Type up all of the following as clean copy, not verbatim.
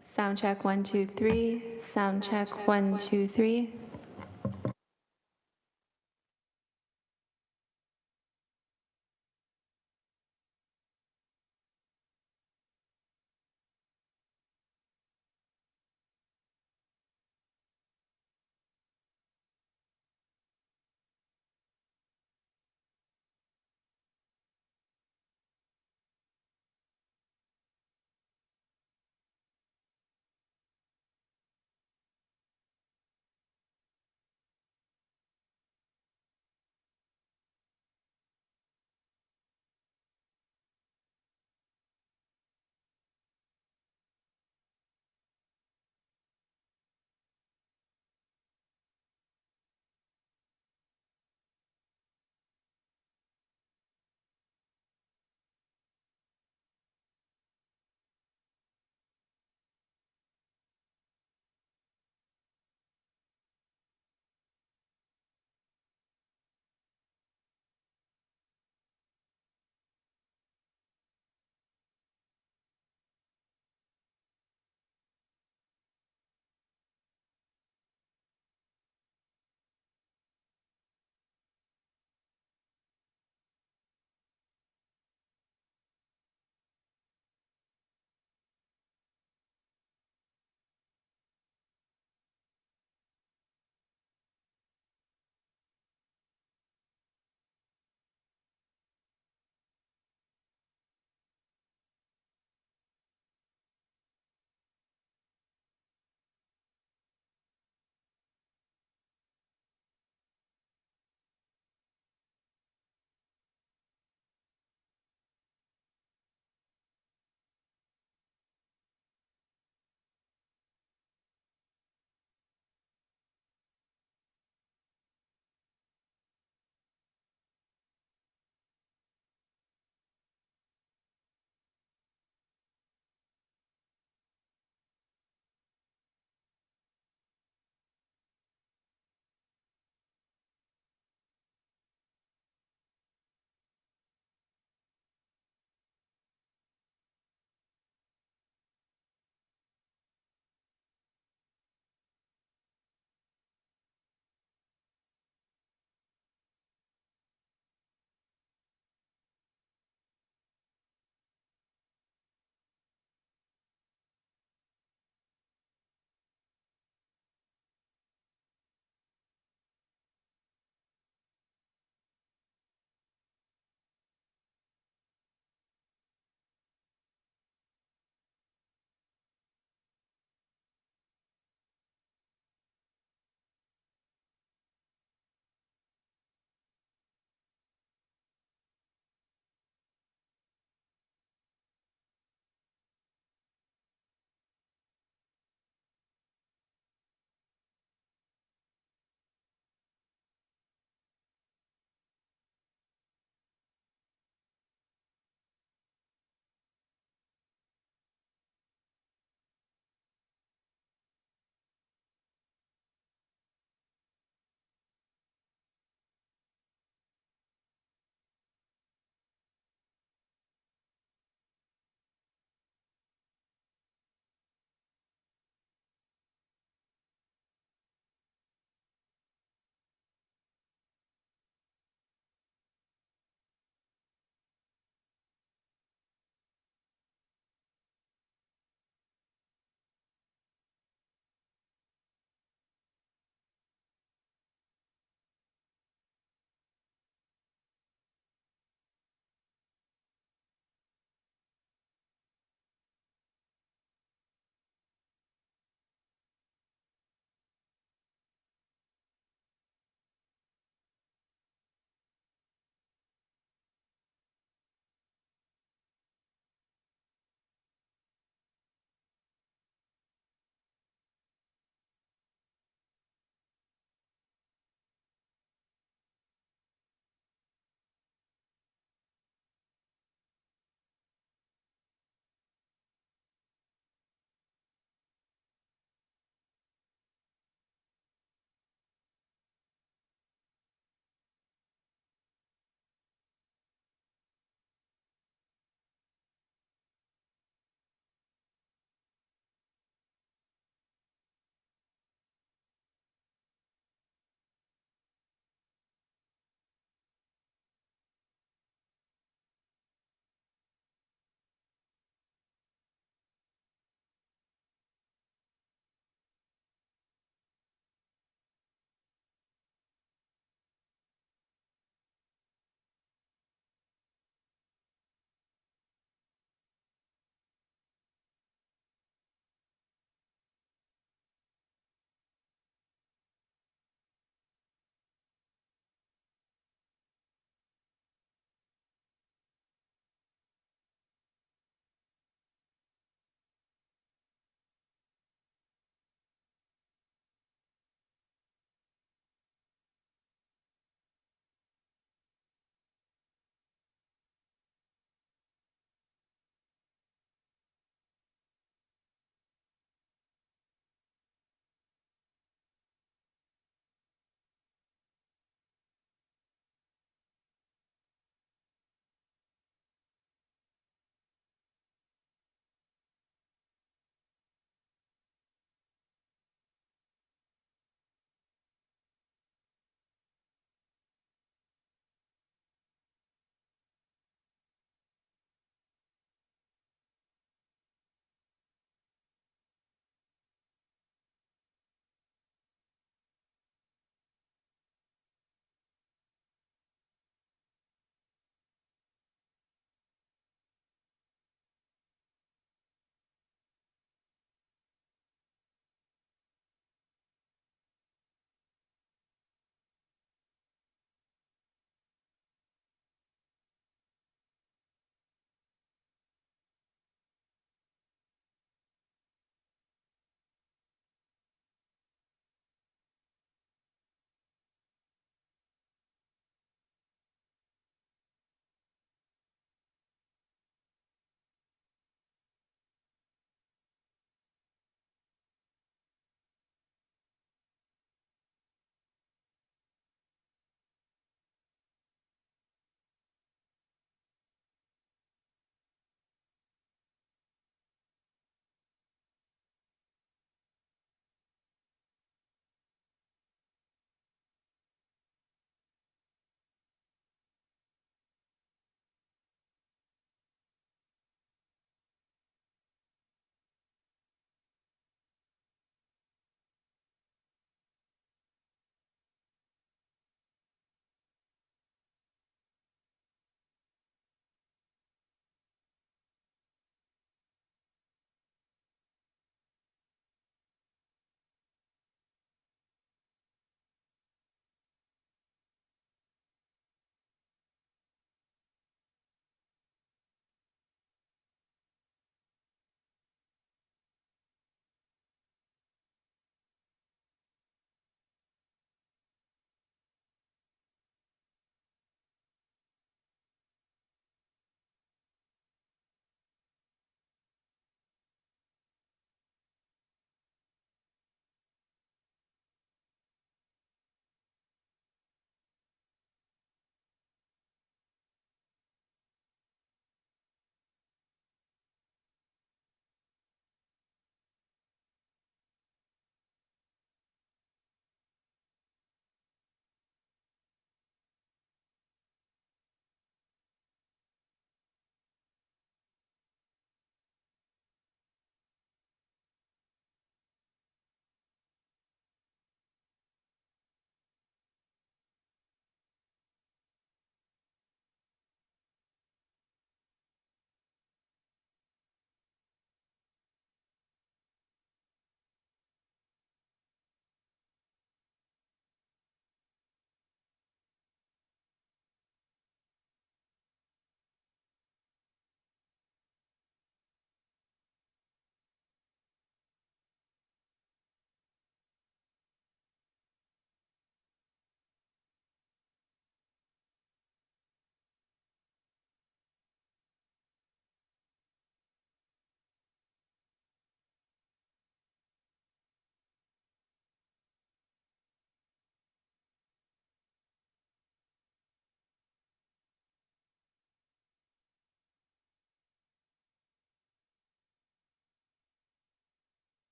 Sound check 1, 2, 3. Sound check 1, 2, 3.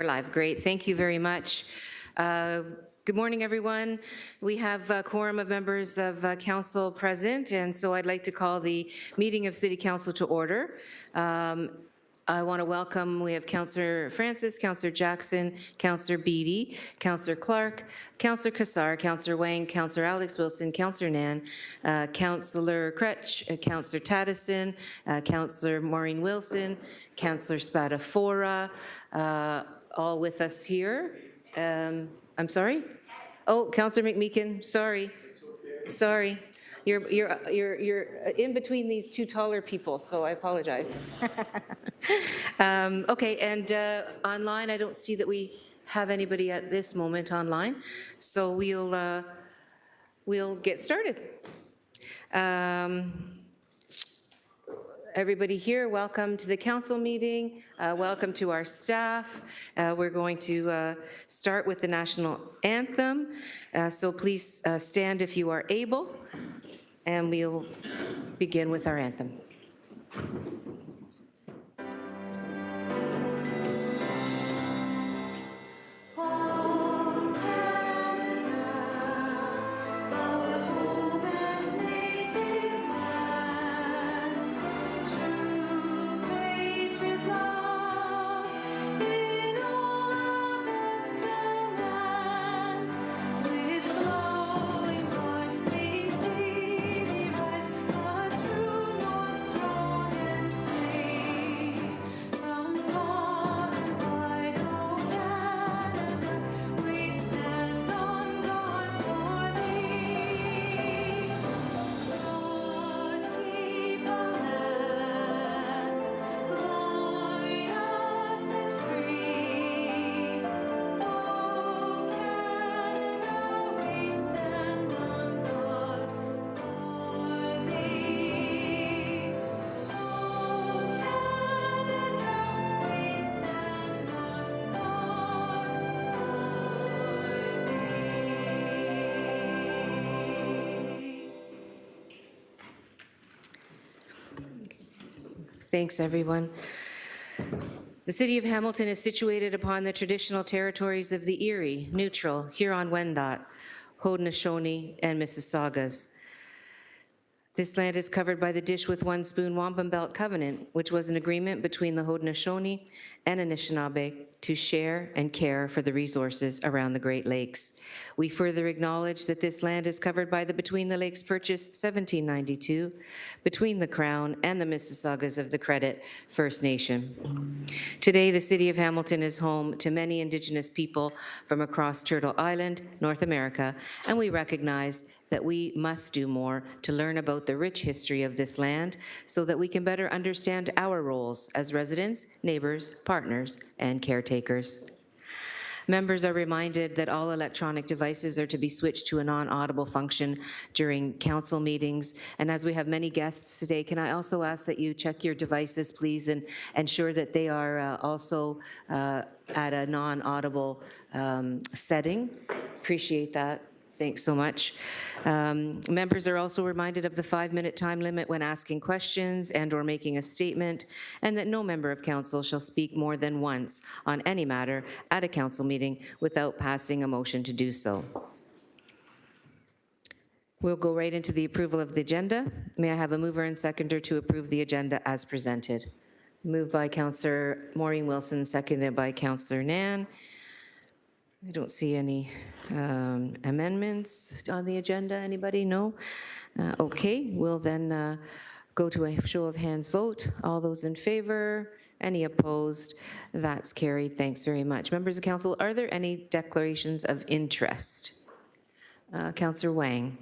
We're live. Great. Thank you very much. Good morning, everyone. We have a quorum of members of council present, and so I'd like to call the meeting of City Council to order. I want to welcome, we have Councillor Francis, Councillor Jackson, Councillor Beattie, Councillor Clark, Councillor Kassar, Councillor Wang, Councillor Alex Wilson, Councillor Nan, Councillor Kretsch, Councillor Taddison, Councillor Maureen Wilson, Councillor Spadafora, all with us here. I'm sorry? Oh, Councillor McMeekin, sorry. Sorry. You're in between these two taller people, so I apologize. Okay, and online, I don't see that we have anybody at this moment online, so we'll get started. Everybody here, welcome to the council meeting. Welcome to our staff. We're going to start with the national anthem. So please stand if you are able, and we'll begin with our anthem. Thanks, everyone. The City of Hamilton is situated upon the traditional territories of the Erie, Neutral, Huron-Wendat, Haudenosaunee, and Mississaugas. This land is covered by the Dish with One Spoon Wampum Belt Covenant, which was an agreement between the Haudenosaunee and Anishinaabe to share and care for the resources around the Great Lakes. We further acknowledge that this land is covered by the Between the Lakes Purchase 1792 between the Crown and the Mississaugas of the Credit First Nation. Today, the City of Hamilton is home to many Indigenous people from across Turtle Island, North America, and we recognize that we must do more to learn about the rich history of this land so that we can better understand our roles as residents, neighbors, partners, and caretakers. Members are reminded that all electronic devices are to be switched to a non-audible function during council meetings. And as we have many guests today, can I also ask that you check your devices, please, and ensure that they are also at a non-audible setting? Appreciate that. Thanks so much. Members are also reminded of the 5-minute time limit when asking questions and or making a statement, and that no member of council shall speak more than once on any matter at a council meeting without passing a motion to do so. We'll go right into the approval of the agenda. May I have a mover and seconder to approve the agenda as presented? Moved by Councillor Maureen Wilson, seconded by Councillor Nan. I don't see any amendments on the agenda. Anybody? No? Okay, we'll then go to a show of hands vote. All those in favor? Any opposed? That's carried. Thanks very much. Members of council, are there any declarations of interest? Councillor Wang.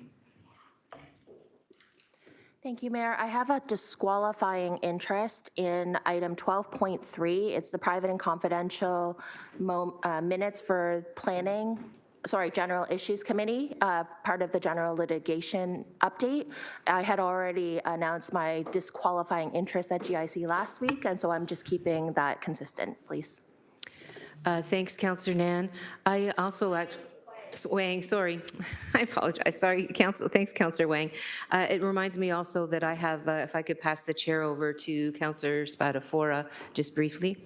Thank you, Mayor. I have a disqualifying interest in item 12.3. It's the private and confidential minutes for General Issues Committee, part of the general litigation update. I had already announced my disqualifying interest at GIC last week, and so I'm just keeping that consistent, please. Thanks, Councillor Nan. I also Wang, sorry, I apologize. Sorry, Council. Thanks, Councillor Wang. It reminds me also that I have, if I could pass the chair over to Councillor Spadafora just briefly.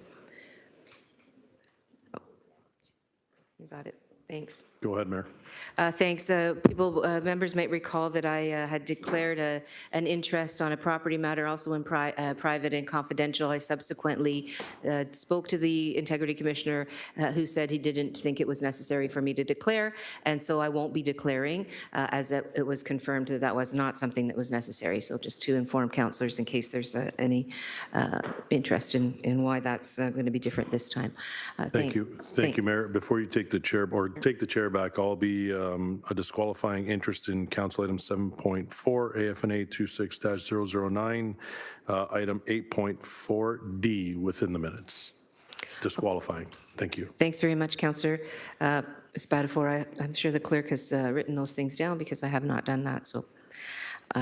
got it. Thanks. Go ahead, Mayor. Thanks. Members might recall that I had declared an interest on a property matter also in private and confidential. I subsequently spoke to the Integrity Commissioner who said he didn't think it was necessary for me to declare, and so I won't be declaring as it was confirmed that that was not something that was necessary. So just to inform councillors in case there's any interest in why that's going to be different this time. Thank you. Thank you, Mayor. Before you take the chair back, I'll be a disqualifying interest in Council Item 7.4, AFNA 26-009, Item 8.4D within the minutes. Disqualifying. Thank you. Thanks very much, Councillor Spatafor. I'm sure the clerk has written those things down because I have not done that. So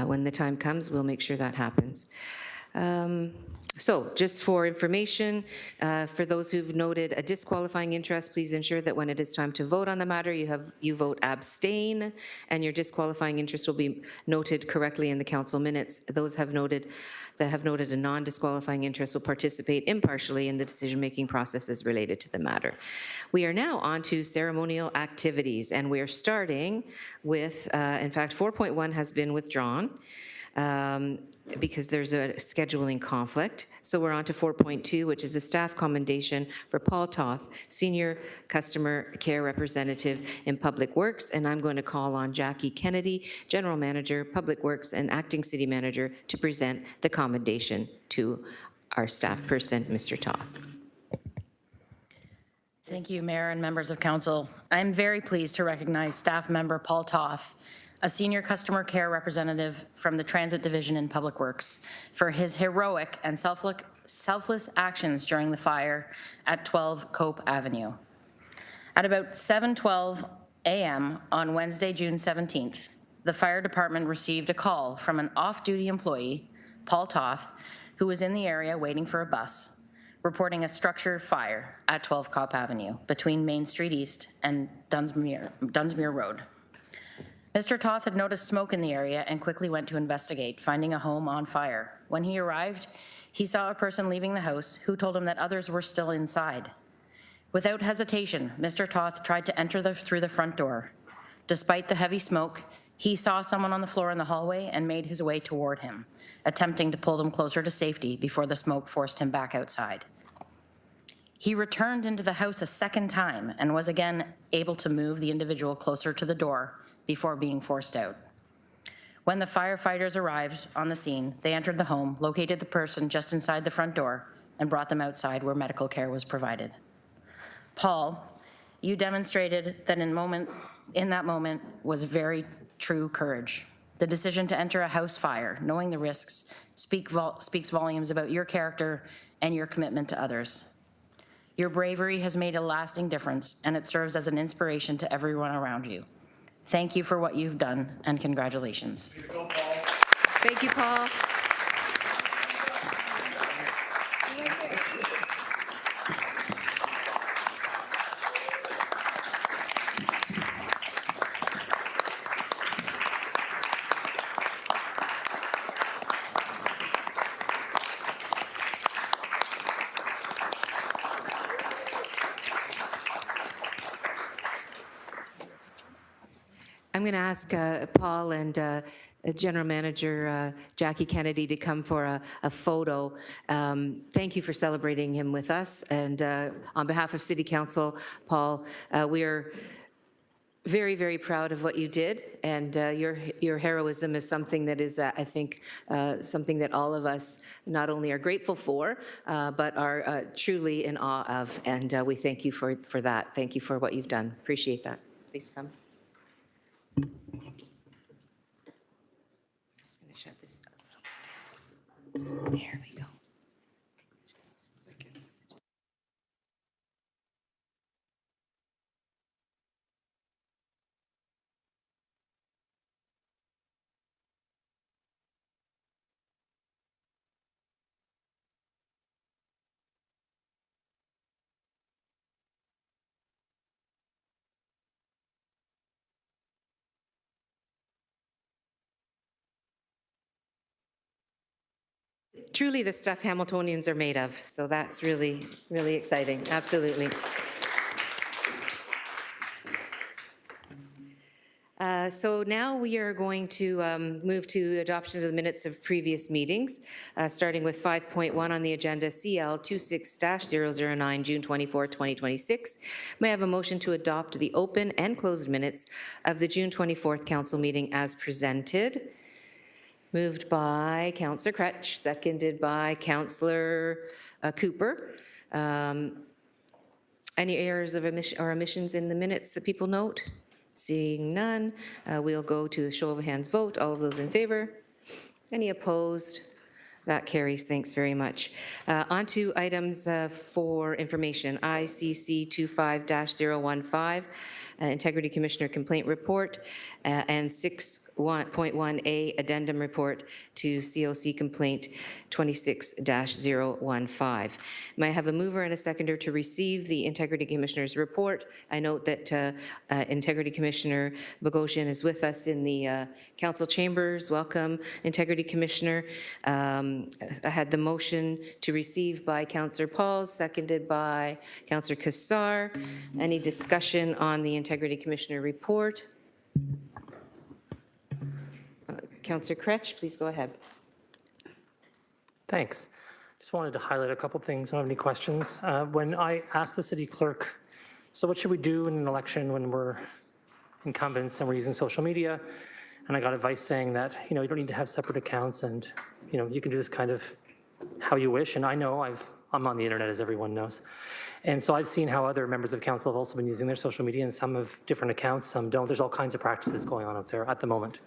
when the time comes, we'll make sure that happens. So just for information, for those who've noted a disqualifying interest, please ensure that when it is time to vote on the matter, you vote abstain, and your disqualifying interest will be noted correctly in the council minutes. Those that have noted a non-disqualifying interest will participate impartially in the decision-making processes related to the matter. We are now on to ceremonial activities, and we are starting with, in fact, 4.1 has been withdrawn. Because there's a scheduling conflict. So we're on to 4.2, which is a staff commendation for Paul Toth, Senior Customer Care Representative in Public Works, and I'm going to call on Jackie Kennedy, General Manager, Public Works, and Acting City Manager to present the commendation to our staff person, Mr. Toth. Thank you, Mayor and members of Council. I'm very pleased to recognize staff member Paul Toth, a senior customer care representative from the Transit Division in Public Works, for his heroic and selfless actions during the fire at 12 Cope Avenue. At about 7:12 a.m. on Wednesday, June 17th, the fire department received a call from an off-duty employee, Paul Toth, who was in the area waiting for a bus, reporting a structure fire at 12 Cope Avenue between Main Street East and Dunsmuir Road. Mr. Toth had noticed smoke in the area and quickly went to investigate, finding a home on fire. When he arrived, he saw a person leaving the house who told him that others were still inside. Without hesitation, Mr. Toth tried to enter through the front door. Despite the heavy smoke, he saw someone on the floor in the hallway and made his way toward him, attempting to pull them closer to safety before the smoke forced him back outside. He returned into the house a second time and was again able to move the individual closer to the door before being forced out. When the firefighters arrived on the scene, they entered the home, located the person just inside the front door, and brought them outside where medical care was provided. Paul, you demonstrated that in that moment was very true courage. The decision to enter a house fire, knowing the risks, speaks volumes about your character and your commitment to others. Your bravery has made a lasting difference, and it serves as an inspiration to everyone around you. Thank you for what you've done, and congratulations. Thank you, Paul. I'm going to ask Paul and General Manager Jackie Kennedy to come for a photo. Thank you for celebrating him with us. And on behalf of City Council, Paul, we are very, very proud of what you did. And your heroism is something that is, I think, something that all of us not only are grateful for, but are truly in awe of. And we thank you for that. Thank you for what you've done. Appreciate that. Please come. I'm just going to shut this down. There we go. Truly the stuff Hamiltonians are made of, so that's really, really exciting. Absolutely. So now we are going to move to adoption of the minutes of previous meetings, starting with 5.1 on the agenda, CL 26-009, June 24, 2026. May I have a motion to adopt the open and closed minutes of the June 24th council meeting as presented? Moved by Councillor Crutch, seconded by Councillor Cooper. Any errors of omissions in the minutes that people note? Seeing none, we'll go to a show of hands vote. All of those in favor? Any opposed? That carries. Thanks very much. On to items for information. ICC 25-015, Integrity Commissioner Complaint Report, and 6.1A Addendum Report to COC Complaint 26-015. May I have a mover and a seconder to receive the Integrity Commissioner's report? I note that Integrity Commissioner Bogosian is with us in the council chambers. Welcome, Integrity Commissioner. I had the motion to receive by Councillor Pauls, seconded by Councillor Cassar. Any discussion on the Integrity Commissioner report? Councillor Crutch, please go ahead. Thanks. Just wanted to highlight a couple things. I don't have any questions. When I asked the city clerk, so what should we do in an election when we're incumbents and we're using social media? And I got advice saying that, you know, you don't need to have separate accounts and, you know, you can do this kind of how you wish. And I know I'm on the internet, as everyone knows. And so I've seen how other members of council have also been using their social media, and some have different accounts, some don't. There's all kinds of practices going on out there at the moment.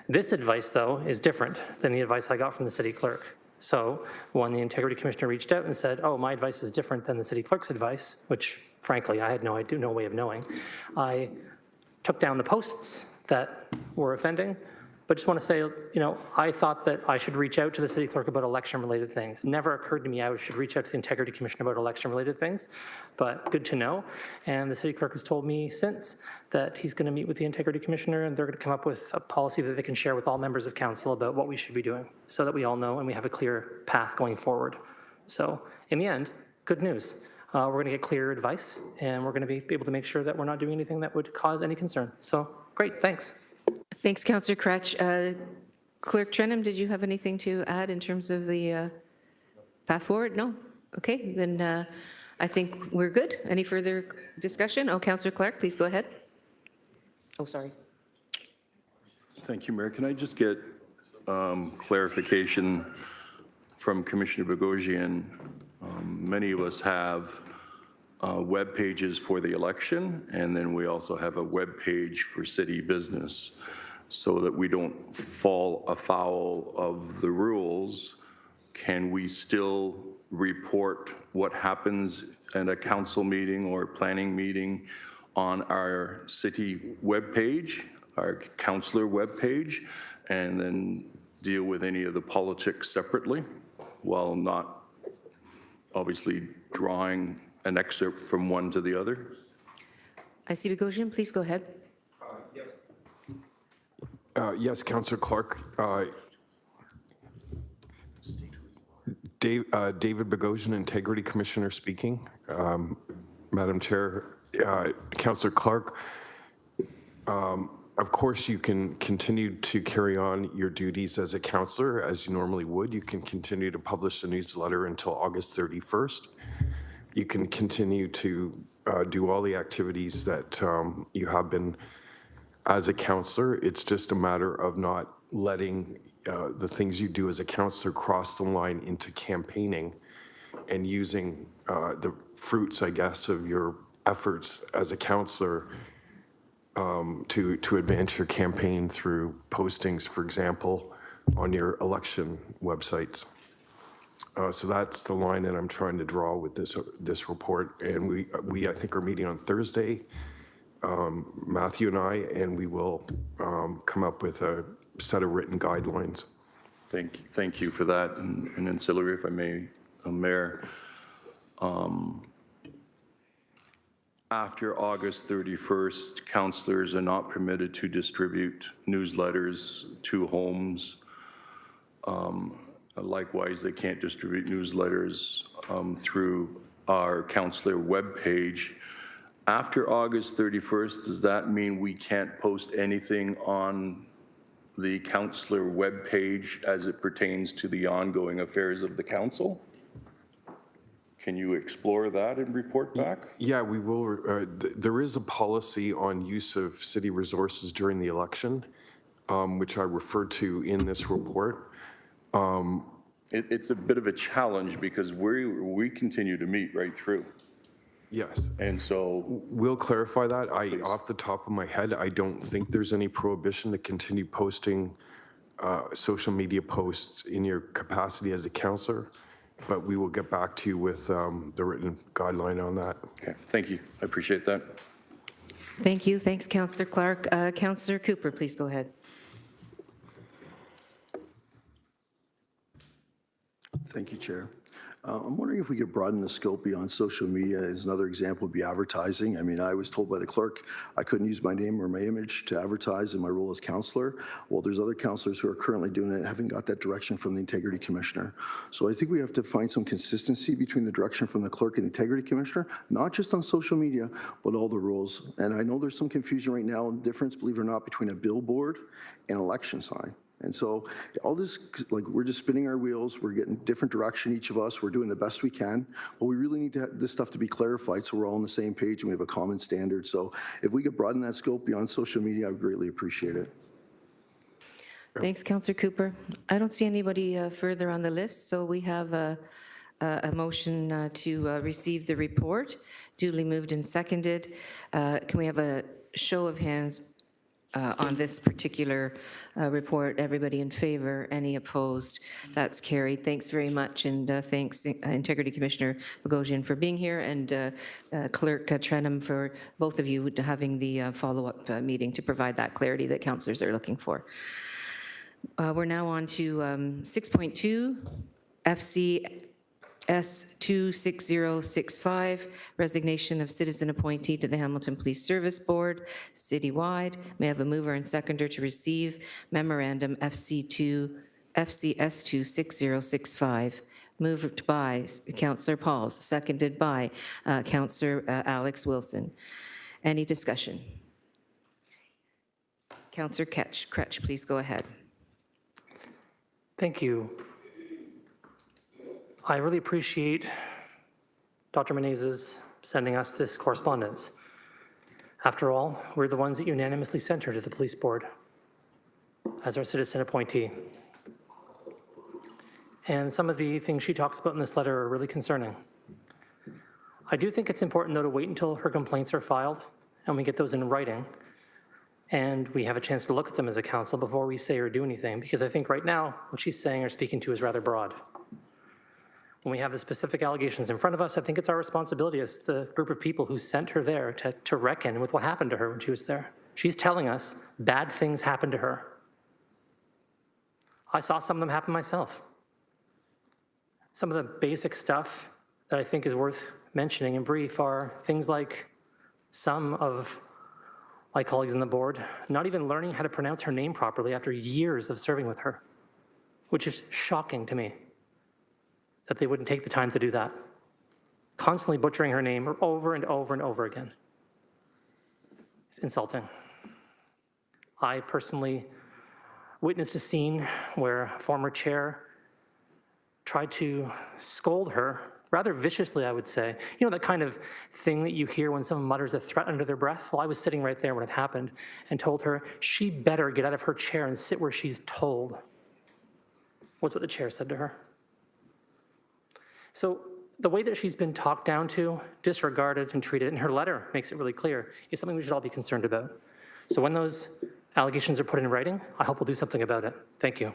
This advice, though, is different than the advice I got from the city clerk. So when the Integrity Commissioner reached out and said, oh, my advice is different than the city clerk's advice, which frankly, I had no way of knowing, I took down the posts that were offending. But just want to say, you know, I thought that I should reach out to the city clerk about election-related things. Never occurred to me I should reach out to the Integrity Commissioner about election-related things, but good to know. And the city clerk has told me since that he's going to meet with the Integrity Commissioner and they're going to come up with a policy that they can share with all members of council about what we should be doing so that we all know and we have a clear path going forward. So in the end, good news. We're going to get clear advice and we're going to be able to make sure that we're not doing anything that would cause any concern. So great, thanks. Thanks, Councillor Crutch. Clerk Trenum, did you have anything to add in terms of the path forward? No? Okay, then I think we're good. Any further discussion? Oh, Councillor Clark, please go ahead. Oh, sorry. Thank you, Mayor. Can I just get clarification from Commissioner Bogosian? Many of us have web pages for the election, and then we also have a web page for city business, so that we don't fall afoul of the rules. Can we still report what happens at a council meeting or planning meeting on our city webpage, our councillor webpage, and then deal with any of the politics separately, while not obviously drawing an excerpt from one to the other? I see Bogosian, please go ahead. Yes, Councillor Clark. David Bogosian, Integrity Commissioner speaking. Madam Chair, Councillor Clark, of course you can continue to carry on your duties as a councillor as you normally would. You can continue to publish the newsletter until August 31st. You can continue to do all the activities that you have been as a councillor. It's just a matter of not letting the things you do as a councillor cross the line into campaigning and using the fruits, I guess, of your efforts as a councillor to advance your campaign through postings, for example, on your election websites. So that's the line that I'm trying to draw with this report. And we I think are meeting on Thursday, Matthew and I, and we will come up with a set of written guidelines. Thank you for that. And ancillary, if I may, Mayor. After August 31st, councillors are not permitted to distribute newsletters to homes. Likewise, they can't distribute newsletters through our councillor webpage. After August 31st, does that mean we can't post anything on the councillor webpage as it pertains to the ongoing affairs of the council? Can you explore that and report back? Yeah, we will. There is a policy on use of city resources during the election, which I referred to in this report. It's a bit of a challenge because we continue to meet right through. Yes. And so, We'll clarify that. Off the top of my head, I don't think there's any prohibition to continue posting social media posts in your capacity as a councillor, but we will get back to you with the written guideline on that. okay, thank you. I appreciate that. Thank you. Thanks, Councillor Clark. Councillor Cooper, please go ahead. Thank you, Chair. I'm wondering if we could broaden the scope beyond social media. As another example would be advertising. I mean, I was told by the clerk I couldn't use my name or my image to advertise in my role as councillor. Well, there's other councillors who are currently doing it, having got that direction from the Integrity Commissioner. So I think we have to find some consistency between the direction from the clerk and the Integrity Commissioner, not just on social media, but all the rules. And I know there's some confusion right now, difference, believe it or not, between a billboard and election sign. And so all this, like, we're just spinning our wheels. We're getting different direction, each of us. We're doing the best we can. But we really need to have this stuff to be clarified so we're all on the same page and we have a common standard. So if we could broaden that scope beyond social media, I would greatly appreciate it. Thanks, Councillor Cooper. I don't see anybody further on the list, so we have a motion to receive the report, duly moved and seconded. Can we have a show of hands on this particular report? Everybody in favor? Any opposed? That's carried. Thanks very much, and thanks Integrity Commissioner Bogosian for being here, and Clerk Trenum for both of you having the follow-up meeting to provide that clarity that councillors are looking for. We're now on to 6.2, FCS 26065, resignation of citizen appointee to the Hamilton Police Service Board, citywide. May I have a mover and seconder to receive memorandum FCS 26065. Moved by Councillor Pauls, seconded by Councillor Alex Wilson. Any discussion? Councillor Kretsch, please go ahead. Thank you. I really appreciate Dr. Menezes sending us this correspondence. After all, we're the ones that unanimously sent her to the police board as our citizen appointee. And some of the things she talks about in this letter are really concerning. I do think it's important, though, to wait until her complaints are filed and we get those in writing and we have a chance to look at them as a council before we say or do anything, because I think right now what she's saying or speaking to is rather broad. When we have the specific allegations in front of us, I think it's our responsibility as the group of people who sent her there to reckon with what happened to her when she was there. She's telling us bad things happened to her. I saw some of them happen myself. Some of the basic stuff that I think is worth mentioning in brief are things like some of my colleagues on the board not even learning how to pronounce her name properly after years of serving with her, which is shocking to me that they wouldn't take the time to do that. Constantly butchering her name over and over and over again. It's insulting. I personally witnessed a scene where a former chair tried to scold her, rather viciously, I would say. You know, that kind of thing that you hear when someone mutters a threat under their breath? Well, I was sitting right there when it happened and told her she better get out of her chair and sit where she's told. Was what the chair said to her. So the way that she's been talked down to, disregarded, and treated, and her letter makes it really clear, is something we should all be concerned about. So when those allegations are put in writing, I hope we'll do something about it. Thank you.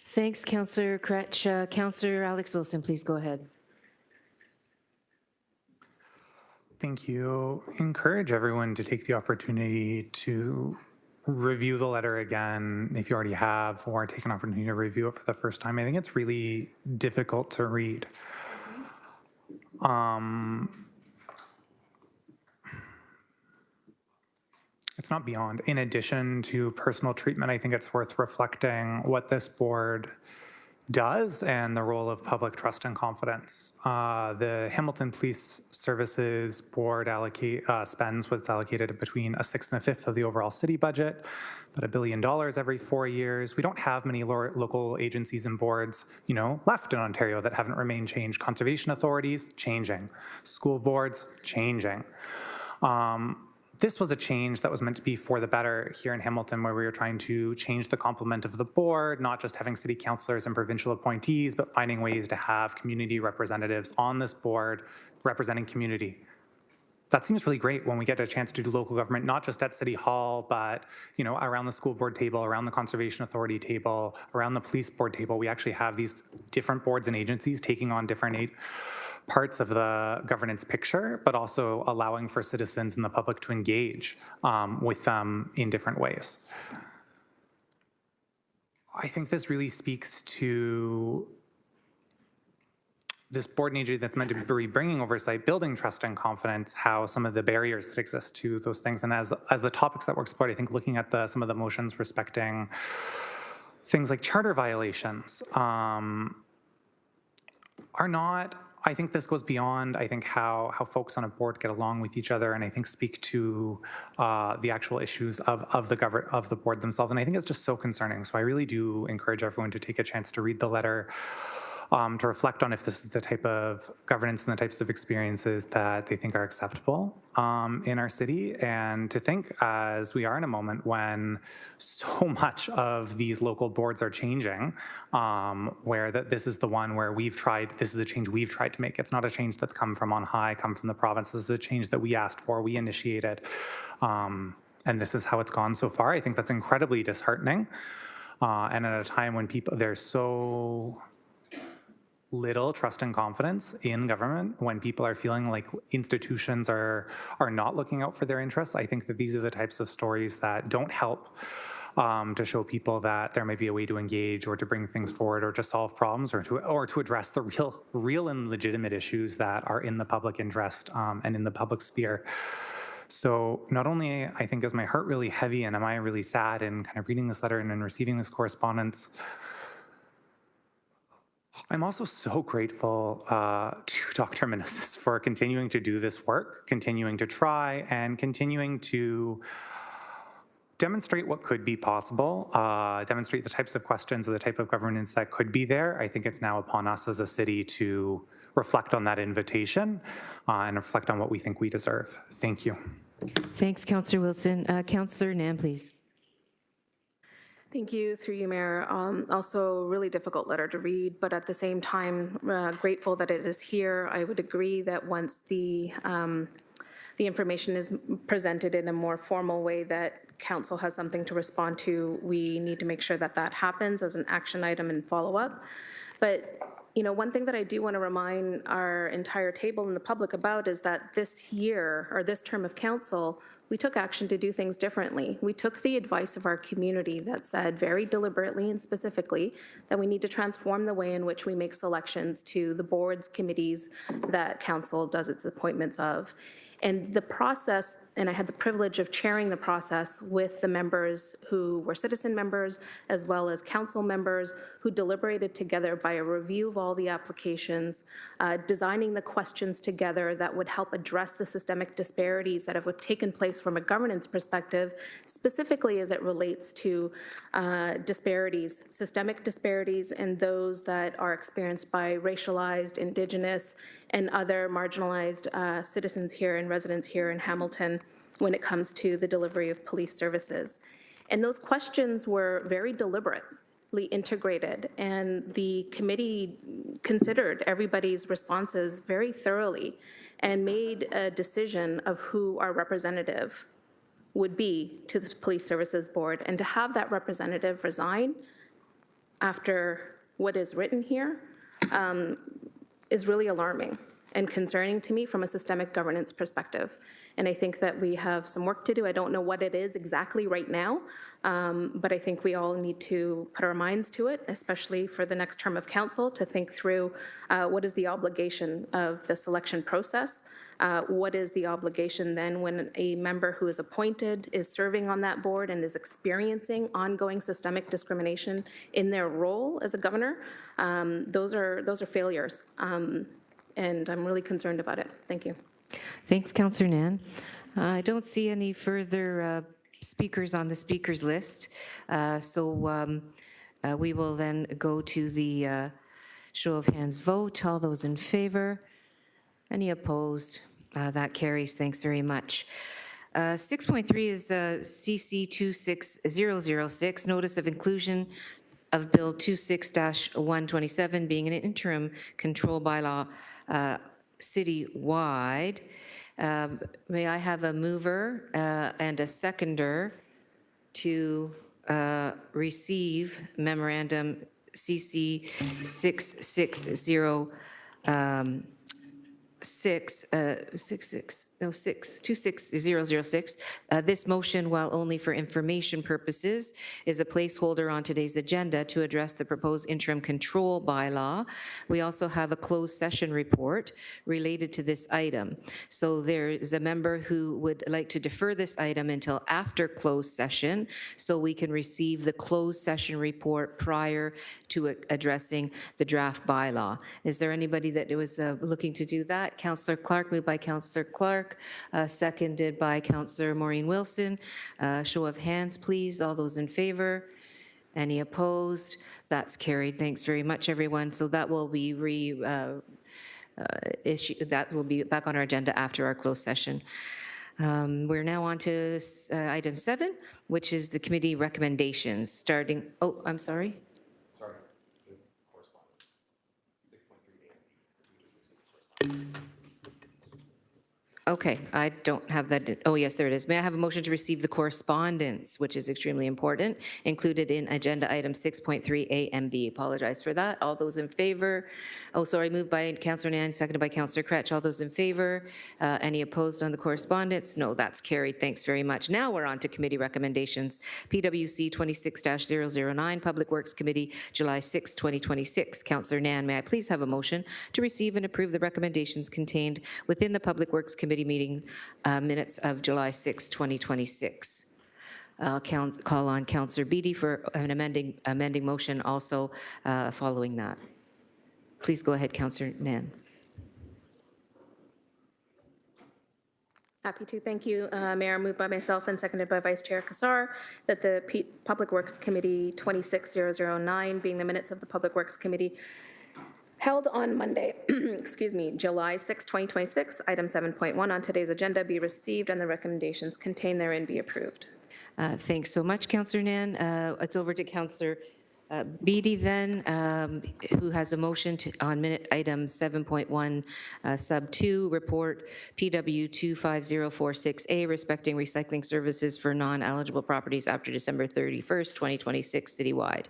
Thanks, Councillor Kretsch. Councillor Alex Wilson, please go ahead. Thank you. Encourage everyone to take the opportunity to review the letter again if you already have, or take an opportunity to review it for the first time. I think it's really difficult to read. It's not beyond. In addition to personal treatment, I think it's worth reflecting what this board does and the role of public trust and confidence. The Hamilton Police Services Board spends what's allocated between a sixth and a fifth of the overall city budget, about $1 billion every 4 years. We don't have many local agencies and boards, left in Ontario that haven't remained changed. Conservation authorities, changing. School boards, changing. This was a change that was meant to be for the better here in Hamilton, where we were trying to change the complement of the board, not just having city councillors and provincial appointees, but finding ways to have community representatives on this board representing community. That seems really great when we get a chance to do local government, not just at City Hall, but around the school board table, around the Conservation Authority table, around the police board table. We actually have these different boards and agencies taking on different parts of the governance picture, but also allowing for citizens and the public to engage with them in different ways. I think this really speaks to this board and agency that's meant to be bringing oversight, building trust and confidence, how some of the barriers that exist to those things. And as the topics that were explored, I think looking at some of the motions respecting things like charter violations are not, I think this goes beyond, how folks on a board get along with each other, and I think speak to the actual issues of the board themselves. And I think it's just so concerning. So I really do encourage everyone to take a chance to read the letter, to reflect on if this is the type of governance and the types of experiences that they think are acceptable in our city, and to think, as we are in a moment when so much of these local boards are changing, where this is the one where this is a change we've tried to make. It's not a change that's come from on high, come from the province. This is a change that we asked for, we initiated, and this is how it's gone so far. I think that's incredibly disheartening, and at a time when there's so little trust and confidence in government, when people are feeling like institutions are not looking out for their interests. I think that these are the types of stories that don't help to show people that there may be a way to engage or to bring things forward or to solve problems or to address the real and legitimate issues that are in the public interest and in the public sphere. So not only, I think, is my heart really heavy and am I really sad in kind of reading this letter and receiving this correspondence, I'm also so grateful to Dr. Meneses for continuing to do this work, continuing to try, and continuing to demonstrate what could be possible, demonstrate the types of questions or the type of governance that could be there. I think it's now upon us as a city to reflect on that invitation and reflect on what we think we deserve. Thank you. Thanks, Councillor Wilson. Councillor Nam, please. Thank you, through you, Mayor. Also, a really difficult letter to read, but at the same time, grateful that it is here. I would agree that once the information is presented in a more formal way that council has something to respond to, we need to make sure that that happens as an action item and follow up. But one thing that I do want to remind our entire table and the public about is that this year, or this term of council, we took action to do things differently. We took the advice of our community that said very deliberately and specifically that we need to transform the way in which we make selections to the boards, committees that council does its appointments of. And the process, and I had the privilege of chairing the process with the members who were citizen members as well as council members who deliberated together by a review of all the applications, designing the questions together that would help address the systemic disparities that have taken place from a governance perspective, specifically as it relates to disparities, systemic disparities, and those that are experienced by racialized, Indigenous, and other marginalized citizens here and residents here in Hamilton when it comes to the delivery of police services. And those questions were very deliberately integrated, and the committee considered everybody's responses very thoroughly and made a decision of who our representative would be to the Police Services Board. And to have that representative resign after what is written here is really alarming and concerning to me from a systemic governance perspective. And I think that we have some work to do. I don't know what it is exactly right now, but I think we all need to put our minds to it, especially for the next term of council, to think through what is the obligation of the selection process. What is the obligation then when a member who is appointed is serving on that board and is experiencing ongoing systemic discrimination in their role as a governor? Those are failures, and I'm really concerned about it. Thank you. Thanks, Councillor Nan. I don't see any further speakers on the speakers list, so we will then go to the show of hands vote. All those in favor? Any opposed? That carries. Thanks very much. 6.3 is CC 26006, notice of inclusion of Bill 26-127 being an interim control bylaw citywide. May I have a mover and a seconder to receive memorandum CC 26006. This motion, while only for information purposes, is a placeholder on today's agenda to address the proposed interim control bylaw. We also have a closed session report related to this item. So there is a member who would like to defer this item until after closed session so we can receive the closed session report prior to addressing the draft bylaw. Is there anybody that was looking to do that? Councillor Clark, moved by Councillor Clark, seconded by Councillor Maureen Wilson. Show of hands, please. All those in favor? Any opposed? That's carried. Thanks very much, everyone. So that will be that will be back on our agenda after our closed session. We're now on to item 7, which is the committee recommendations. Starting. Oh, I'm sorry. Okay, I don't have that. Oh, yes, there it is. May I have a motion to receive the correspondence, which is extremely important, included in agenda item 6.3A and B. Apologize for that. All those in favor? Oh, sorry, moved by Councillor Nan, seconded by Councillor Kretsch. All those in favor? Any opposed on the correspondence? No, that's carried. Thanks very much. Now we're on to committee recommendations. PWC 26-009, Public Works Committee, July 6, 2026. Councillor Nan, may I please have a motion to receive and approve the recommendations contained within the Public Works Committee meeting minutes of July 6, 2026. I'll call on Councillor Beattie for an amending motion also following that. Please go ahead, Councillor Nan. Happy to. Thank you, Mayor. Moved by myself and seconded by Vice Chair Kassar that the Public Works Committee 26009, being the minutes of the Public Works Committee held on Monday, excuse me, July 6, 2026, item 7.1 on today's agenda be received and the recommendations contained therein be approved. Thanks so much, Councillor Nan. It's over to Councillor Beattie then, who has a motion on minute item 7.1 sub 2, report PW 25046A respecting recycling services for non-eligible properties after December 31st, 2026 citywide.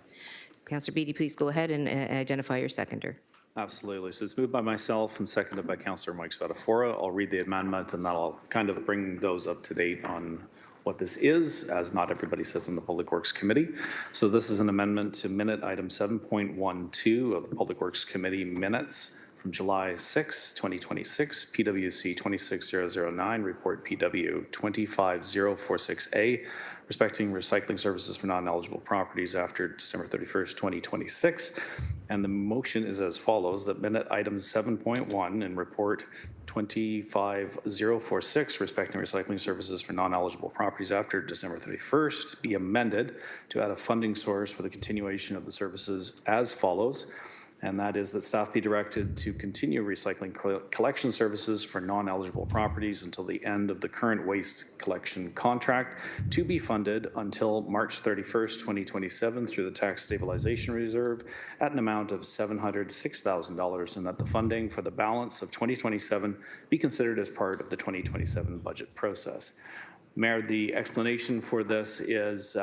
Councillor Beattie, please go ahead and identify your seconder. Absolutely. So it's moved by myself and seconded by Councillor Mike Spadafora. I'll read the amendment and that'll kind of bring those up to date on what this is, as not everybody sits in the Public Works Committee. So this is an amendment to minute item 7.12 of the Public Works Committee minutes from July 6, 2026, PWC 26009, report PW 25046A, respecting recycling services for non-eligible properties after December 31st, 2026. And the motion is as follows, that minute item 7.1 and report 25046, respecting recycling services for non-eligible properties after December 31st, be amended to add a funding source for the continuation of the services as follows. And that is that staff be directed to continue recycling collection services for non-eligible properties until the end of the current waste collection contract, to be funded until March 31st, 2027 through the Tax Stabilization Reserve at an amount of $706,000, and that the funding for the balance of 2027 be considered as part of the 2027 budget process. Mayor, the explanation for this is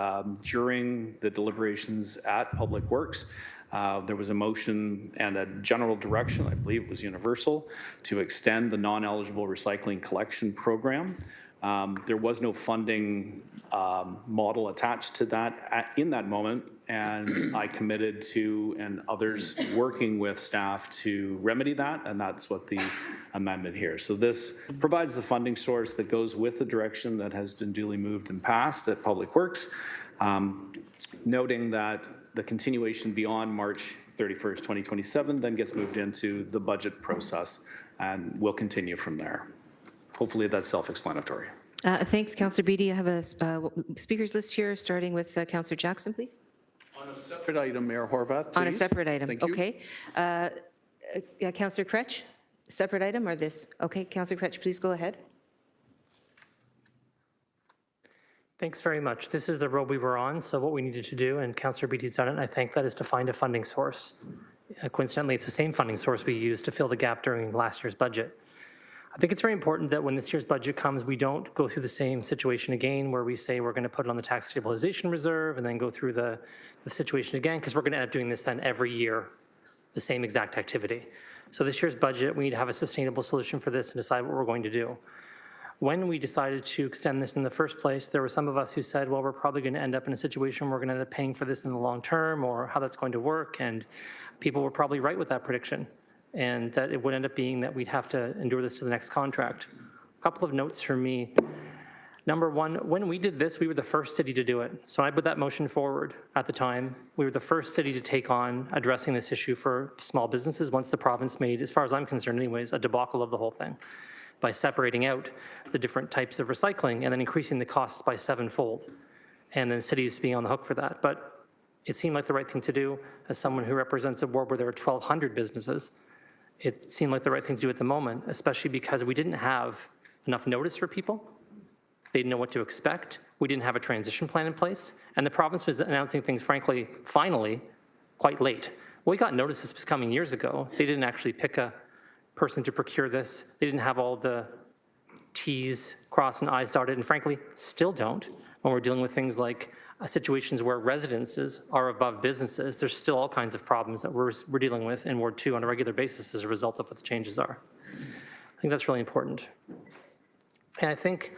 during the deliberations at Public Works, There was a motion and a general direction, I believe it was universal, to extend the non-eligible recycling collection program. There was no funding model attached to that in that moment, and I committed to, and others working with staff to remedy that, and that's what the amendment here. So this provides the funding source that goes with the direction that has been duly moved and passed at Public Works, noting that the continuation beyond March 31st, 2027 then gets moved into the budget process, and we'll continue from there. Hopefully that's self-explanatory. Thanks, Councillor Beatty. I have a speakers list here, starting with Councillor Jackson, please. On a separate item, Mayor Horvath, please. On a separate item, Thank you. okay. Councillor Kretsch, separate item or this? Okay, Councillor Kretsch, please go ahead. Thanks very much. This is the road we were on, so what we needed to do, and Councillor Beatty's done it, and I think that is to find a funding source. Coincidentally, it's the same funding source we used to fill the gap during last year's budget. I think it's very important that when this year's budget comes, we don't go through the same situation again where we say we're going to put it on the tax stabilization reserve and then go through the situation again, because we're going to end up doing this then every year, the same exact activity. So this year's budget, we need to have a sustainable solution for this and decide what we're going to do. When we decided to extend this in the first place, there were some of us who said, well, we're probably going to end up in a situation where we're going to end up paying for this in the long term, or how that's going to work, and people were probably right with that prediction, and that it would end up being that we'd have to endure this to the next contract. A couple of notes from me. Number one, when we did this, we were the first city to do it. So I put that motion forward at the time. We were the first city to take on addressing this issue for small businesses once the province made, as far as I'm concerned anyways, a debacle of the whole thing by separating out the different types of recycling and then increasing the costs by 7-fold, and then cities being on the hook for that. But it seemed like the right thing to do. As someone who represents a ward where there are 1,200 businesses, it seemed like the right thing to do at the moment, especially because we didn't have enough notice for people. They didn't know what to expect. We didn't have a transition plan in place. And the province was announcing things, frankly, finally, quite late. Well, we got notice this was coming years ago. They didn't actually pick a person to procure this. They didn't have all the T's crossed and I's dotted, and frankly, still don't when we're dealing with things like situations where residences are above businesses. There's still all kinds of problems that we're dealing with in Ward 2 on a regular basis as a result of what the changes are. I think that's really important. And I think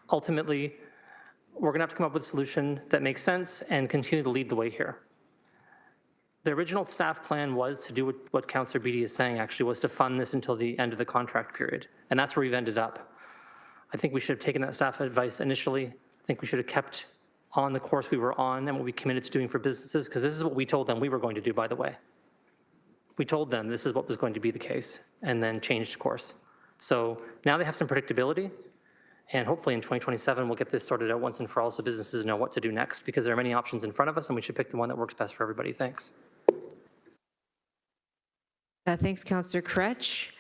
ultimately, we're going to have to come up with a solution that makes sense and continue to lead the way here. The original staff plan was to do what Councillor Beatty is saying, actually, was to fund this until the end of the contract period. And that's where we've ended up. I think we should have taken that staff advice initially. I think we should have kept on the course we were on and what we committed to doing for businesses, because this is what we told them we were going to do, by the way. We told them this is what was going to be the case, and then changed course. So now they have some predictability, and hopefully in 2027, we'll get this sorted out once and for all so businesses know what to do next, because there are many options in front of us, and we should pick the one that works best for everybody. Thanks. Thanks, Councillor Kretsch.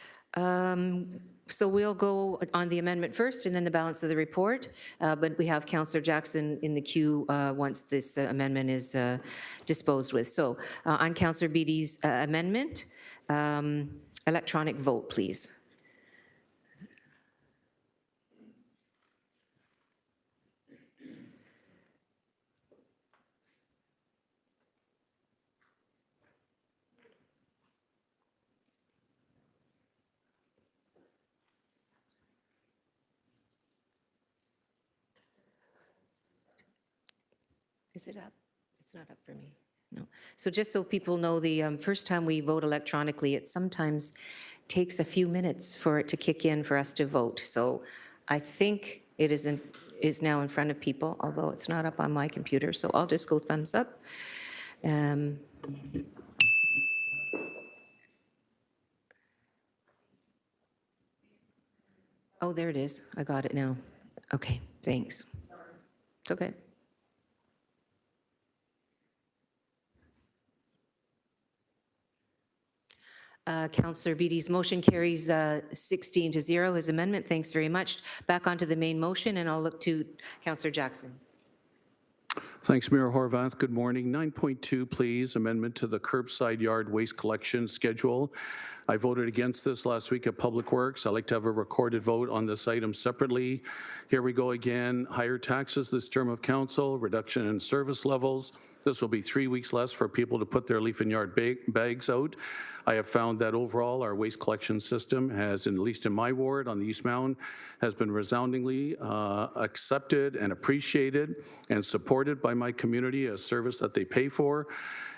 So we'll go on the amendment first and then the balance of the report. But we have Councillor Jackson in the queue once this amendment is disposed with. So on Councillor Beatty's amendment, electronic vote, please. Is it up? It's not up for me. No. So just so people know, the first time we vote electronically, it sometimes takes a few minutes for it to kick in for us to vote. So I think it is now in front of people, although it's not up on my computer. So I'll just go thumbs up. Oh, there it is. I got it now. Okay, thanks. It's okay. Councillor Beatty's motion carries 16-0. His amendment, thanks very much. Back onto the main motion, and I'll look to Councillor Jackson. Thanks, Mayor Horvath. Good morning. 9.2, please, amendment to the curbside yard waste collection schedule. I voted against this last week at Public Works. I'd like to have a recorded vote on this item separately. Here we go again. Higher taxes this term of council, reduction in service levels. This will be 3 weeks less for people to put their leaf and yard bags out. I have found that overall our waste collection system has, at least in my ward on the East Mountain, has been resoundingly accepted and appreciated and supported by my community, a service that they pay for.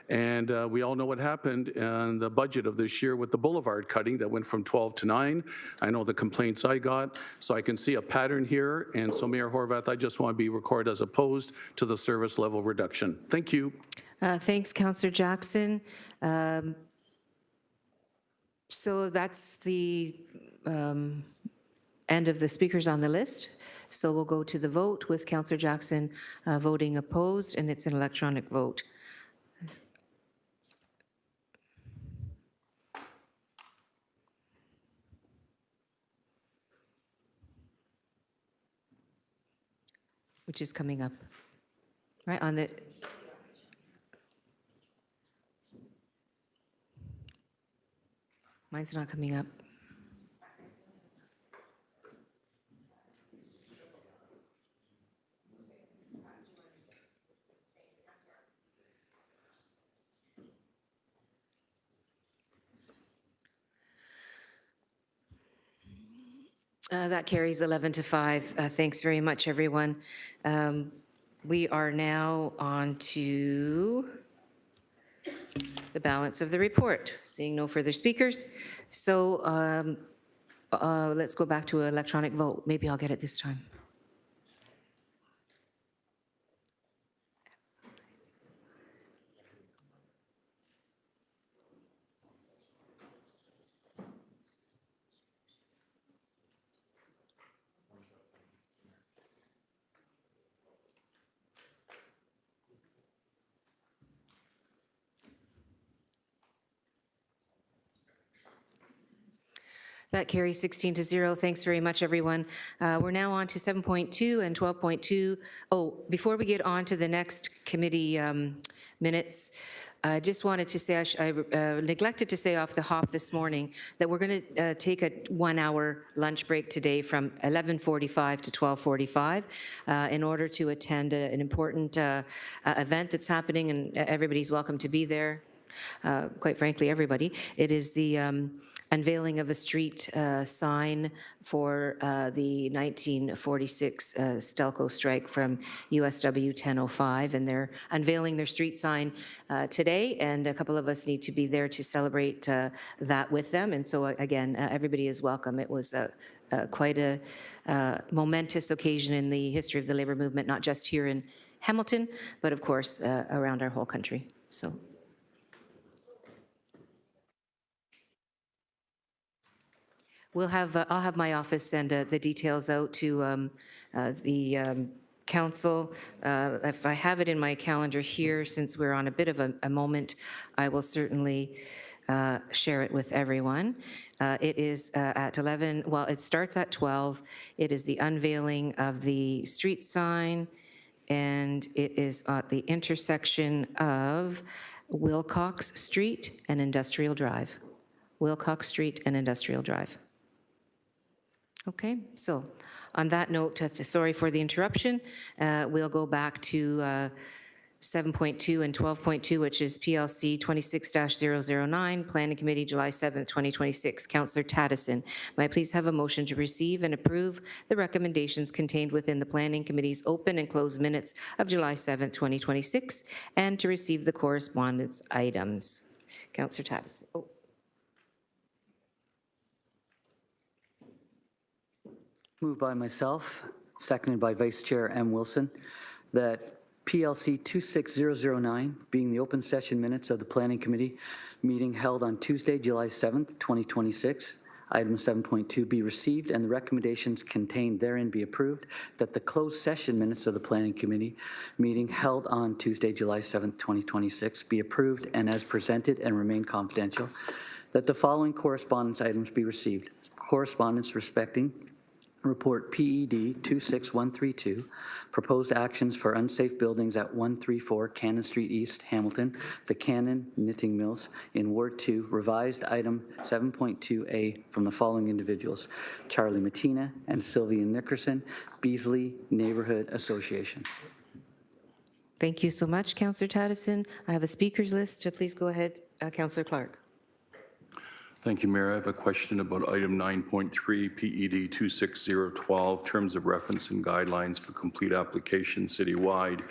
And we all know what happened in the budget of this year with the boulevard cutting that went from 12 to 9. I know the complaints I got, so I can see a pattern here. And so, Mayor Horvath, I just want to be recorded as opposed to the service level reduction. Thank you. Thanks, Councillor Jackson. So that's the end of the speakers on the list. So we'll go to the vote with Councillor Jackson voting opposed, and it's an electronic vote. Which is coming up, right, on the... Mine's not coming up. That carries 11 to 5. Thanks very much, everyone. We are now on to the balance of the report. Seeing no further speakers. So let's go back to an electronic vote. Maybe I'll get it this time. That carries 16 to 0. Thanks very much, everyone. We're now on to 7.2 and 12.2. Oh, before we get on to the next committee minutes, I just wanted to say, I neglected to say off the hop this morning that we're going to take a 1-hour lunch break today from 11:45 to 12:45 in order to attend an important event that's happening, and everybody's welcome to be there. Quite frankly, everybody. It is the unveiling of a street sign for the 1946 Stelco strike from USW 1005, and they're unveiling their street sign today, and a couple of us need to be there to celebrate that with them. And so again, everybody is welcome. It was quite a momentous occasion in the history of the labor movement, not just here in Hamilton, but of course around our whole country. So. I'll have my office send the details out to the council. If I have it in my calendar here, since we're on a bit of a moment, I will certainly share it with everyone. It is at 11, well, it starts at 12. It is the unveiling of the street sign, and it is at the intersection of Wilcox Street and Industrial Drive. Wilcox Street and Industrial Drive. Okay, so on that note, sorry for the interruption. We'll go back to 7.2 and 12.2, which is PLC 26-009, Planning Committee, July 7th, 2026. Councillor Taddison, may I please have a motion to receive and approve the recommendations contained within the Planning Committee's open and closed minutes of July 7th, 2026, and to receive the correspondence items. Councillor Taddison. Oh. Moved by myself, seconded by Vice Chair M. Wilson, that PLC 26009, being the open session minutes of the Planning Committee meeting held on Tuesday, July 7th, 2026, item 7.2 be received and the recommendations contained therein be approved, that the closed session minutes of the Planning Committee meeting held on Tuesday, July 7th, 2026 be approved and as presented and remain confidential, that the following correspondence items be received. Correspondence respecting Report PED 26132, Proposed Actions for Unsafe Buildings at 134 Cannon Street East, Hamilton, the Cannon Knitting Mills in Ward 2, revised item 7.2A from the following individuals: Charlie Mattina and Sylvia Nickerson, Beasley Neighborhood Association. Thank you so much, Councillor Taddison. I have a speakers list, so please go ahead, Councillor Clark. Thank you, Mayor. I have a question about item 9.3, PED 26012, Terms of Reference and Guidelines for Complete Application Citywide.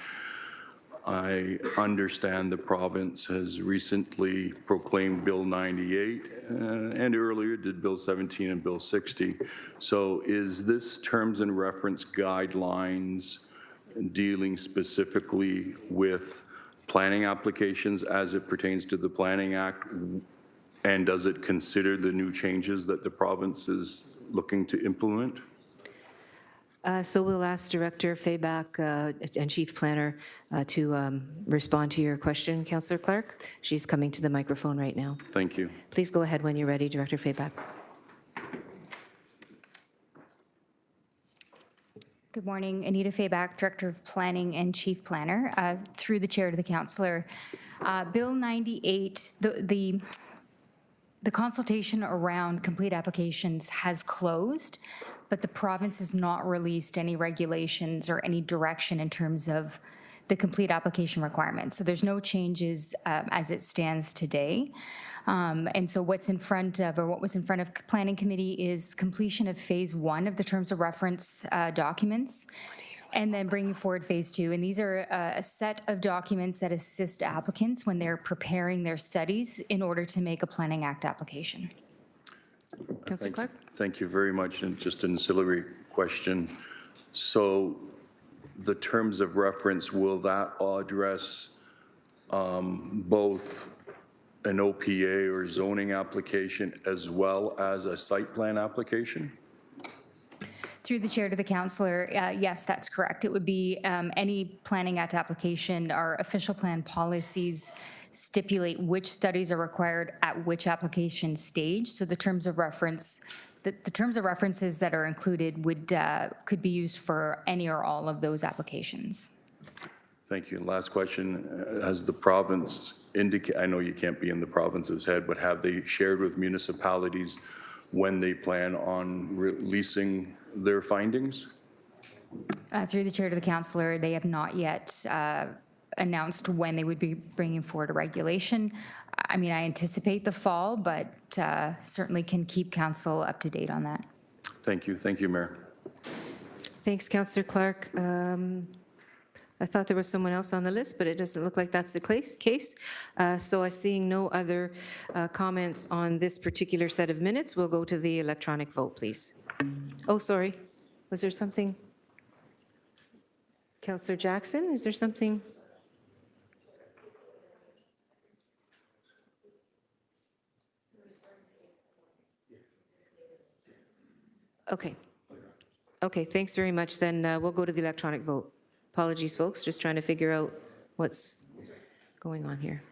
I understand the province has recently proclaimed Bill 98 and earlier did Bill 17 and Bill 60. So is this Terms and Reference Guidelines dealing specifically with planning applications as it pertains to the Planning Act? And does it consider the new changes that the province is looking to implement? So we'll ask Director Fayback and Chief Planner to respond to your question, Councillor Clark. She's coming to the microphone right now. Thank you. Please go ahead when you're ready, Director Fayback. Good morning, Anita Fayback, Director of Planning and Chief Planner. Through the chair to the councillor, Bill 98, the consultation around complete applications has closed, but the province has not released any regulations or any direction in terms of the complete application requirements. So there's no changes as it stands today. And so what's in front of, or what was in front of Planning Committee is completion of phase 1 of the terms of reference documents, and then bringing forward phase 2. And these are a set of documents that assist applicants when they're preparing their studies in order to make a Planning Act application. Councillor Clark? Thank you very much. And just an ancillary question. So the terms of reference, will that address both an OPA or zoning application as well as a site plan application? Through the chair to the councillor, yes, that's correct. It would be any Planning Act application. Our official plan policies stipulate which studies are required at which application stage. So the terms of reference, the terms of references that are included would could be used for any or all of those applications. Thank you. And last question, has the province indicate, I know you can't be in the province's head, but have they shared with municipalities when they plan on releasing their findings? Through the chair to the councillor, they have not yet announced when they would be bringing forward a regulation. I mean, I anticipate the fall, but certainly can keep council up to date on that. Thank you. Thank you, Mayor. Thanks, Councillor Clark. I thought there was someone else on the list, but it doesn't look like that's the case. So I seeing no other comments on this particular set of minutes, we'll go to the electronic vote, please. Oh, sorry. Was there something? Councillor Jackson, is there something? Okay. Okay, thanks very much. Then we'll go to the electronic vote. Apologies, folks, just trying to figure out what's going on here.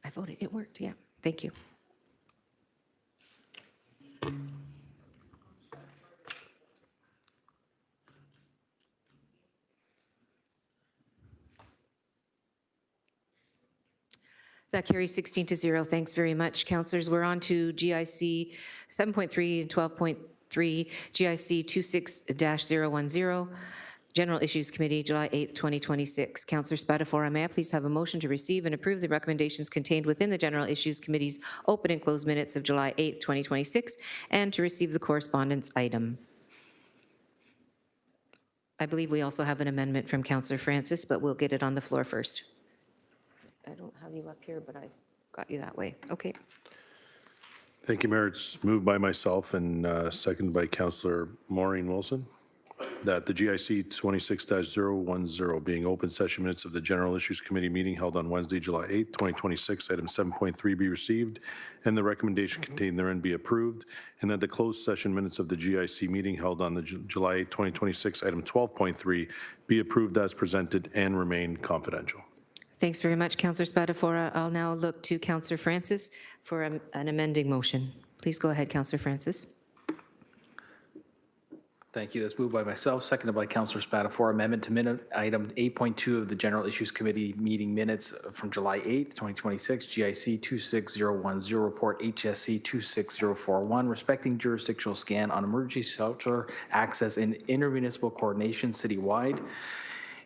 I voted, it worked, yeah, thank you. That carries 16-0. Thanks very much, councillors. We're on to GIC 7.3 and 12.3, GIC 26-010, General Issues Committee, July 8th, 2026. Councillor Spadafora, may I please have a motion to receive and approve the recommendations contained within the General Issues Committee's open and closed minutes of July 8th, 2026, and to receive the correspondence item. I believe we also have an amendment from Councillor Francis, but we'll get it on the floor first. I don't have you up here, but I got you that way. Okay. Thank you, Mayor. It's moved by myself and seconded by Councillor Maureen Wilson. that the GIC 26-010, being open session minutes of the General Issues Committee meeting held on Wednesday, July 8th, 2026, item 7.3 be received, and the recommendation contained therein be approved, and that the closed session minutes of the GIC meeting held on the July 8th, 2026, item 12.3 be approved as presented and remain confidential. Thanks very much, Councillor Spatafora. I'll now look to Councillor Francis for an amending motion. Please go ahead, Councillor Francis. Thank you. That's moved by myself, seconded by Councillor Spatafora. Amendment to minute item 8.2 of the General Issues Committee meeting minutes from July 8th, 2026, GIC 26010, report HSC 26041, respecting jurisdictional scan on emergency shelter access and intermunicipal coordination citywide.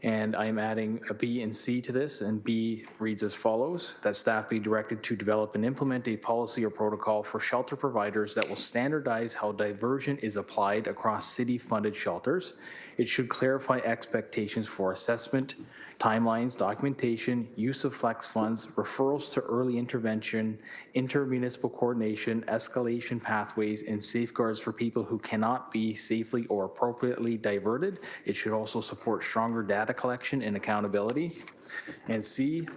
And I am adding a B and C to this, and B reads as follows: that staff be directed to develop and implement a policy or protocol for shelter providers that will standardize how diversion is applied across city-funded shelters. It should clarify expectations for assessment, timelines, documentation, use of flex funds, referrals to early intervention, intermunicipal coordination, escalation pathways, and safeguards for people who cannot be safely or appropriately diverted. It should also support stronger data collection and accountability. And C,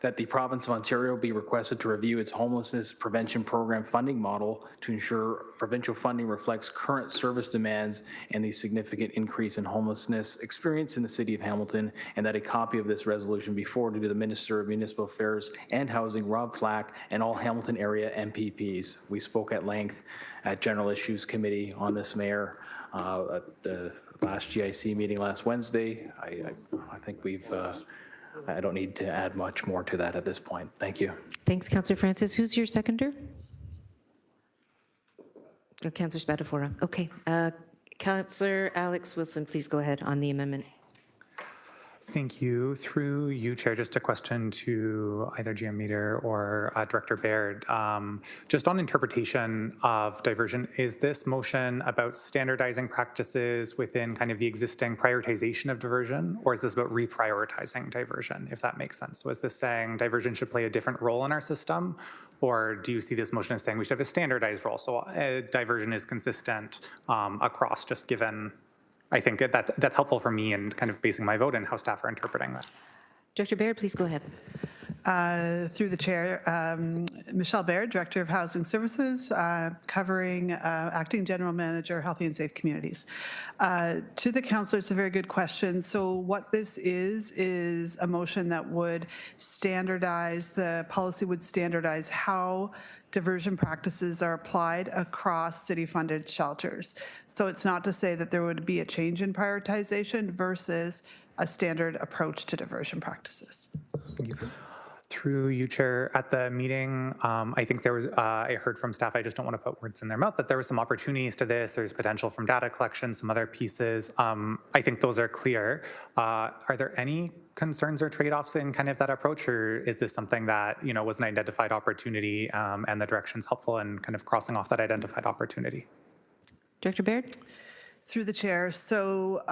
that the province of Ontario be requested to review its homelessness prevention program funding model to ensure provincial funding reflects current service demands and the significant increase in homelessness experienced in the city of Hamilton, and that a copy of this resolution be forwarded to the Minister of Municipal Affairs and Housing, Rob Flack, and all Hamilton area MPPs. We spoke at length at General Issues Committee on this, Mayor, at the last GIC meeting last Wednesday. I think we've I don't need to add much more to that at this point. Thank you. Thanks, Councillor Francis. Who's your seconder? Oh, Councillor Spatafora. Okay. Councillor Alex Wilson, please go ahead on the amendment. Thank you. Through you, Chair, just a question to either GM Meter or Director Baird. Just on interpretation of diversion, is this motion about standardizing practices within kind of the existing prioritization of diversion, or is this about reprioritizing diversion, if that makes sense? So is this saying diversion should play a different role in our system, or do you see this motion as saying we should have a standardized role? So diversion is consistent across, just given, I think that's helpful for me in kind of basing my vote and how staff are interpreting that. Director Baird, please go ahead. Through the chair, Michelle Baird, Director of Housing Services, covering Acting General Manager, Healthy and Safe Communities. To the councillor, it's a very good question. So what this is a motion that would standardize, the policy would standardize how diversion practices are applied across city-funded shelters. So it's not to say that there would be a change in prioritization versus a standard approach to diversion practices. Thank you. Through you, Chair, at the meeting, I think there was, I heard from staff, I just don't want to put words in their mouth, that there were some opportunities to this. There's potential from data collection, some other pieces. I think those are clear. Are there any concerns or trade-offs in kind of that approach, or is this something that, you know, was an identified opportunity and the direction's helpful in kind of crossing off that identified opportunity? Director Baird? Through the chair, so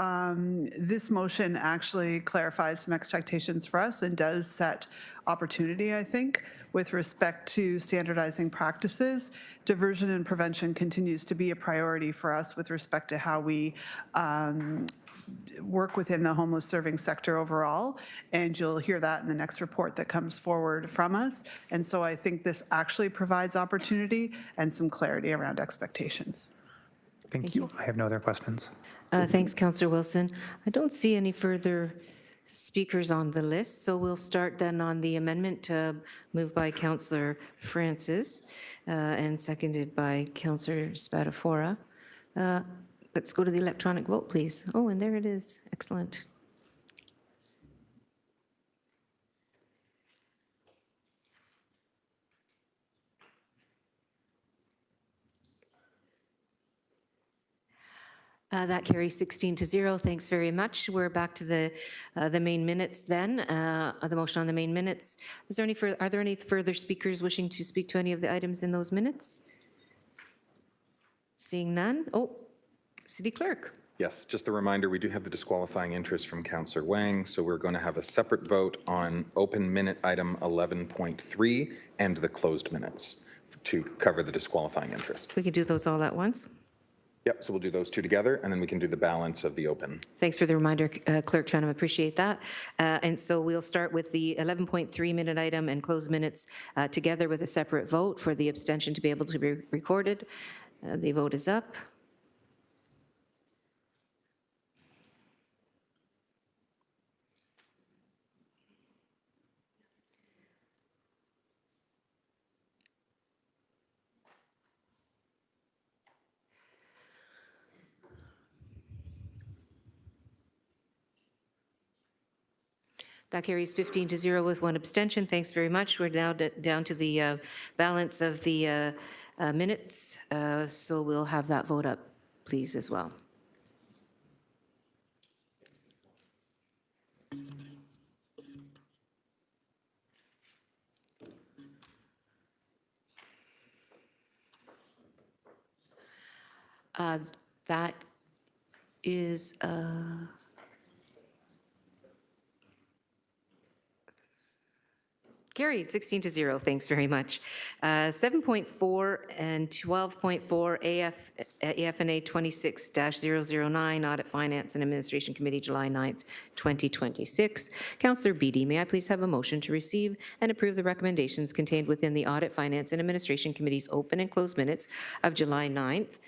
this motion actually clarifies some expectations for us and does set opportunity, I think, with respect to standardizing practices. Diversion and prevention continues to be a priority for us with respect to how we work within the homeless serving sector overall, and you'll hear that in the next report that comes forward from us. And so I think this actually provides opportunity and some clarity around expectations. Thank you. I have no other questions. Thanks, Councillor Wilson. I don't see any further speakers on the list, so we'll start then on the amendment moved by Councillor Francis and seconded by Councillor Spatafora. Let's go to the electronic vote, please. Oh, and there it is. Excellent. That carries 16-0. Thanks very much. We're back to the main minutes then. The motion on the main minutes. Is there any are there any further speakers wishing to speak to any of the items in those minutes? Seeing none. Oh, City Clerk. Yes, just a reminder, we do have the disqualifying interest from Councillor Wang, so we're going to have a separate vote on open minute item 11.3 and the closed minutes to cover the disqualifying interest. We can do those all at once. Yep, so we'll do those two together, and then we can do the balance of the open. Thanks for the reminder, Clerk Trenum, appreciate that. And so we'll start with the 11.3 minute item and close minutes together with a separate vote for the abstention to be able to be recorded. The vote is up. That carries 15-0 with one abstention. Thanks very much. We're now down to the balance of the minutes, so we'll have that vote up, please, as well. That is carried 16-0. Thanks very much. 7.4 and 12.4 AFNA 26-009 Audit Finance and Administration Committee, July 9th, 2026. Councillor Beattie, may I please have a motion to receive and approve the recommendations contained within the Audit Finance and Administration Committee's open and closed minutes of July 9th,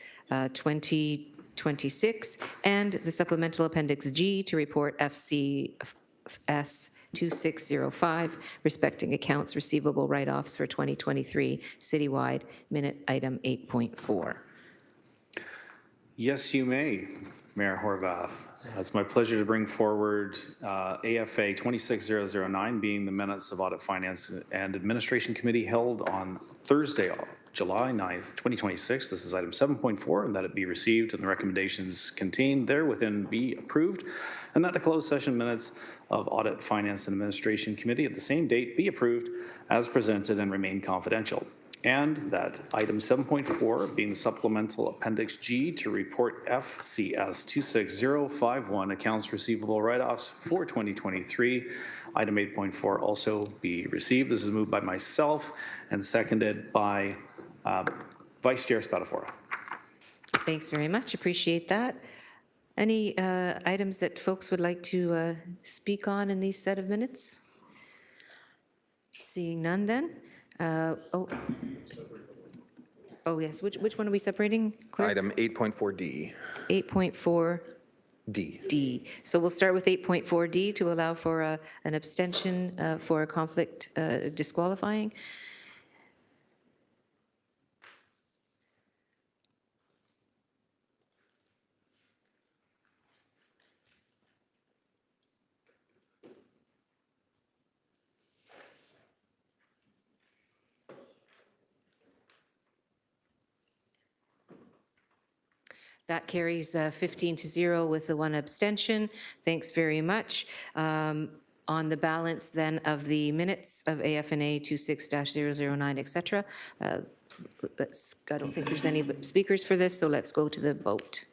2026, and the supplemental appendix G to report FCS 2605, respecting accounts receivable write-offs for 2023, citywide, minute item 8.4. Yes, you may, Mayor Horvath. It's my pleasure to bring forward AFA 26009, being the minutes of Audit Finance and Administration Committee held on Thursday, July 9th, 2026. This is item 7.4, and that it be received and the recommendations contained there within be approved, and that the closed session minutes of Audit, Finance, and Administration Committee at the same date be approved as presented and remain confidential. And that item 7.4, being the supplemental appendix G to report FCS 26051 accounts receivable write-offs for 2023, item 8.4 also be received. This is moved by myself and seconded by Vice Chair Spadafora. Thanks very much. Appreciate that. Any items that folks would like to speak on in these set of minutes? Seeing none then. Oh, yes. Which one are we separating, Clerk? Item 8.4D. 8.4 D. D. So we'll start with 8.4D to allow for an abstention for a conflict disqualifying. That carries 15-0 with the one abstention. Thanks very much. On the balance then of the minutes of AFNA 26-009, et cetera, I don't think there's any speakers for this, so let's go to the vote.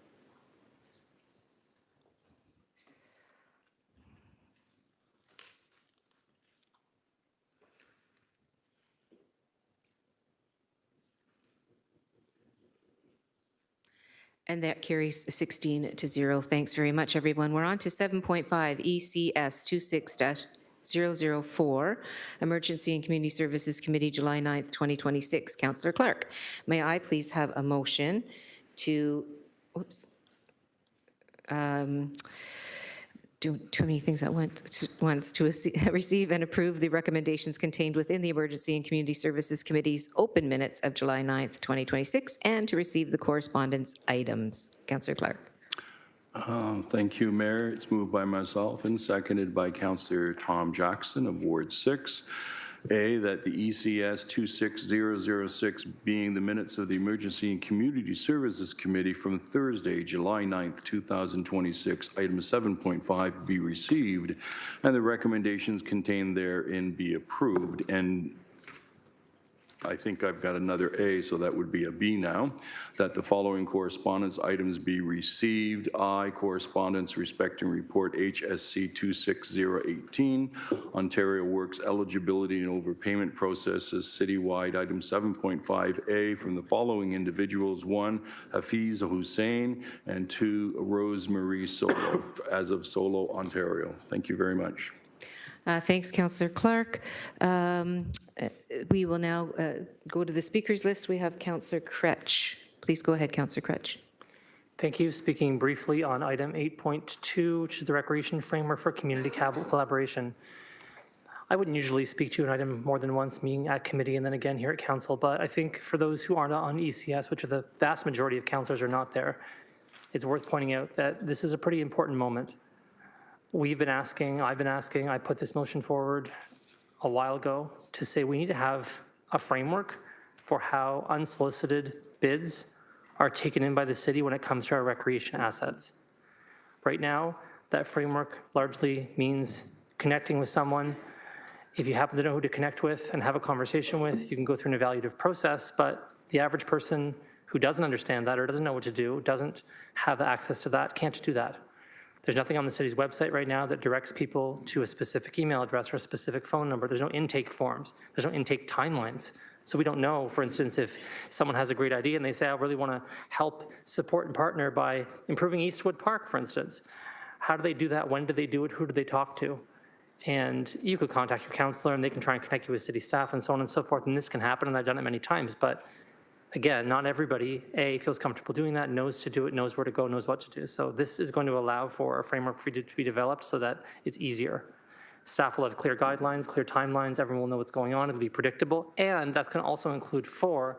And that carries 16-0. Thanks very much, everyone. We're on to 7.5, ECS 26-004, Emergency and Community Services Committee, July 9th, 2026. Councillor Clark, may I please have a motion to, do too many things at once to receive and approve the recommendations contained within the Emergency and Community Services Committee's open minutes of July 9th, 2026, and to receive the correspondence items. Councillor Clark. Thank you, Mayor. It's moved by myself and seconded by Councillor Tom Jackson of Ward 6. A, that the ECS 26006, being the minutes of the Emergency and Community Services Committee from Thursday, July 9th, 2026, item 7.5 be received, and the recommendations contained therein be approved. And I think I've got another A, so that would be a B now, that the following correspondence items be received. I, correspondence respecting report HSC 26018, Ontario Works eligibility and overpayment processes citywide, item 7.5A, from the following individuals: 1, Hafiz Hussein, and 2, Rosemarie Solo, as of Solo, Ontario. Thank you very much. Thanks, Councillor Clark. We will now go to the speakers list. We have Councillor Kretsch. Please go ahead, Councillor Kretsch. Thank you. Speaking briefly on item 8.2, which is the Recreation Framework for Community Collaboration. I wouldn't usually speak to an item more than once, meeting at committee and then again here at council, but I think for those who aren't on ECS, which are the vast majority of councillors are not there, it's worth pointing out that this is a pretty important moment. We've been asking, I've been asking, I put this motion forward a while ago to say we need to have a framework for how unsolicited bids are taken in by the city when it comes to our recreation assets. Right now, that framework largely means connecting with someone. If you happen to know who to connect with and have a conversation with, you can go through an evaluative process, but the average person who doesn't understand that or doesn't know what to do, doesn't have access to that, can't do that. There's nothing on the city's website right now that directs people to a specific email address or a specific phone number. There's no intake forms. There's no intake timelines. So we don't know, for instance, if someone has a great idea and they say, I really want to help, support, and partner by improving Eastwood Park, for instance. How do they do that? When do they do it? Who do they talk to? And you could contact your counselor and they can try and connect you with city staff and so on and so forth. And this can happen, and I've done it many times. But again, not everybody, A, feels comfortable doing that, knows to do it, knows where to go, knows what to do. So this is going to allow for a framework for it to be developed so that it's easier. Staff will have clear guidelines, clear timelines, everyone will know what's going on, it'll be predictable, and that's going to also include 4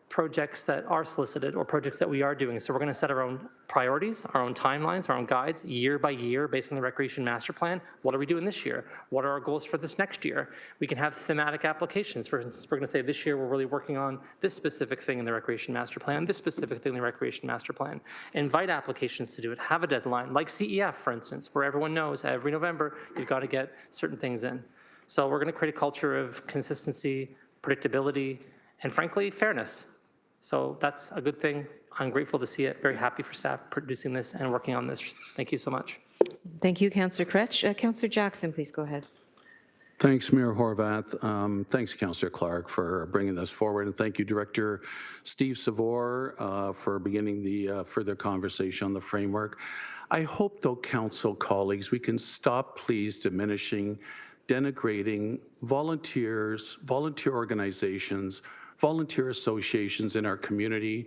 projects that are solicited or projects that we are doing. So we're going to set our own priorities, our own timelines, our own guides, year by year based on the Recreation Master Plan. What are we doing this year? What are our goals for this next year? We can have thematic applications. For instance, we're going to say this year we're really working on this specific thing in the Recreation Master Plan, this specific thing in the Recreation Master Plan. Invite applications to do it. Have a deadline, like CEF, for instance, where everyone knows every November you've got to get certain things in. So we're going to create a culture of consistency, predictability, and frankly, fairness. So that's a good thing. I'm grateful to see it. Very happy for staff producing this and working on this. Thank you so much. Thank you, Councillor Kretsch. Councillor Jackson, please go ahead. Thanks, Mayor Horvath. Thanks, Councillor Clark, for bringing this forward. And thank you, Director Steve Savor, for beginning the further conversation on the framework. I hope, though, council colleagues, we can stop, please, diminishing, denigrating volunteers, volunteer organizations, volunteer associations in our community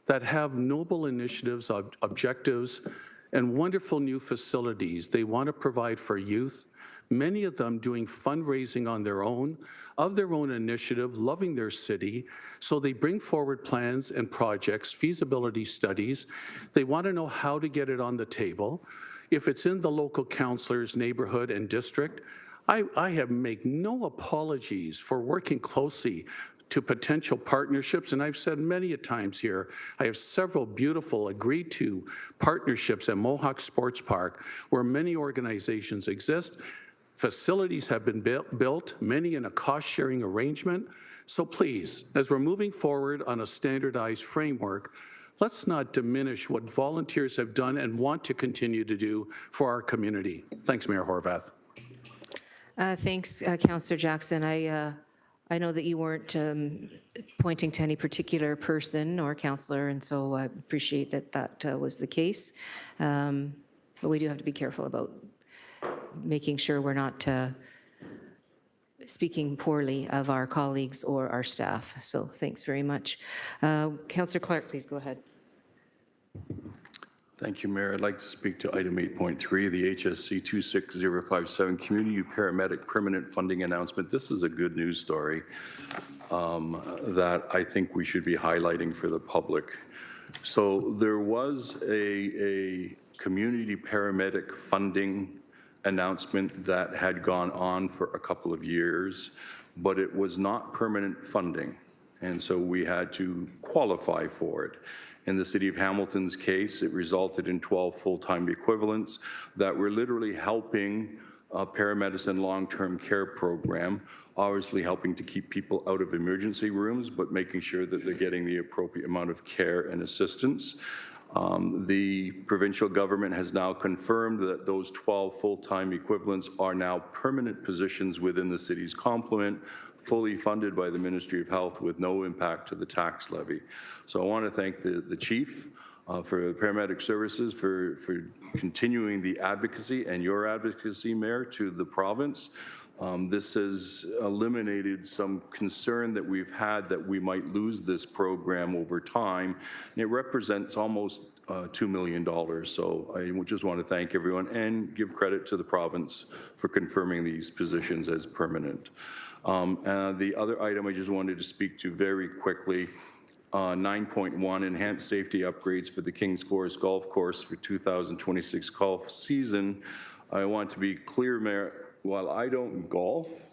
that have noble initiatives, objectives, and wonderful new facilities they want to provide for youth, many of them doing fundraising on their own, of their own initiative, loving their city. So they bring forward plans and projects, feasibility studies. They want to know how to get it on the table. If it's in the local councillor's neighborhood and district, I have made no apologies for working closely to potential partnerships, and I've said many a times here, I have several beautiful agreed to partnerships at Mohawk Sports Park where many organizations exist. Facilities have been built, many in a cost-sharing arrangement. So please, as we're moving forward on a standardized framework, let's not diminish what volunteers have done and want to continue to do for our community. Thanks, Mayor Horvath. Thanks, Councillor Jackson. I know that you weren't pointing to any particular person or councillor, and so I appreciate that that was the case. But we do have to be careful about making sure we're not speaking poorly of our colleagues or our staff. So thanks very much. Councillor Clark, please go ahead. Thank you, Mayor. I'd like to speak to item 8.3, the HSC 26057 Community Paramedic Permanent Funding Announcement. This is a good news story that I think we should be highlighting for the public. So there was a community paramedic funding announcement that had gone on for a couple of years, but it was not permanent funding. And so we had to qualify for it. In the City of Hamilton's case, it resulted in 12 full-time equivalents that were literally helping paramedicine long-term care program, obviously helping to keep people out of emergency rooms, but making sure that they're getting the appropriate amount of care and assistance. The provincial government has now confirmed that those 12 full-time equivalents are now permanent positions within the city's complement, fully funded by the Ministry of Health with no impact to the tax levy. So I want to thank the chief for the paramedic services for continuing the advocacy and your advocacy, Mayor, to the province. This has eliminated some concern that we've had that we might lose this program over time, and it represents almost $2 million. So I just want to thank everyone and give credit to the province for confirming these positions as permanent. The other item I just wanted to speak to very quickly, 9.1, enhanced safety upgrades for the Kings Forest Golf Course for 2026 golf season. I want to be clear, Mayor, while I don't golf,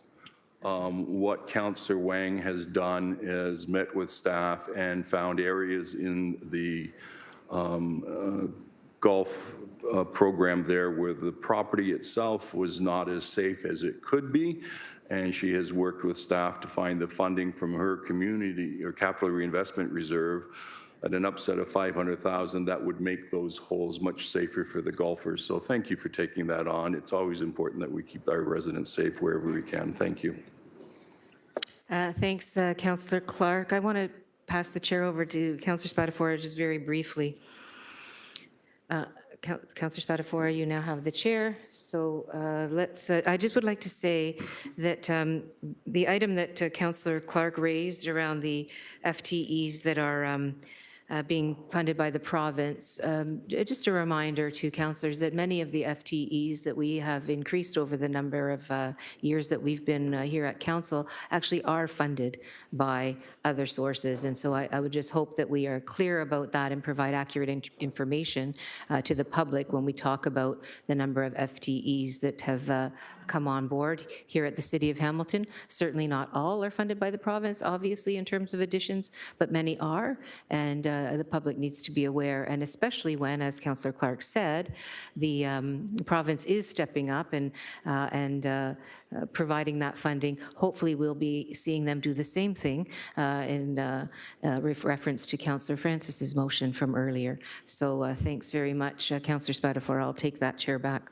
what Councillor Wang has done is met with staff and found areas in the golf program there where the property itself was not as safe as it could be. And she has worked with staff to find the funding from her community or capital reinvestment reserve at an upset of $500,000 that would make those holes much safer for the golfers. So thank you for taking that on. It's always important that we keep our residents safe wherever we can. Thank you. Thanks, Councillor Clark. I want to pass the chair over to Councillor Spadafora just very briefly. Councillor Spadafora, you now have the chair. So I just would like to say that the item that Councillor Clark raised around the FTEs that are being funded by the province. Just a reminder to councillors that many of the FTEs that we have increased over the number of years that we've been here at council actually are funded by other sources. And so I would just hope that we are clear about that and provide accurate information to the public when we talk about the number of FTEs that have come on board here at the City of Hamilton. Certainly not all are funded by the province, obviously, in terms of additions, but many are, and the public needs to be aware, and especially when, as Councillor Clark said, the province is stepping up and providing that funding. Hopefully, we'll be seeing them do the same thing in reference to Councillor Francis's motion from earlier. So thanks very much, Councillor Spadafora. I'll take that chair back.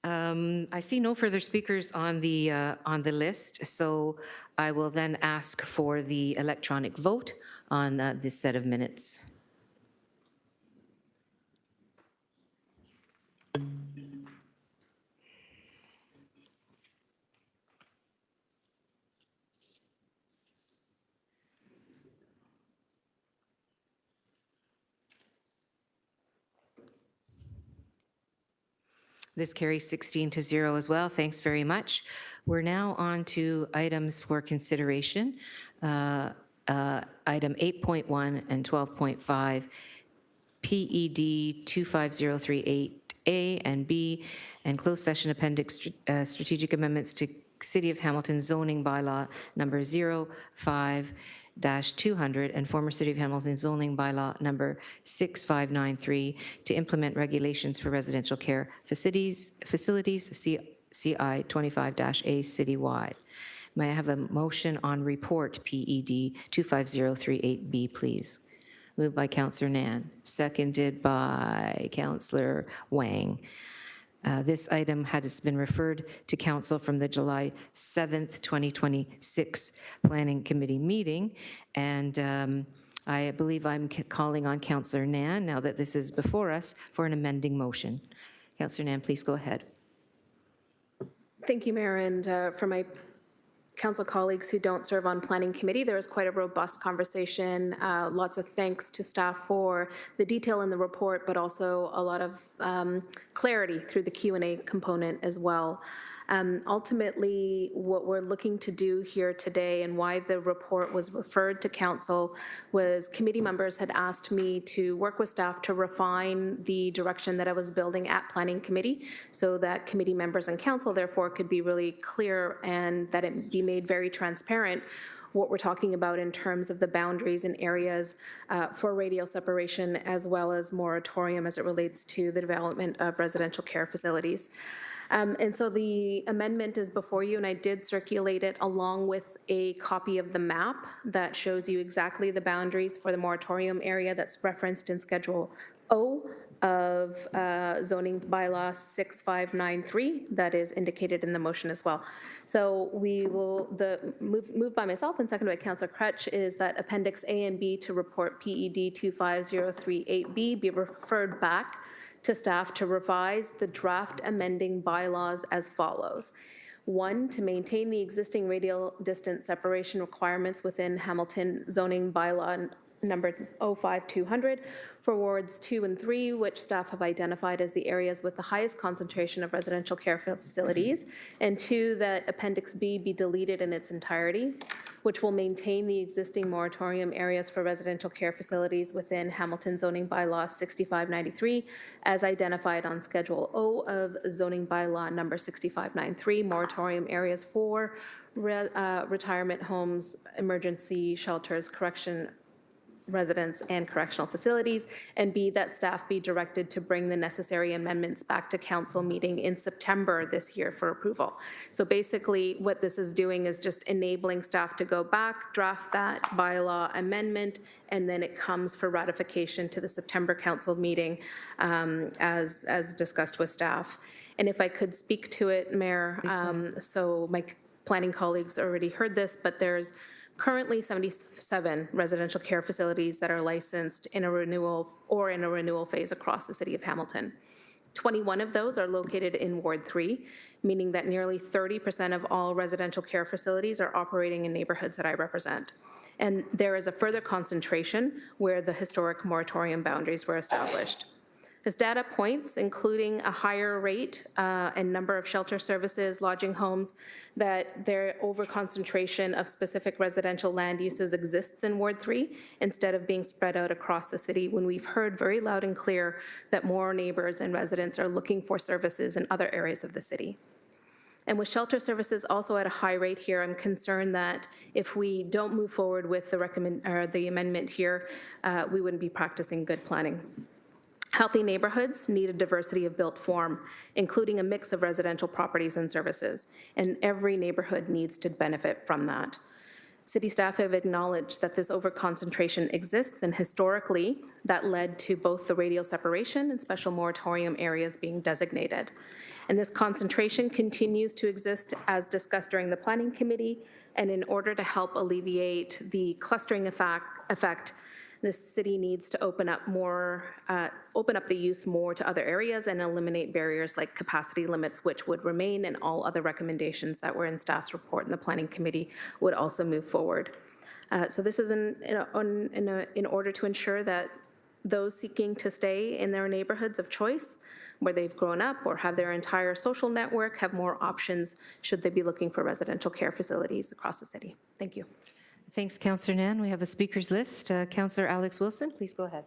I see no further speakers on the list, so I will then ask for the electronic vote on this set of minutes. This carries 16-0 as well. Thanks very much. We're now on to items for consideration. Item 8.1 and 12.5, PED 25038A and B, and closed session appendix strategic amendments to City of Hamilton zoning bylaw number 05-200 and former City of Hamilton zoning bylaw number 6593 to implement regulations for residential care facilities CI 25-A citywide. May I have a motion on report PED 25038B, please? Moved by Councillor Nan, seconded by Councillor Wang. This item has been referred to Council from the July 7th, 2026 Planning Committee meeting, and I believe I'm calling on Councillor Nan, now that this is before us, for an amending motion. Councillor Nan, please go ahead. Thank you, Mayor, and for my council colleagues who don't serve on planning committee, there was quite a robust conversation. Lots of thanks to staff for the detail in the report, but also a lot of clarity through the Q&A component as well. Ultimately, what we're looking to do here today and why the report was referred to council was committee members had asked me to work with staff to refine the direction that I was building at planning committee so that committee members and council therefore could be really clear and that it be made very transparent what we're talking about in terms of the boundaries and areas for radial separation, as well as moratorium as it relates to the development of residential care facilities. And so the amendment is before you, and I did circulate it along with a copy of the map that shows you exactly the boundaries for the moratorium area that's referenced in Schedule O of zoning bylaw 6593 that is indicated in the motion as well. So we will, moved by myself and seconded by Councillor Crutch, is that Appendix A and B to report PED 25038B be referred back to staff to revise the draft amending bylaws as follows. 1, to maintain the existing radial distance separation requirements within Hamilton zoning bylaw number 05200 for wards 2 and 3, which staff have identified as the areas with the highest concentration of residential care facilities, and 2, that Appendix B be deleted in its entirety, which will maintain the existing moratorium areas for residential care facilities within Hamilton zoning bylaw 6593 as identified on Schedule O of zoning bylaw number 6593, moratorium areas for retirement homes, emergency shelters, correction residents, and correctional facilities, and B, that staff be directed to bring the necessary amendments back to council meeting in September this year for approval. So basically what this is doing is just enabling staff to go back, draft that bylaw amendment, and then it comes for ratification to the September council meeting as discussed with staff. And if I could speak to it, Mayor, so my planning colleagues already heard this, but there's currently 77 residential care facilities that are licensed in a renewal or in a renewal phase across the city of Hamilton. 21 of those are located in Ward 3, meaning that nearly 30% of all residential care facilities are operating in neighborhoods that I represent. And there is a further concentration where the historic moratorium boundaries were established. As data points, including a higher rate and number of shelter services, lodging homes, that their over-concentration of specific residential land uses exists in Ward 3 instead of being spread out across the city, when we've heard very loud and clear that more neighbors and residents are looking for services in other areas of the city. And with shelter services also at a high rate here, I'm concerned that if we don't move forward with the amendment here, we wouldn't be practicing good planning. Healthy neighborhoods need a diversity of built form, including a mix of residential properties and services, and every neighborhood needs to benefit from that. City staff have acknowledged that this overconcentration exists, and historically, that led to both the radial separation and special moratorium areas being designated. And this concentration continues to exist as discussed during the Planning Committee, and in order to help alleviate the clustering effect, the city needs to open up the use more to other areas and eliminate barriers like capacity limits, which would remain, and all other recommendations that were in staff's report in the Planning Committee would also move forward. So this is in order to ensure that those seeking to stay in their neighborhoods of choice, where they've grown up or have their entire social network, have more options should they be looking for residential care facilities across the city. Thank you. Thanks, Councillor Nan. We have a speakers list. Councillor Alex Wilson, please go ahead.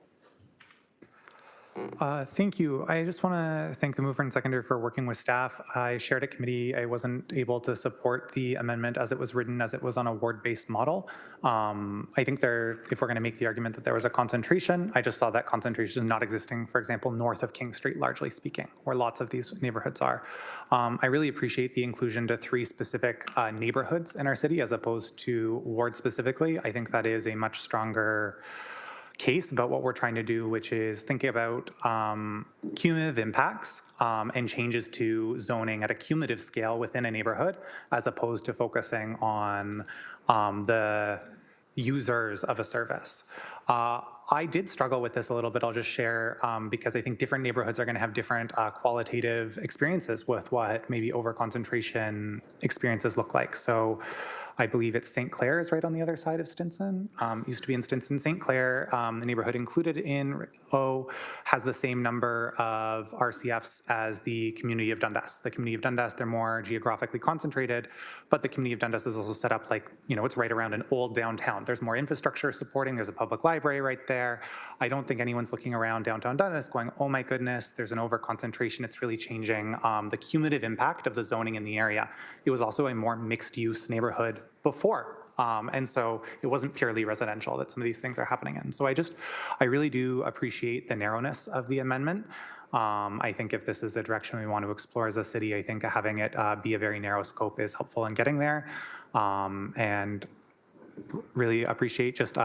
Thank you. I just want to thank the mover and seconder for working with staff. I shared at committee. I wasn't able to support the amendment as it was written, as it was on a ward-based model. I think if we're going to make the argument that there was a concentration, I just saw that concentration not existing, for example, north of King Street, largely speaking, where lots of these neighborhoods are. I really appreciate the inclusion to 3 specific neighborhoods in our city as opposed to wards specifically. I think that is a much stronger case about what we're trying to do, which is thinking about cumulative impacts and changes to zoning at a cumulative scale within a neighborhood, as opposed to focusing on the users of a service. I did struggle with this a little bit, I'll just share, because I think different neighborhoods are going to have different qualitative experiences with what maybe overconcentration experiences look like. So I believe it's St. Clair is right on the other side of Stinson. Used to be in Stinson. St. Clair, the neighborhood included in O, has the same number of RCFs as the community of Dundas. The community of Dundas, they're more geographically concentrated, but the community of Dundas is also set up like, it's right around an old downtown. There's more infrastructure supporting, there's a public library right there. I don't think anyone's looking around downtown Dundas going, oh my goodness, there's an over-concentration. It's really changing the cumulative impact of the zoning in the area. It was also a more mixed-use neighborhood before And so it wasn't purely residential that some of these things are happening in. So I really do appreciate the narrowness of the amendment. I think if this is a direction we want to explore as a city, I think having it be a very narrow scope is helpful in getting there. And really appreciate just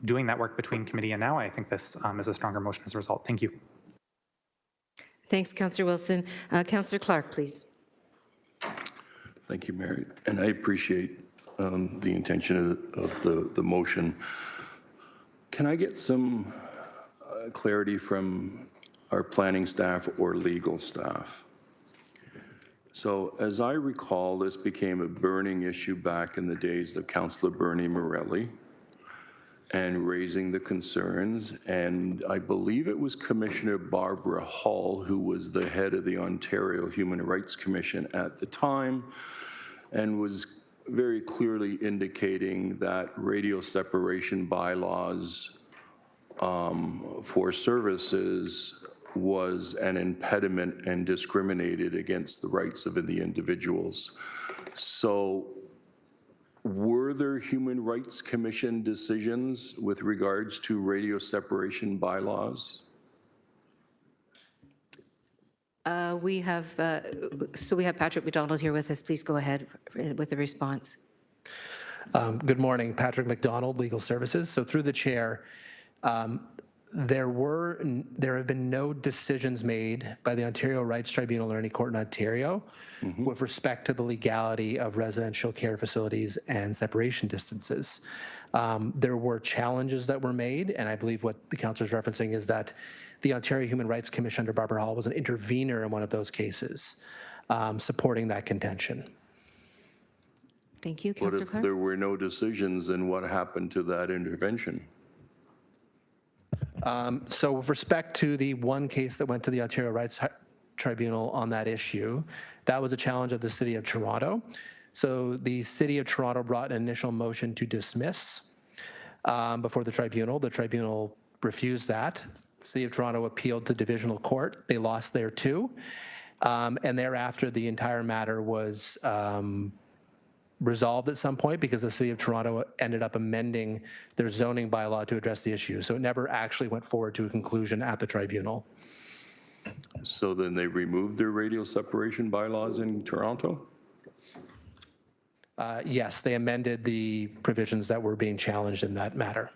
doing that work between committee and now. I think this is a stronger motion as a result. Thank you. Thanks, Councillor Wilson. Councillor Clark, please. Thank you, Mary. And I appreciate the intention of the motion. Can I get some clarity from our planning staff or legal staff? So as I recall, this became a burning issue back in the days of Councillor Bernie Morelli and raising the concerns. And I believe it was Commissioner Barbara Hall, who was the head of the Ontario Human Rights Commission at the time, and was very clearly indicating that radio separation bylaws for services was an impediment and discriminated against the rights of the individuals. So were there Human Rights Commission decisions with regards to radio separation bylaws? We have Patrick McDonald here with us. Please go ahead with the response. Good morning, Patrick McDonald, Legal Services. So through the chair, there have been no decisions made by the Ontario Rights Tribunal or any court in Ontario with respect to the legality of residential care facilities and separation distances. There were challenges that were made, and I believe what the councillor is referencing is that the Ontario Human Rights Commission under Barbara Hall was an intervener in one of those cases, supporting that contention. Thank you, But Councillor if Clark. there were no decisions, then what happened to that intervention? So with respect to the one case that went to the Ontario Rights Tribunal on that issue, that was a challenge of the City of Toronto. So the City of Toronto brought an initial motion to dismiss before the tribunal. The tribunal refused that. The City of Toronto appealed to divisional court. They lost there too. And thereafter, the entire matter was resolved at some point because the City of Toronto ended up amending their zoning bylaw to address the issue. So it never actually went forward to a conclusion at the tribunal. So then they removed their radio separation bylaws in Toronto? Yes, they amended the provisions that were being challenged in that matter.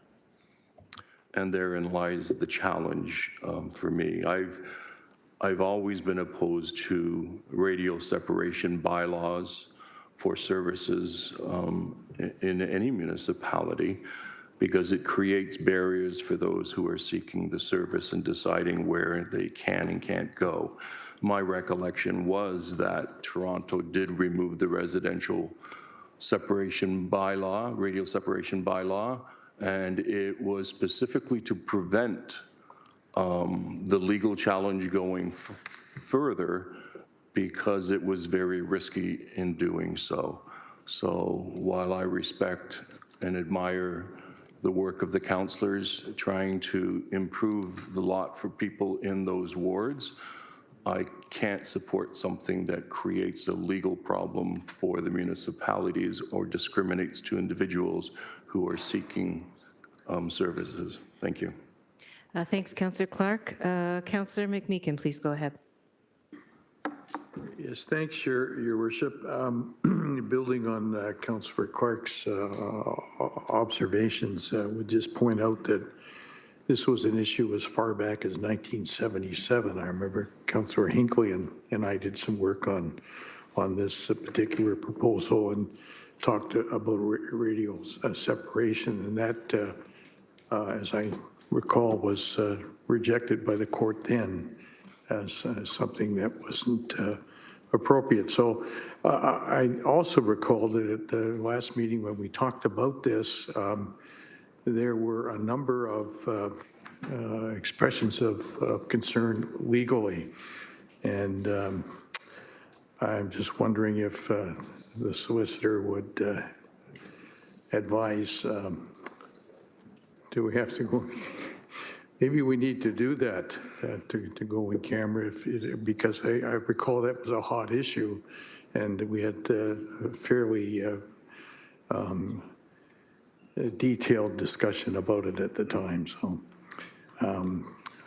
And therein lies the challenge for me. I've always been opposed to radio separation bylaws for services in any municipality because it creates barriers for those who are seeking the service and deciding where they can and can't go. My recollection was that Toronto did remove the residential separation bylaw, radio separation bylaw, and it was specifically to prevent the legal challenge going further because it was very risky in doing so. So while I respect and admire the work of the councillors trying to improve the lot for people in those wards, I can't support something that creates a legal problem for the municipalities or discriminates to individuals who are seeking services. Thank you. Thanks, Councillor Clark. Councillor McMeekin, please go ahead. Yes, thanks, Your Worship. Building on Councillor Clark's observations, I would just point out that this was an issue as far back as 1977. I remember Councillor Hinckley and I did some work on this particular proposal and talked about radio separation, and that, as I recall, was rejected by the court then as something that wasn't appropriate. So I also recall that at the last meeting when we talked about this, there were a number of expressions of concern legally. And I'm just wondering if the solicitor would advise, do we have to go? Maybe we need to do that, to go in camera, because I recall that was a hot issue, and we had fairly detailed discussion about it at the time, so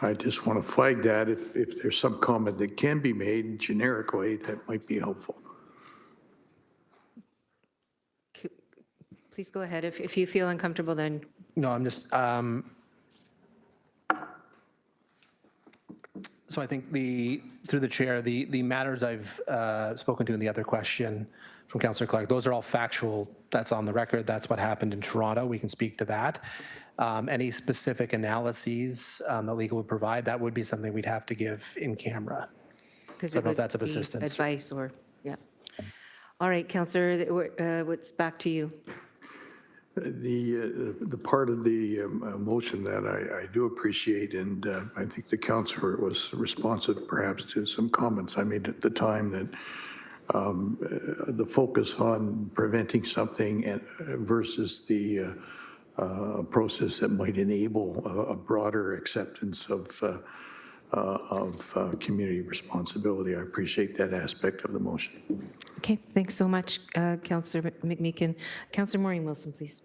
I just want to flag that. If there's some comment that can be made generically, that might be helpful. Please go ahead. If you feel uncomfortable, then. No, I'm just, so I think through the chair, the matters I've spoken to in the other question from Councillor Clark, those are all factual. That's on the record. That's what happened in Toronto. We can speak to that. Any specific analyses that legal would provide, that would be something we'd have to give in camera. Because I don't know if that's of assistance. Advice or, yeah. All right, Councillor, what's back to you? The part of the motion that I do appreciate, and I think the councillor was responsive perhaps to some comments I made at the time, that the focus on preventing something versus the process that might enable a broader acceptance of community responsibility. I appreciate that aspect of the motion. Okay, thanks so much, Councillor McMeekin. Councillor Maureen Wilson, please.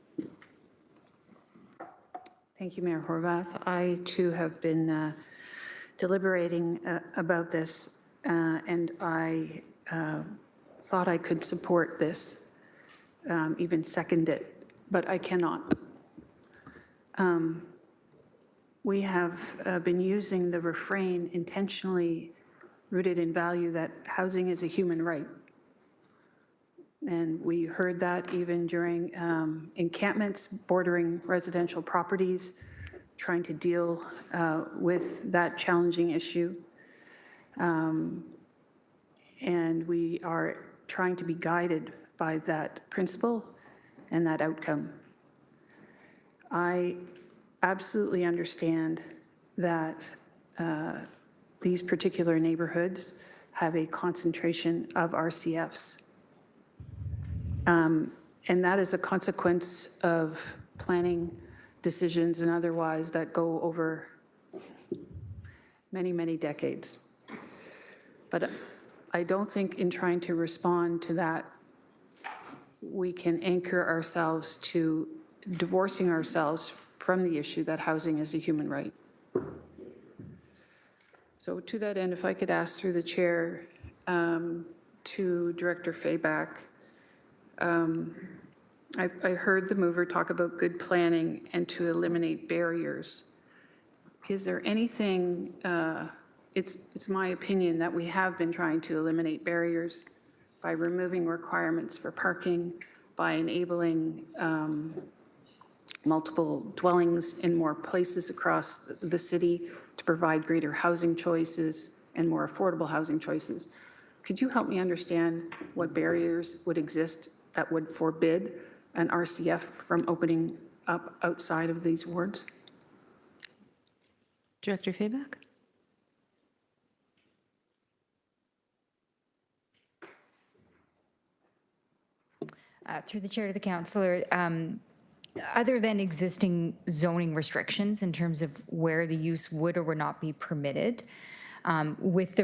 Thank you, Mayor Horvath. I too have been deliberating about this, and I thought I could support this, even second it, but I cannot. We have been using the refrain intentionally rooted in value that housing is a human right. And we heard that even during encampments bordering residential properties, trying to deal with that challenging issue. And we are trying to be guided by that principle and that outcome. I absolutely understand that these particular neighborhoods have a concentration of RCFs. And that is a consequence of planning decisions and otherwise that go over many, many decades. But I don't think in trying to respond to that, we can anchor ourselves to divorcing ourselves from the issue that housing is a human right. So to that end, if I could ask through the chair to Director Fayback, I heard the mover talk about good planning and to eliminate barriers. Is there anything, it's my opinion that we have been trying to eliminate barriers by removing requirements for parking, by enabling multiple dwellings in more places across the city to provide greater housing choices and more affordable housing choices. Could you help me understand what barriers would exist that would forbid an RCF from opening up outside of these wards? Director Fayback? Through the chair to the councillor, other than existing zoning restrictions in terms of where the use would or would not be permitted, with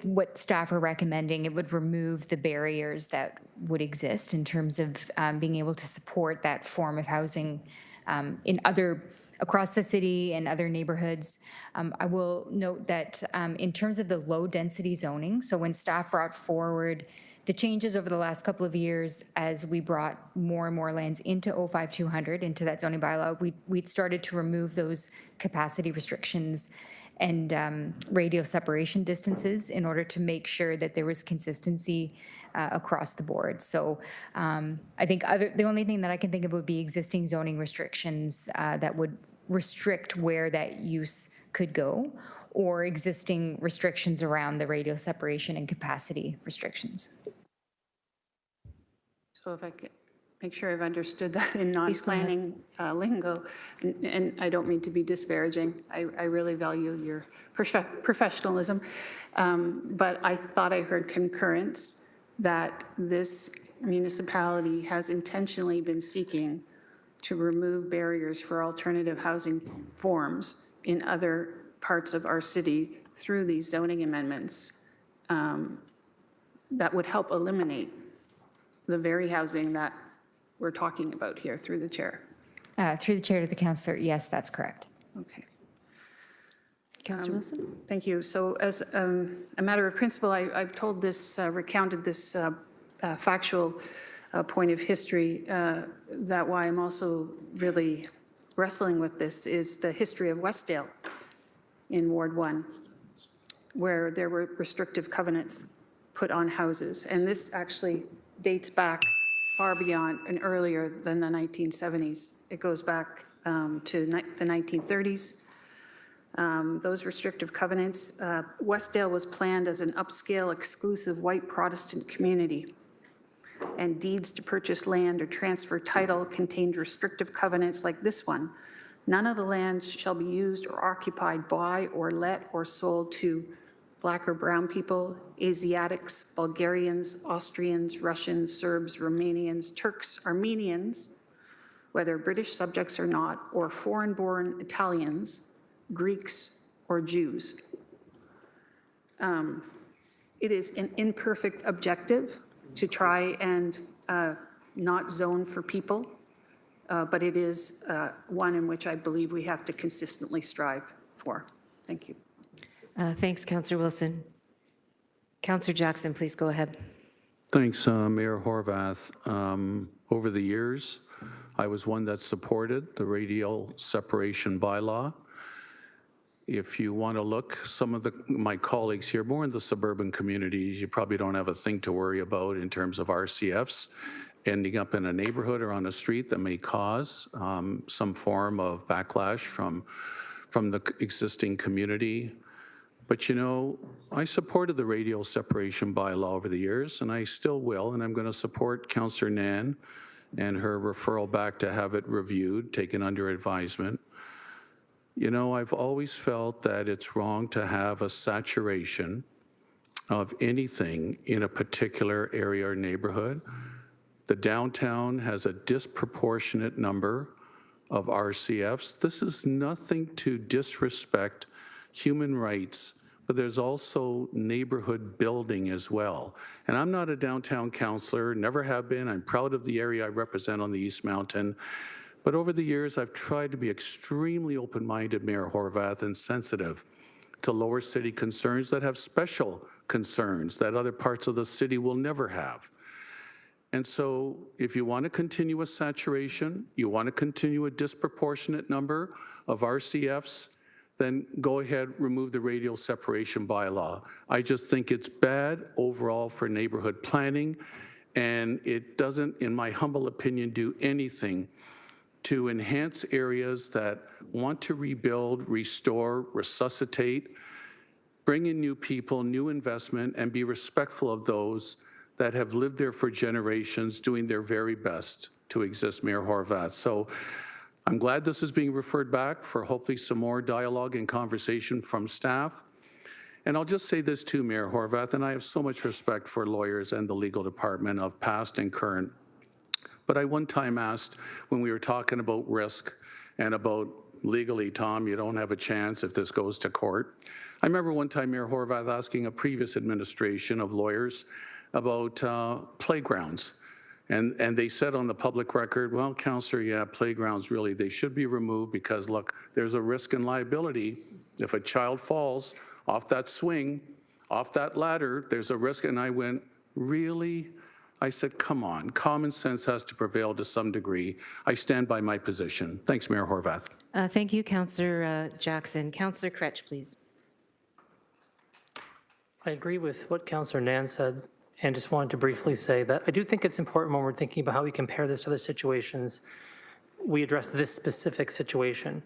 what staff are recommending, it would remove the barriers that would exist in terms of being able to support that form of housing across the city and other neighborhoods. I will note that in terms of the low density zoning, so when staff brought forward the changes over the last couple of years as we brought more and more lands into 05200, into that zoning bylaw, we'd started to remove those capacity restrictions and radial separation distances in order to make sure that there was consistency across the board. So I think the only thing that I can think of would be existing zoning restrictions that would restrict where that use could go, or existing restrictions around the radial separation and capacity restrictions. So if I could make sure I've understood that in non-planning lingo, and I don't mean to be disparaging, I really value your professionalism, but I thought I heard concurrence that this municipality has intentionally been seeking to remove barriers for alternative housing forms in other parts of our city through these zoning amendments that would help eliminate the very housing that we're talking about here through the chair. Through the chair to the councillor, yes, that's correct. Okay. Councillor Wilson? Thank you. So as a matter of principle, I've told this, recounted this factual point of history, that why I'm also really wrestling with this is the history of Westdale in Ward 1, where there were restrictive covenants put on houses. And this actually dates back far beyond and earlier than the 1970s. It goes back to the 1930s. Those restrictive covenants, Westdale was planned as an upscale, exclusive white Protestant community, and deeds to purchase land or transfer title contained restrictive covenants like this one. None of the lands shall be used or occupied by or let or sold to Black or brown people, Asiatics, Bulgarians, Austrians, Russians, Serbs, Romanians, Turks, Armenians, whether British subjects or not, or foreign-born Italians, Greeks, or Jews. It is an imperfect objective to try and not zone for people, but it is one in which I believe we have to consistently strive for. Thank you. Thanks, Councillor Wilson. Councillor Jackson, please go ahead. Thanks, Mayor Horvath. Over the years, I was one that supported the radial separation bylaw. If you want to look, some of my colleagues here, more in the suburban communities, you probably don't have a thing to worry about in terms of RCFs ending up in a neighborhood or on a street that may cause some form of backlash from the existing community. But you know, I supported the radial separation bylaw over the years, and I still will, and I'm going to support Councillor Nan and her referral back to have it reviewed, taken under advisement. You know, I've always felt that it's wrong to have a saturation of anything in a particular area or neighborhood. The downtown has a disproportionate number of RCFs. This is nothing to disrespect human rights, but there's also neighborhood building as well. And I'm not a downtown councillor, never have been. I'm proud of the area I represent on the East Mountain. But over the years, I've tried to be extremely open-minded, Mayor Horvath, and sensitive to lower city concerns that have special concerns that other parts of the city will never have. And so if you want to continue a saturation, you want to continue a disproportionate number of RCFs, then go ahead, remove the radial separation bylaw. I just think it's bad overall for neighborhood planning, and it doesn't, in my humble opinion, do anything to enhance areas that want to rebuild, restore, resuscitate, bring in new people, new investment, and be respectful of those that have lived there for generations, doing their very best to exist, Mayor Horvath. So I'm glad this is being referred back for hopefully some more dialogue and conversation from staff. And I'll just say this too, Mayor Horvath, and I have so much respect for lawyers and the legal department of past and current. But I one time asked, when we were talking about risk and about legally, Tom, you don't have a chance if this goes to court. I remember one time Mayor Horvath asking a previous administration of lawyers about playgrounds. And they said on the public record, well, Councillor, yeah, playgrounds really, they should be removed because look, there's a risk and liability. If a child falls off that swing, off that ladder, there's a risk. And I went, really? I said, come on, common sense has to prevail to some degree. I stand by my position. Thanks, Mayor Horvath. Thank you, Councillor Jackson. Councillor Kretsch, please. I agree with what Councillor Nan said, and just wanted to briefly say that I do think it's important when we're thinking about how we compare this to other situations, we address this specific situation.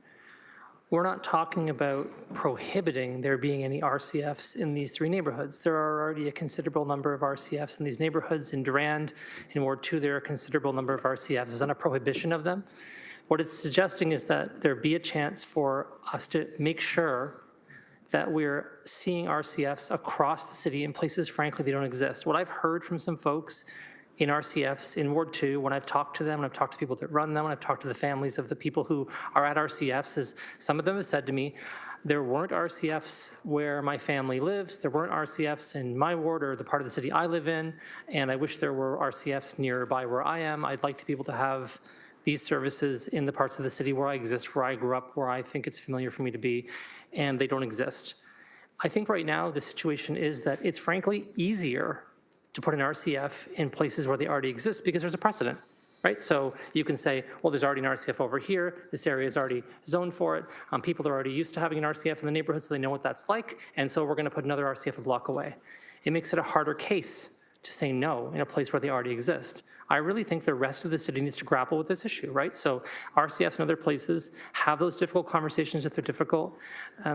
We're not talking about prohibiting there being any RCFs in these three neighborhoods. There are already a considerable number of RCFs in these neighborhoods. In Durand, in Ward 2, there are a considerable number of RCFs. It's not a prohibition of them. What it's suggesting is that there be a chance for us to make sure that we're seeing RCFs across the city in places, frankly, they don't exist. What I've heard from some folks in RCFs in Ward 2, when I've talked to them, when I've talked to people that run them, when I've talked to the families of the people who are at RCFs, is some of them have said to me, there weren't RCFs where my family lives, there weren't RCFs in my ward or the part of the city I live in, and I wish there were RCFs nearby where I am. I'd like to be able to have these services in the parts of the city where I exist, where I grew up, where I think it's familiar for me to be, and they don't exist. I think right now the situation is that it's frankly easier to put an RCF in places where they already exist because there's a precedent, right? So you can say, well, there's already an RCF over here. This area is already zoned for it. People are already used to having an RCF in the neighborhood, so they know what that's like. And so we're going to put another RCF a block away. It makes it a harder case to say no in a place where they already exist. I really think the rest of the city needs to grapple with this issue, right? So RCFs and other places have those difficult conversations if they're difficult.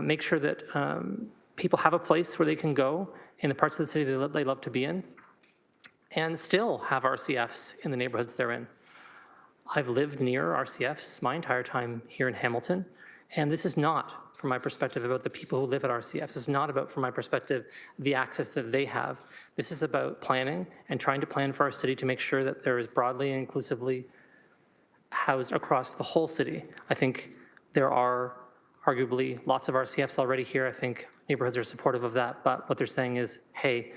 Make sure that people have a place where they can go in the parts of the city that they love to be in, and still have RCFs in the neighborhoods they're in. I've lived near RCFs my entire time here in Hamilton, and this is not, from my perspective, about the people who live at RCFs. This is not about, from my perspective, the access that they have. This is about planning and trying to plan for our city to make sure that there is broadly and inclusively housed across the whole city. I think there are arguably lots of RCFs already here. I think neighborhoods are supportive of that, but what they're saying is, hey,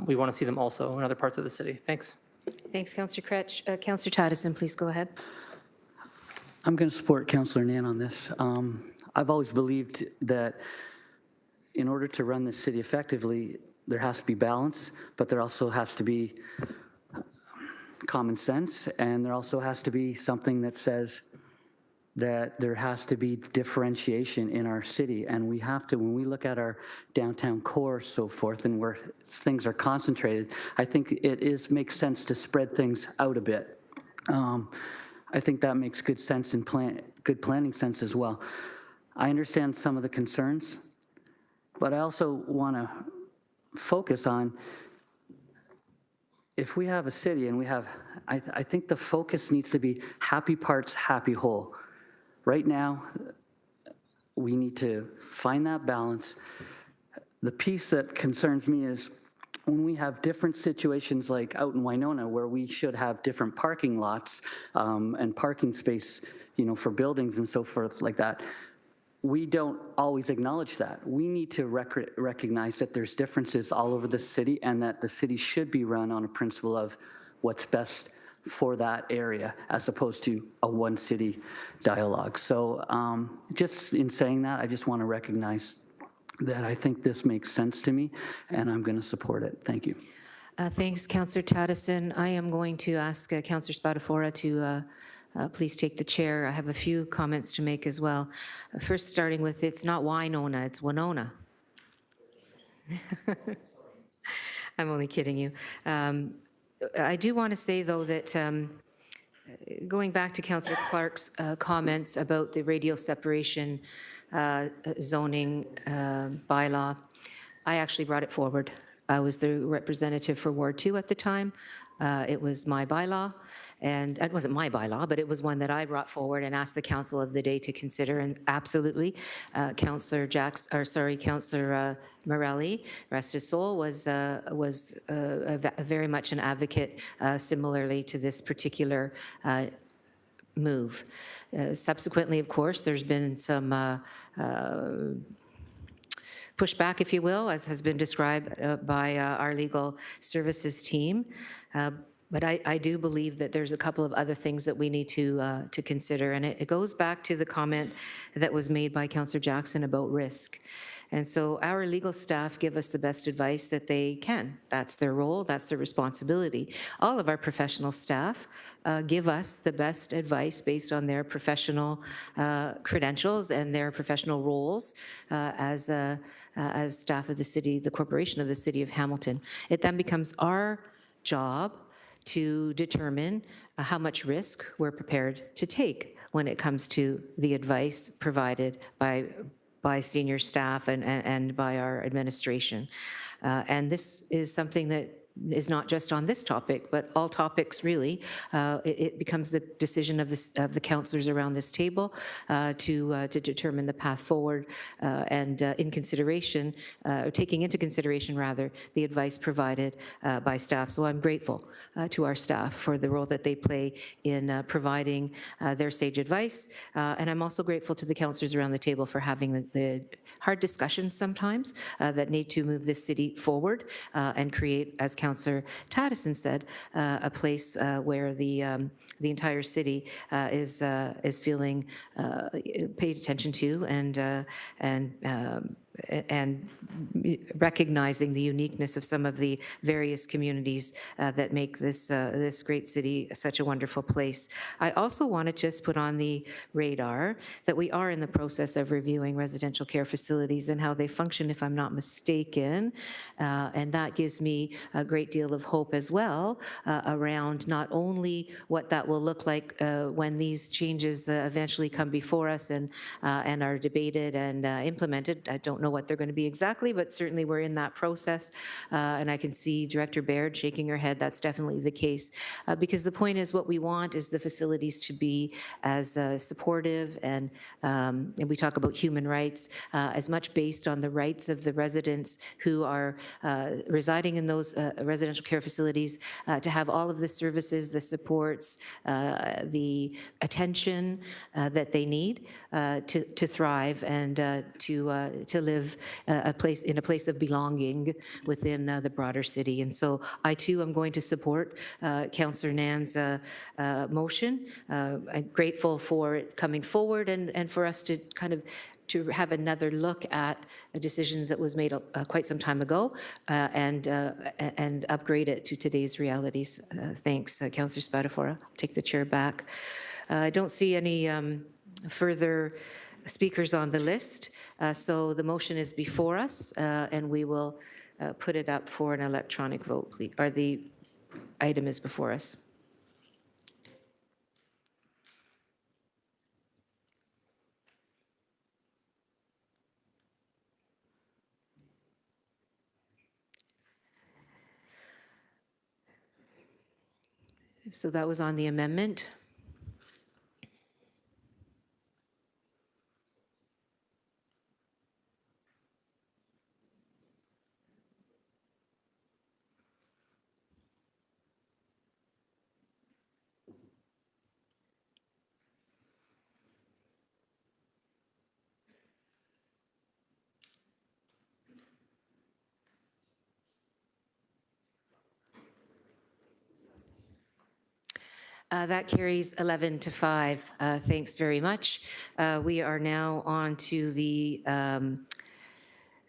we want to see them also in other parts of the city. Thanks. Thanks, Councillor Kretsch. Councillor Tadison, please go ahead. I'm going to support Councillor Nan on this. I've always believed that in order to run this city effectively, there has to be balance, but there also has to be common sense, and there also has to be something that says that there has to be differentiation in our city. And we have to, when we look at our downtown core, so forth, and where things are concentrated, I think it makes sense to spread things out a bit. I think that makes good sense in good planning sense as well. I understand some of the concerns, but I also want to focus on, if we have a city and we have, I think the focus needs to be happy parts, happy whole. Right now, we need to find that balance. The piece that concerns me is when we have different situations like out in Winona where we should have different parking lots and parking space, for buildings and so forth like that, we don't always acknowledge that. We need to recognize that there's differences all over the city and that the city should be run on a principle of what's best for that area as opposed to a one city dialogue. So just in saying that, I just want to recognize that I think this makes sense to me and I'm going to support it. Thank you. Thanks, Councillor Tadison. I am going to ask Councillor Spadafora to please take the chair. I have a few comments to make as well. First, starting with, it's not Winona, it's Winona. I'm only kidding you. I do want to say, though, that going back to Councillor Clark's comments about the radial separation zoning bylaw, I actually brought it forward. I was the representative for Ward 2 at the time. It was my bylaw, and it wasn't my bylaw, but it was one that I brought forward and asked the council of the day to consider. And absolutely, Councillor Morelli, rest his soul, was very much an advocate similarly to this particular move. Subsequently, of course, there's been some pushback, if you will, as has been described by our legal services team. But I do believe that there's a couple of other things that we need to consider. And it goes back to the comment that was made by Councillor Jackson about risk. And so our legal staff give us the best advice that they can. That's their role, that's their responsibility. All of our professional staff give us the best advice based on their professional credentials and their professional roles as staff of the city, the corporation of the City of Hamilton. It then becomes our job to determine how much risk we're prepared to take when it comes to the advice provided by senior staff and by our administration. And this is something that is not just on this topic, but all topics really. It becomes the decision of the councillors around this table to determine the path forward and in consideration, taking into consideration rather, the advice provided by staff. So I'm grateful to our staff for the role that they play in providing their sage advice. And I'm also grateful to the councillors around the table for having the hard discussions sometimes that need to move this city forward and create, as Councillor Councillor Tattison said, a place where the entire city is feeling paid attention to and recognizing the uniqueness of some of the various communities that make this great city such a wonderful place. I also want to just put on the radar that we are in the process of reviewing residential care facilities and how they function, if I'm not mistaken, and that gives me a great deal of hope as well around not only what that will look like when these changes eventually come before us and are debated and implemented. I don't know what they're going to be exactly, but certainly we're in that process. And I can see Director Baird shaking her head. That's definitely the case. Because the point is, what we want is the facilities to be as supportive and we talk about human rights, as much based on the rights of the residents who are residing in those residential care facilities, to have all of the services, the supports, the attention that they need to thrive and to live in a place of belonging within the broader city. And so I too am going to support Councillor Nan's motion. I'm grateful for it coming forward and for us to kind of to have another look at the decisions that was made quite some time ago and upgrade it to today's realities. Thanks, Councillor Spadafora. Take the chair back. I don't see any further speakers on the list, so the motion is before us, and we will put it up for an electronic vote, please, or the item is before us. So that was on the amendment. That carries 11 to 5. Thanks very much. We are now on to the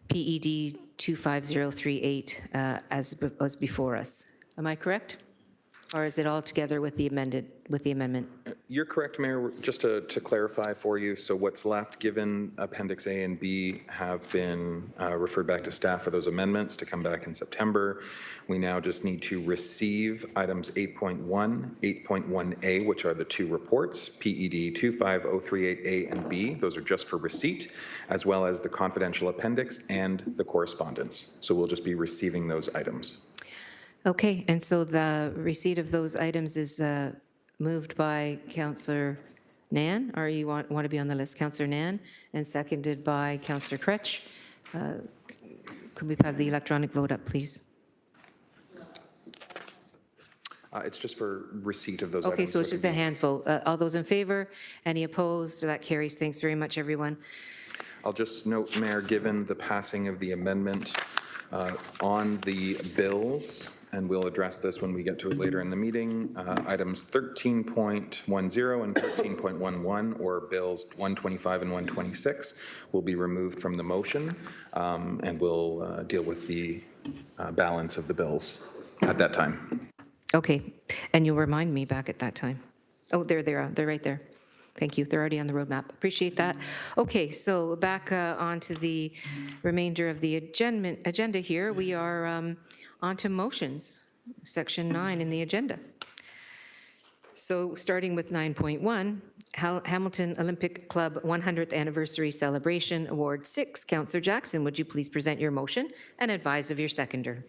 PED 25038 as was before us. Am I correct? Or is it all together with the amendment? You're correct, Mayor. Just to clarify for you, so what's left, given Appendix A and B have been referred back to staff for those amendments to come back in September. We now just need to receive items 8.1, 8.1A, which are the two reports, PED 25038A and B. Those are just for receipt, as well as the confidential appendix and the correspondence. So we'll just be receiving those items. Okay, and so the receipt of those items is moved by Councillor Nan, or you want to be on the list, Councillor Nan, and seconded by Councillor Kretsch. Could we have the electronic vote up, please? It's just for receipt of those Okay, items. so it's just a hands vote. All those in favor? Any opposed? That carries. Thanks very much, everyone. I'll just note, Mayor, given the passing of the amendment on the bills, and we'll address this when we get to it later in the meeting, items 13.10 and 13.11, or bills 125 and 126, will be removed from the motion, and we'll deal with the balance of the bills at that time. Okay, and you'll remind me back at that time. Oh, there they are. They're right there. Thank you. They're already on the roadmap. Appreciate that. Okay, so back on to the remainder of the agenda here. We are on to motions, section 9 in the agenda. So starting with 9.1, Hamilton Olympic Club 100th Anniversary Celebration Award 6. Councillor Jackson, would you please present your motion and advise of your seconder?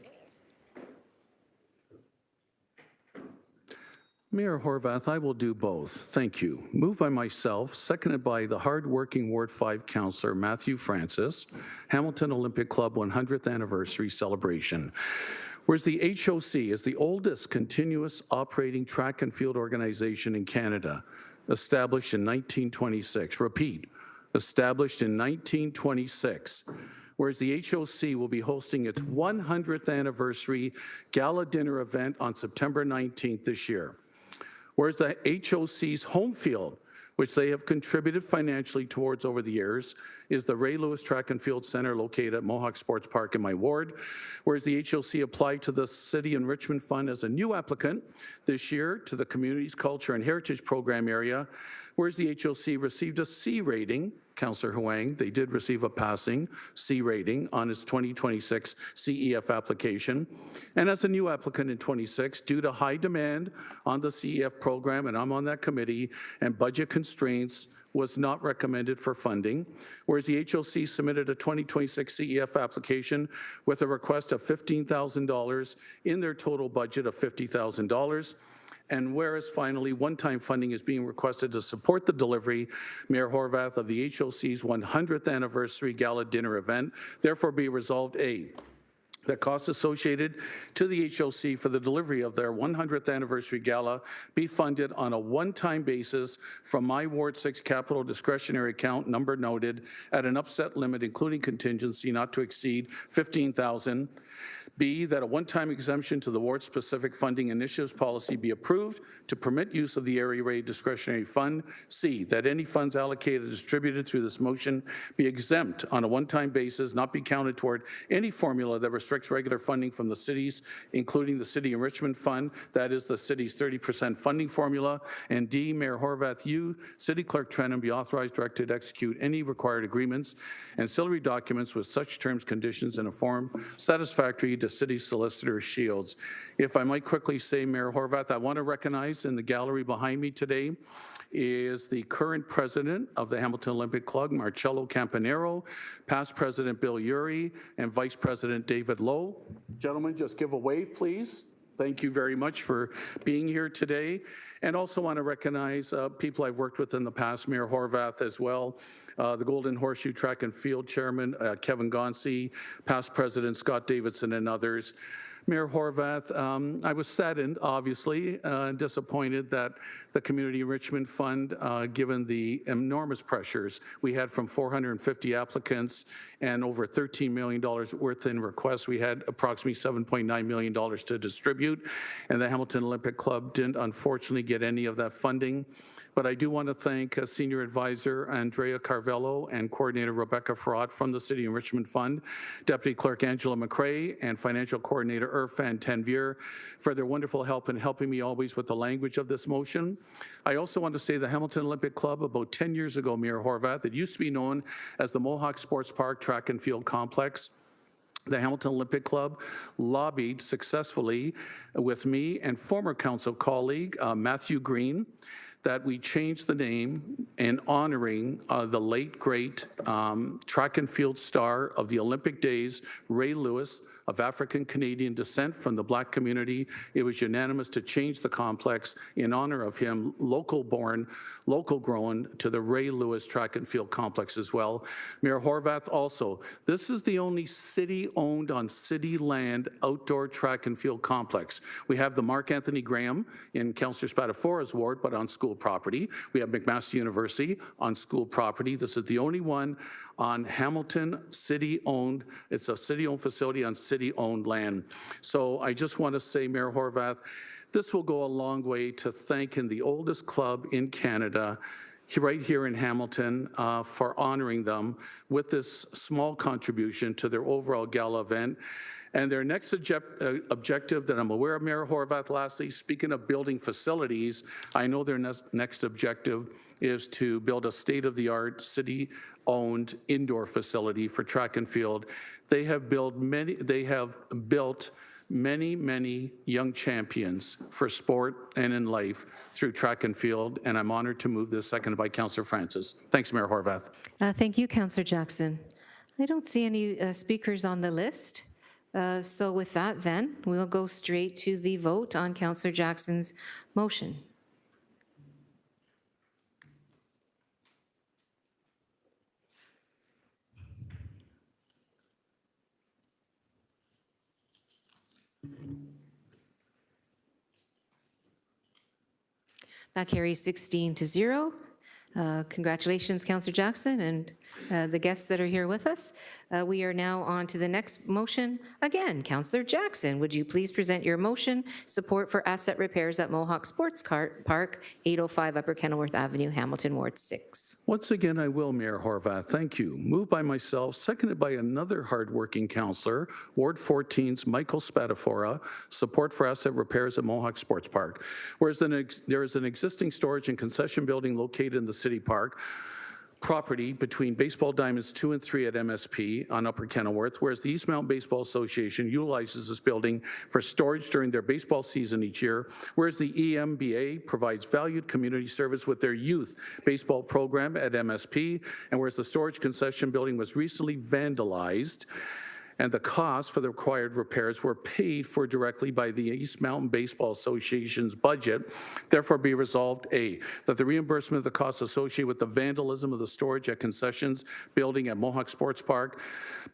Mayor Horvath, I will do both. Thank you. Moved by myself, seconded by the hardworking Ward 5 Councillor Matthew Francis, Hamilton Olympic Club 100th Anniversary Celebration. Whereas the HOC is the oldest continuous operating track and field organization in Canada, established in 1926. Repeat, established in 1926. whereas the HOC will be hosting its 100th anniversary gala dinner event on September 19th this year. Whereas the HOC's home field, which they have contributed financially towards over the years, is the Ray Lewis Track and Field Center located at Mohawk Sports Park in my ward. Whereas the HOC applied to the City Enrichment Fund as a new applicant this year to the Communities, Culture and Heritage Program area, whereas the HOC received a C rating, Councillor Huang, they did receive a passing C rating on its 2026 CEF application. And as a new applicant in 26, due to high demand on the CEF program, and I'm on that committee, and budget constraints, was not recommended for funding, whereas the HOC submitted a 2026 CEF application with a request of $15,000 in their total budget of $50,000. And whereas finally, one-time funding is being requested to support the delivery, Mayor Horwath, of the HOC's 100th anniversary gala dinner event, therefore be resolved, A, that costs associated to the HOC for the delivery of their 100th anniversary gala be funded on a one-time basis from my Ward 6 capital discretionary account, number noted, at an upset limit including contingency not to exceed $15,000. B, that a one-time exemption to the ward-specific funding initiatives policy be approved to permit use of the area rate discretionary fund. C, that any funds allocated or distributed through this motion be exempt on a one-time basis, not be counted toward any formula that restricts regular funding from the cities, including the City Enrichment Fund, that is the city's 30% funding formula. And D, Mayor Horwath, you, City Clerk Trenum, be authorized, directed to execute any required agreements, ancillary documents with such terms, conditions, in a form satisfactory to City Solicitor Shields. If I might quickly say, Mayor Horwath, I want to recognize in the gallery behind me today is the current president of the Hamilton Olympic Club, Marcello Campanero, past president Bill Urey, and vice president David Lowe. Gentlemen, just give a wave, please. Thank you very much for being here today. And also want to recognize people I've worked with in the past, Mayor Horwath as well, the Golden Horseshoe Track and Field Chairman, Kevin Gonsi, past President Scott Davidson, and others. Mayor Horwath, I was saddened, obviously, and disappointed that the Community Enrichment Fund, given the enormous pressures we had from 450 applicants and over $13 million worth in requests, we had approximately $7.9 million to distribute, and the Hamilton Olympic Club didn't unfortunately get any of that funding. But I do want to thank Senior Advisor Andrea Carvello and Coordinator Rebecca Farad from the City Enrichment Fund, Deputy Clerk Angela McRae, and Financial Coordinator Irfan Tanvir for their wonderful help in helping me always with the language of this motion. I also want to say the Hamilton Olympic Club, about 10 years ago, Mayor Horwath, it used to be known as the Mohawk Sports Park Track and Field Complex. The Hamilton Olympic Club lobbied successfully with me and former council colleague Matthew Green that we change the name in honoring the late, great track and field star of the Olympic days, Ray Lewis, of African-Canadian descent from the Black community. It was unanimous to change the complex in honor of him, local-born, local-grown, to the Ray Lewis Track and Field Complex as well. Mayor Horwath also, this is the only city-owned on city land outdoor track and field complex. We have the Mark Anthony Graham in Councillor Spatafora's ward, but on school property. We have McMaster University on school property. This is the only one on Hamilton city-owned. It's a city-owned facility on city-owned land. So I just want to say, Mayor Horwath, this will go a long way to thanking the oldest club in Canada right here in Hamilton for honoring them with this small contribution to their overall gala event. And their next objective that I'm aware of, Mayor Horwath, lastly, speaking of building facilities, I know their next objective is to build a state-of-the-art city-owned indoor facility for track and field. They have built many young champions for sport and in life through track and field, and I'm honored to move this, seconded by Councillor Francis. Thanks, Mayor Horwath. Thank you, Councillor Jackson. I don't see any speakers on the list. So with that, then, we'll go straight to the vote on Councillor Jackson's motion. That carries 16-0. Congratulations, Councillor Jackson, and the guests that are here with us. We are now on to the next motion. Again, Councillor Jackson, would you please present your motion, support for asset repairs at Mohawk Sports Park, 805 Upper Kenilworth Avenue, Hamilton, Ward 6. Once again, I will, Mayor Horvath. Thank you. Moved by myself, seconded by another hardworking councillor, Ward 14's Michael Spadafora, support for asset repairs at Mohawk Sports Park. Whereas there is an existing storage and concession building located in the city park property between Baseball Diamonds 2 and 3 at MSP on Upper Kenilworth, whereas the East Mountain Baseball Association utilizes this building for storage during their baseball season each year, whereas the EMBA provides valued community service with their youth baseball program at MSP, and whereas the storage concession building was recently vandalized, and the costs for the required repairs were paid for directly by the East Mountain Baseball Association's budget. Therefore, be resolved, A, that the reimbursement of the costs associated with the vandalism of the storage at concessions building at Mohawk Sports Park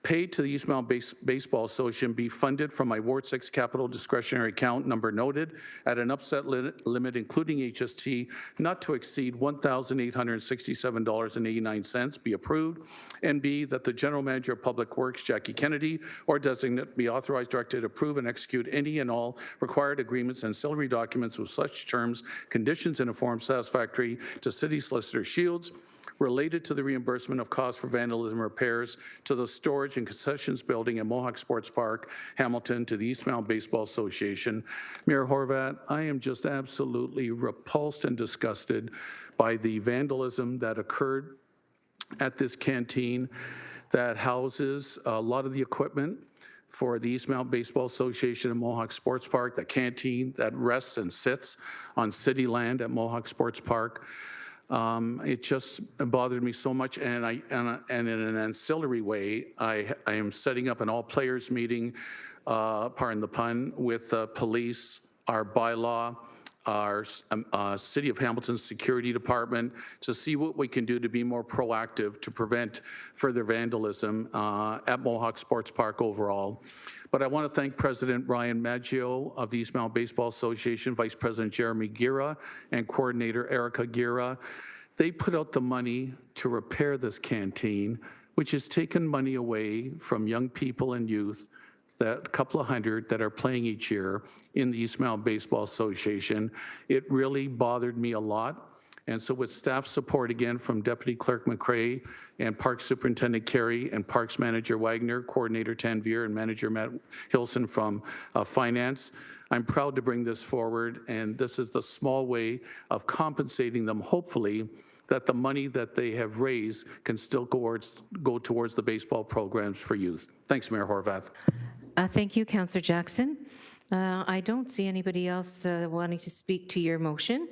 paid to the East Mountain Baseball Association be funded from my Ward 6 capital discretionary account number noted at an upset limit, including HST, not to exceed $1,867.89 be approved, and B, that the General Manager of Public Works, Jackie Kennedy, or designate be authorized, directed to approve and execute any and all required agreements and ancillary documents with such terms, conditions, and a form satisfactory to City Solicitor Shields related to the reimbursement of costs for vandalism repairs to the storage and concessions building at Mohawk Sports Park, Hamilton, to the East Mountain Baseball Association. Mayor Horvath, I am just absolutely repulsed and disgusted by the vandalism that occurred at this canteen that houses a lot of the equipment for the East Mountain Baseball Association and Mohawk Sports Park, the canteen that rests and sits on city land at Mohawk Sports Park. It just bothered me so much, and in an ancillary way, I am setting up an all-players meeting, pardon the pun, with police, our bylaw, our City of Hamilton Security Department to see what we can do to be more proactive to prevent further vandalism at Mohawk Sports Park overall. But I want to thank President Ryan Maggio of the East Mountain Baseball Association, Vice President Jeremy Gira, and Coordinator Erica Gira. They put out the money to repair this canteen, which has taken money away from young people and youth, that couple of hundred that are playing each year in the East Mountain Baseball Association. It really bothered me a lot. And so with staff support again from Deputy Clerk McCray and Park Superintendent Carey and Parks Manager Wagner, Coordinator Tanvir, and Manager Matt Hilson from Finance, I'm proud to bring this forward, and this is the small way of compensating them, hopefully, that the money that they have raised can still go towards the baseball programs for youth. Thanks, Mayor Horvath. Thank you, Councillor Jackson. I don't see anybody else wanting to speak to your motion,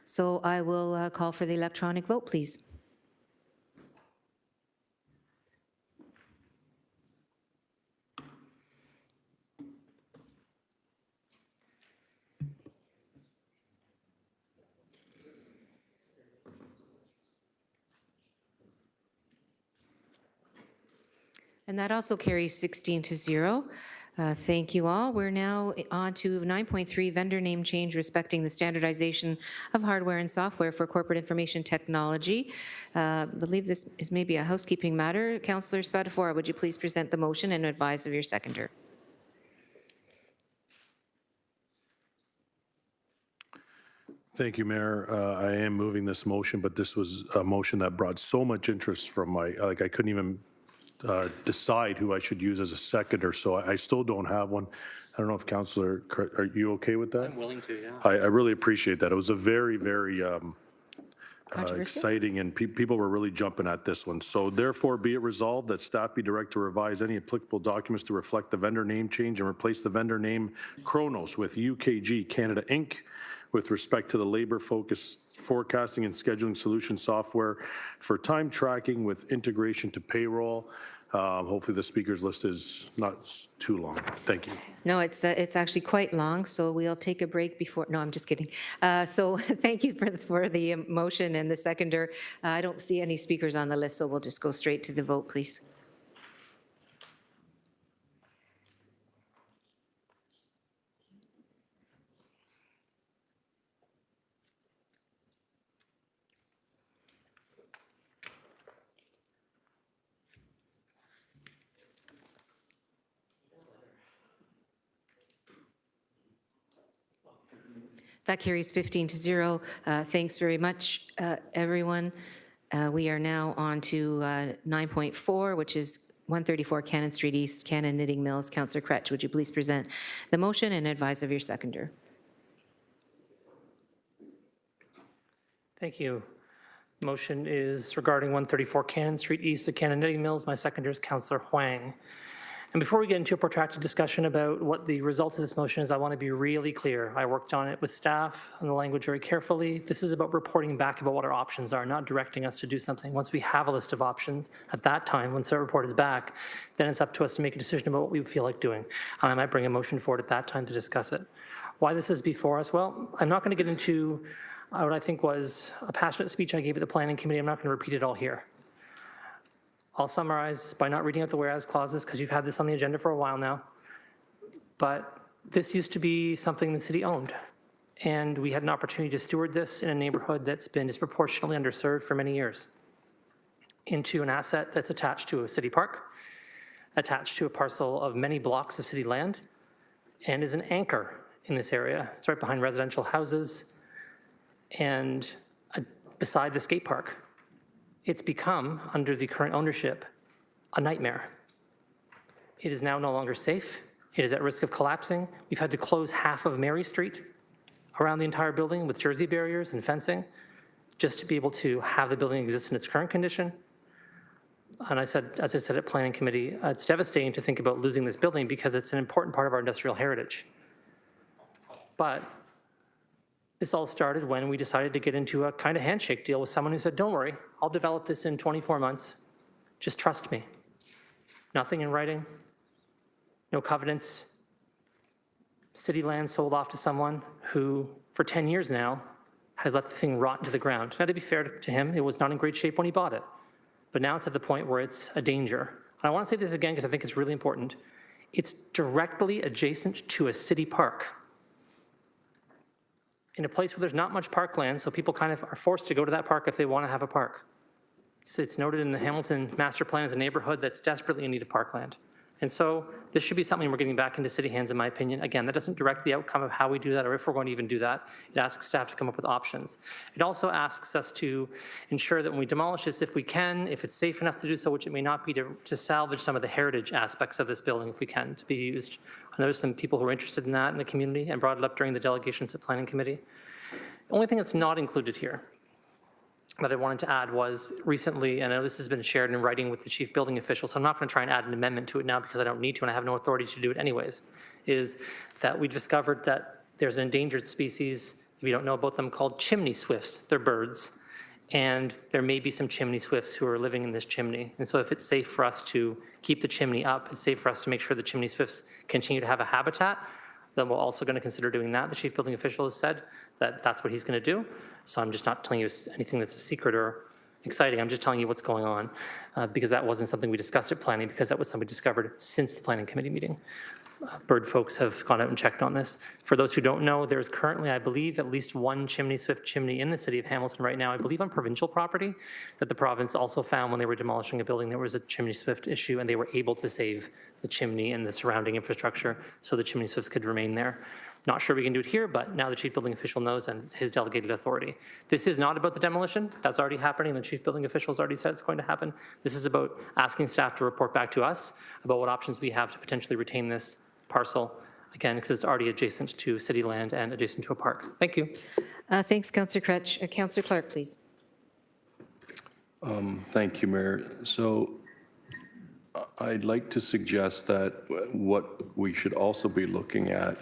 so I will call for the electronic vote, please. And that also carries 16-0. Thank you all. We're now on to 9.3, vendor name change respecting the standardization of hardware and software for corporate information technology. I believe this is maybe a housekeeping matter. Councillor Spadafora, would you please present the motion and advise of your seconder? Thank you, Mayor. I am moving this motion, but this was a motion that brought so much interest from my, I couldn't even decide who I should use as a seconder, so I still don't have one. I don't know if Councillor, are you okay with that? I'm willing to, yeah. I really appreciate that. It was a very, very exciting, and people were really jumping at this one. So therefore, be it resolved that staff be directed to revise any applicable documents to reflect the vendor name change and replace the vendor name Kronos with UKG Canada Inc. with respect to the labor-focused forecasting and scheduling solution software for time tracking with integration to payroll. Hopefully the speakers list is not too long. Thank you. No, it's actually quite long, so we'll take a break before, no, I'm just kidding. So thank you for the motion and the seconder. I don't see any speakers on the list, so we'll just go straight to the vote, please. That carries 15-0. Thanks very much, everyone. We are now on to 9.4, which is 134 Cannon Street East, Cannon Knitting Mills. Councillor Kretsch, would you please present the motion and advise of your seconder? Thank you. Motion is regarding 134 Cannon Street East, the Cannon Knitting Mills. My seconder is Councillor Huang. And before we get into a protracted discussion about what the result of this motion is, I want to be really clear. I worked on it with staff and the language very carefully. This is about reporting back about what our options are, not directing us to do something. Once we have a list of options, at that time, once the report is back, then it's up to us to make a decision about what we feel like doing. And I might bring a motion forward at that time to discuss it. Why this is before us? Well, I'm not going to get into what I think was a passionate speech I gave at the Planning Committee. I'm not going to repeat it all here. I'll summarize by not reading out the whereas clauses because you've had this on the agenda for a while now. But this used to be something the city owned. And we had an opportunity to steward this in a neighborhood that's been disproportionately underserved for many years into an asset that's attached to a city park, attached to a parcel of many blocks of city land, and is an anchor in this area. It's right behind residential houses and beside the skate park. It's become, under the current ownership, a nightmare. It is now no longer safe. It is at risk of collapsing. We've had to close half of Mary Street around the entire building with jersey barriers and fencing just to be able to have the building exist in its current condition. And I said, as I said at Planning Committee, it's devastating to think about losing this building because it's an important part of our industrial heritage. But this all started when we decided to get into a kind of handshake deal with someone who said, don't worry, I'll develop this in 24 months. Just trust me. Nothing in writing, no covenants. City land sold off to someone who, for 10 years now, has let the thing rot into the ground. Now, to be fair to him, it was not in great shape when he bought it. But now it's at the point where it's a danger. And I want to say this again because I think it's really important. It's directly adjacent to a city park, in a place where there's not much parkland, so people kind of are forced to go to that park if they want to have a park. It's noted in the Hamilton Master Plan as a neighborhood that's desperately in need of parkland. And so this should be something we're getting back into city hands, in my opinion. Again, that doesn't direct the outcome of how we do that or if we're going to even do that. It asks staff to come up with options. It also asks us to ensure that when we demolish this, if we can, if it's safe enough to do so, which it may not be, to salvage some of the heritage aspects of this building if we can, to be used. I noticed some people who are interested in that in the community and brought it up during the delegations at Planning Committee. The only thing that's not included here that I wanted to add was recently, and I know this has been shared in writing with the chief building official, so I'm not going to try and add an amendment to it now because I don't need to and I have no authority to do it anyways, is that we discovered that there's an endangered species, if you don't know about them, called chimney swifts. They're birds, and there may be some chimney swifts who are living in this chimney. And so if it's safe for us to keep the chimney up, it's safe for us to make sure the chimney swifts continue to have a habitat, then we're also going to consider doing that. The chief building official has said that that's what he's going to do. So I'm just not telling you anything that's a secret or exciting. I'm just telling you what's going on because that wasn't something we discussed at planning because that was something discovered since the planning committee meeting. Bird folks have gone out and checked on this. For those who don't know, there's currently, I believe, at least one chimney swift chimney in the city of Hamilton right now, I believe on provincial property, that the province also found when they were demolishing a building there was a chimney swift issue and they were able to save the chimney and the surrounding infrastructure so the chimney swifts could remain there. Not sure we can do it here, but now the chief building official knows and it's his delegated authority. This is not about the demolition. That's already happening. The chief building official has already said it's going to happen. This is about asking staff to report back to us about what options we have to potentially retain this parcel, again, because it's already adjacent to city land and adjacent to a park. Thank you. Thanks, Councillor Kretsch. Councillor Clark, please. Thank you, Mayor. So I'd like to suggest that what we should also be looking at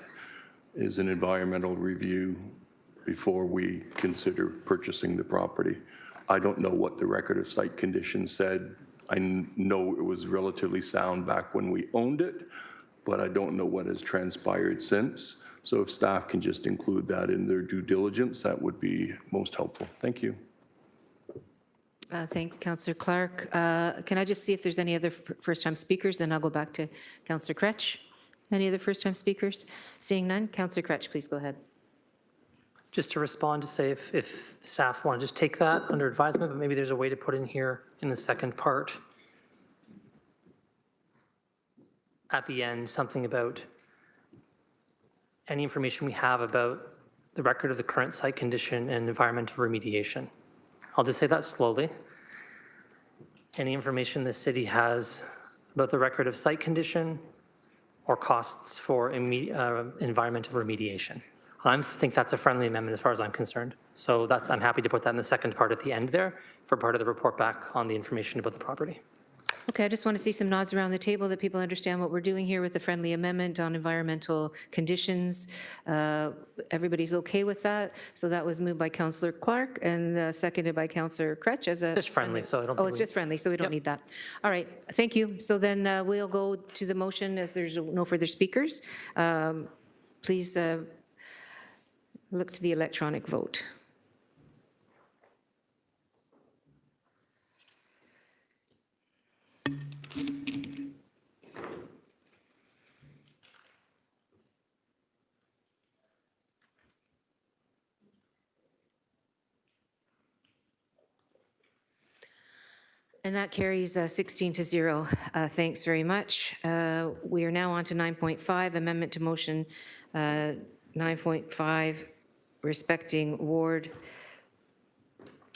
is an environmental review before we consider purchasing the property. I don't know what the record of site conditions said. I know it was relatively sound back when we owned it, but I don't know what has transpired since. So if staff can just include that in their due diligence, that would be most helpful. Thank you. Thanks, Councillor Clark. Can I just see if there's any other first-time speakers? Then I'll go back to Councillor Kretsch. Any other first-time speakers? Seeing none, Councillor Kretsch, please go ahead. Just to respond to say if staff want to just take that under advisement, but maybe there's a way to put in here in the second part at the end something about any information we have about the record of the current site condition and environmental remediation. I'll just say that slowly. Any information the city has about the record of site condition or costs for environmental remediation. I think that's a friendly amendment as far as I'm concerned. So I'm happy to put that in the second part at the end there for part of the report back on the information about the property. Okay, I just want to see some nods around the table that people understand what we're doing here with the friendly amendment on environmental conditions. Everybody's okay with that? So that was moved by Councillor Clark and seconded by Councillor Crutch as a... Just friendly, so I don't think it's just friendly, so we don't need that. All right, thank you. So then we'll go to the motion as there's no further speakers. Please look to the electronic vote. And that carries 16 to 0. Thanks very much. We are now on to 9.5, amendment to motion 9.5, respecting Ward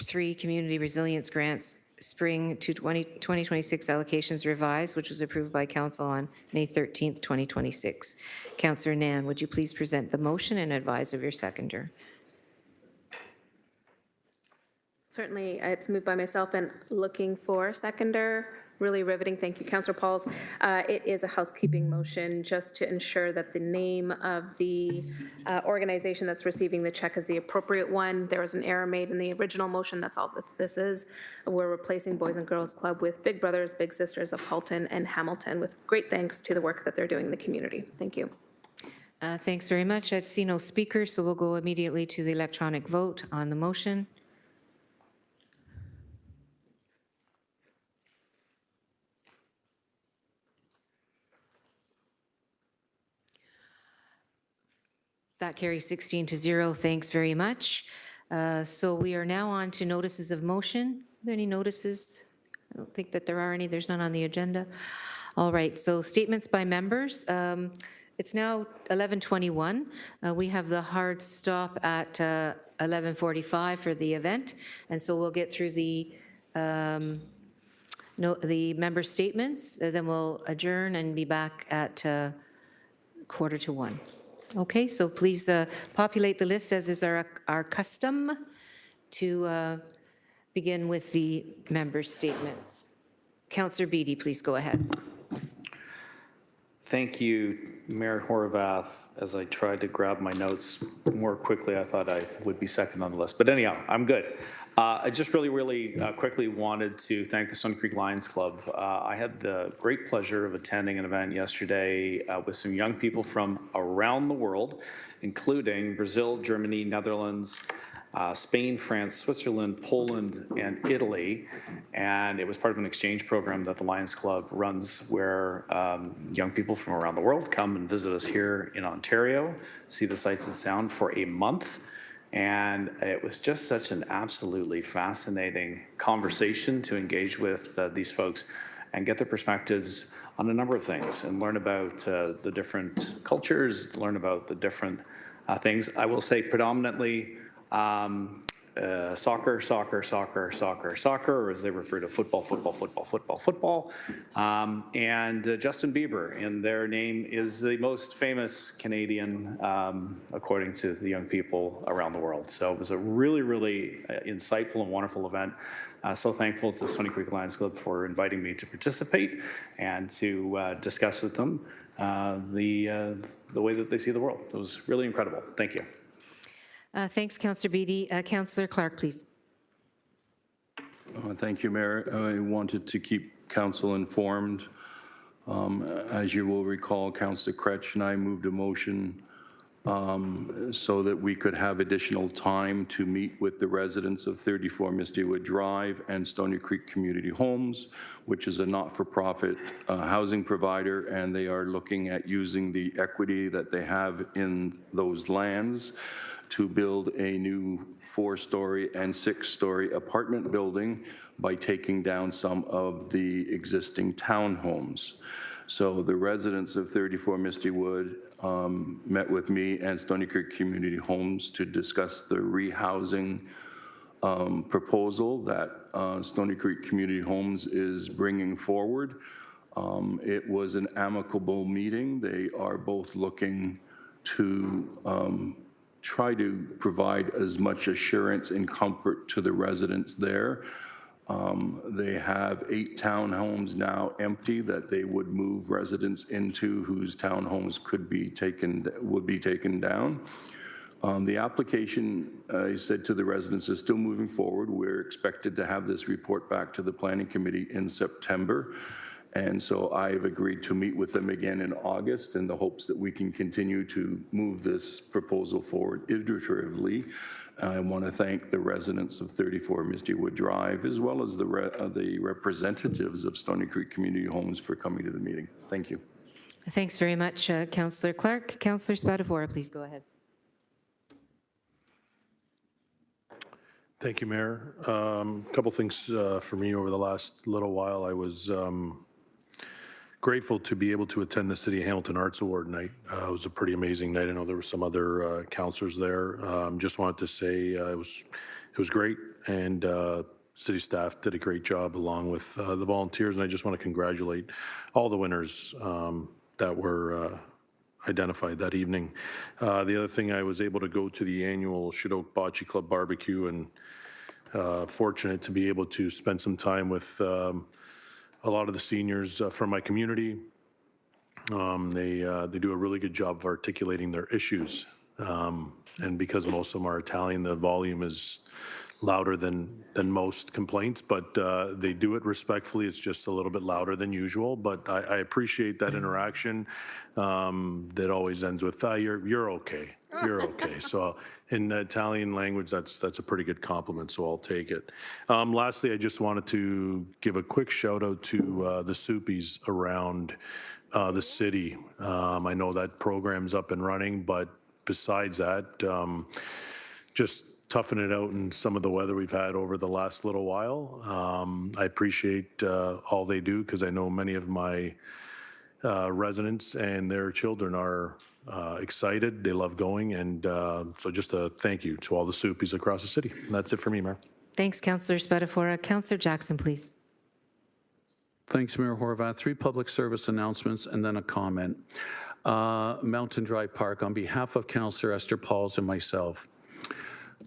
3 Community Resilience Grants, Spring 2026 allocations revised, which was approved by Council on May 13th, 2026. Councillor Nan, would you please present the motion and advise of your seconder? Certainly, it's moved by myself and looking for seconder. Really riveting. Thank you, Councillor Pauls. It is a housekeeping motion just to ensure that the name of the organization that's receiving the check is the appropriate one. There was an error made in the original motion. That's all that this is. We're replacing Boys and Girls Club with Big Brothers, Big Sisters of Halton and Hamilton, with great thanks to the work that they're doing in the community. Thank you. Thanks very much. I see no speakers, so we'll go immediately to the electronic vote on the motion. That carries 16 to 0. Thanks very much. So we are now on to notices of motion. Are there any notices? I don't think that there are any. There's none on the agenda. All right, so statements by members. It's now 11:21. We have the hard stop at 11:45 for the event, and so we'll get through the member statements, then we'll adjourn and be back at 1:45. Okay, so please populate the list as is our custom to begin with the member statements. Councillor Beattie, please go ahead. Thank you, Mayor Horvath. As I tried to grab my notes more quickly, I thought I would be second on the list. But anyhow, I'm good. I just really quickly wanted to thank the Stony Creek Lions Club. I had the great pleasure of attending an event yesterday with some young people from around the world, including Brazil, Germany, Netherlands, Spain, France, Switzerland, Poland, and Italy. And it was part of an exchange program that the Lions Club runs where young people from around the world come and visit us here in Ontario, see the sights and sound for a month. And it was just such an absolutely fascinating conversation to engage with these folks and get their perspectives on a number of things and learn about the different cultures, learn about the different things. I will say predominantly soccer, or as they refer to football. And Justin Bieber, and their name is the most famous Canadian, according to the young people around the world. So it was a really insightful and wonderful event. So thankful to Stony Creek Lions Club for inviting me to participate and to discuss with them the way that they see the world. It was really incredible. Thank you. Thanks, Councillor Beattie. Councillor Clark, please. Thank you, Mayor. I wanted to keep council informed. As you will recall, Councillor Crutch and I moved a motion so that we could have additional time to meet with the residents of 34 Mistywood Drive and Stony Creek Community Homes, which is a not-for-profit housing provider, and they are looking at using the equity that they have in those lands to build a new 4-story and 6-story apartment building by taking down some of the existing townhomes. So the residents of 34 Misty Wood met with me and Stony Creek Community Homes to discuss the rehousing proposal that Stony Creek Community Homes is bringing forward. It was an amicable meeting. They are both looking to try to provide as much assurance and comfort to the residents there. They have 8 townhomes now empty that they would move residents into, whose townhomes would be taken down. The application, I said to the residents, is still moving forward. We're expected to have this report back to the Planning Committee in September. And so I've agreed to meet with them again in August in the hopes that we can continue to move this proposal forward iteratively. I want to thank the residents of 34 Misty Wood Drive, as well as the representatives of Stony Creek Community Homes for coming to the meeting. Thank you. Thanks very much, Councillor Clark. Councillor Spadafora, please go ahead. Thank you, Mayor. A couple things for me over the last little while. I was grateful to be able to attend the City of Hamilton Arts Award night. It was a pretty amazing night. I know there were some other councillors there. Just wanted to say it was great, and city staff did a great job along with the volunteers, and I just want to congratulate all the winners that were identified that evening. The other thing, I was able to go to the annual Shadoke Bocce Club barbecue, and fortunate to be able to spend some time with a lot of the seniors from my community. They do a really good job of articulating their issues. And because most of them are Italian, the volume is louder than most complaints, but they do it respectfully. It's just a little bit louder than usual, but I appreciate that interaction that always ends with, you're okay. You're okay. So in the Italian language, that's a pretty good compliment, so I'll take it. Lastly, I just wanted to give a quick shout out to the Soupies around the city. I know that program's up and running, but besides that, just toughing it out in some of the weather we've had over the last little while. I appreciate all they do, because I know many of my residents and their children are excited. They love going, and so just a thank you to all the Soupies across the city. And that's it for me, Mayor. Thanks, Councillor Spadafora. Councillor Jackson, please. Thanks, Mayor Horvath. 3 public service announcements and then a comment. Mountain Drive Park, on behalf of Councillor Esther Pauls and myself,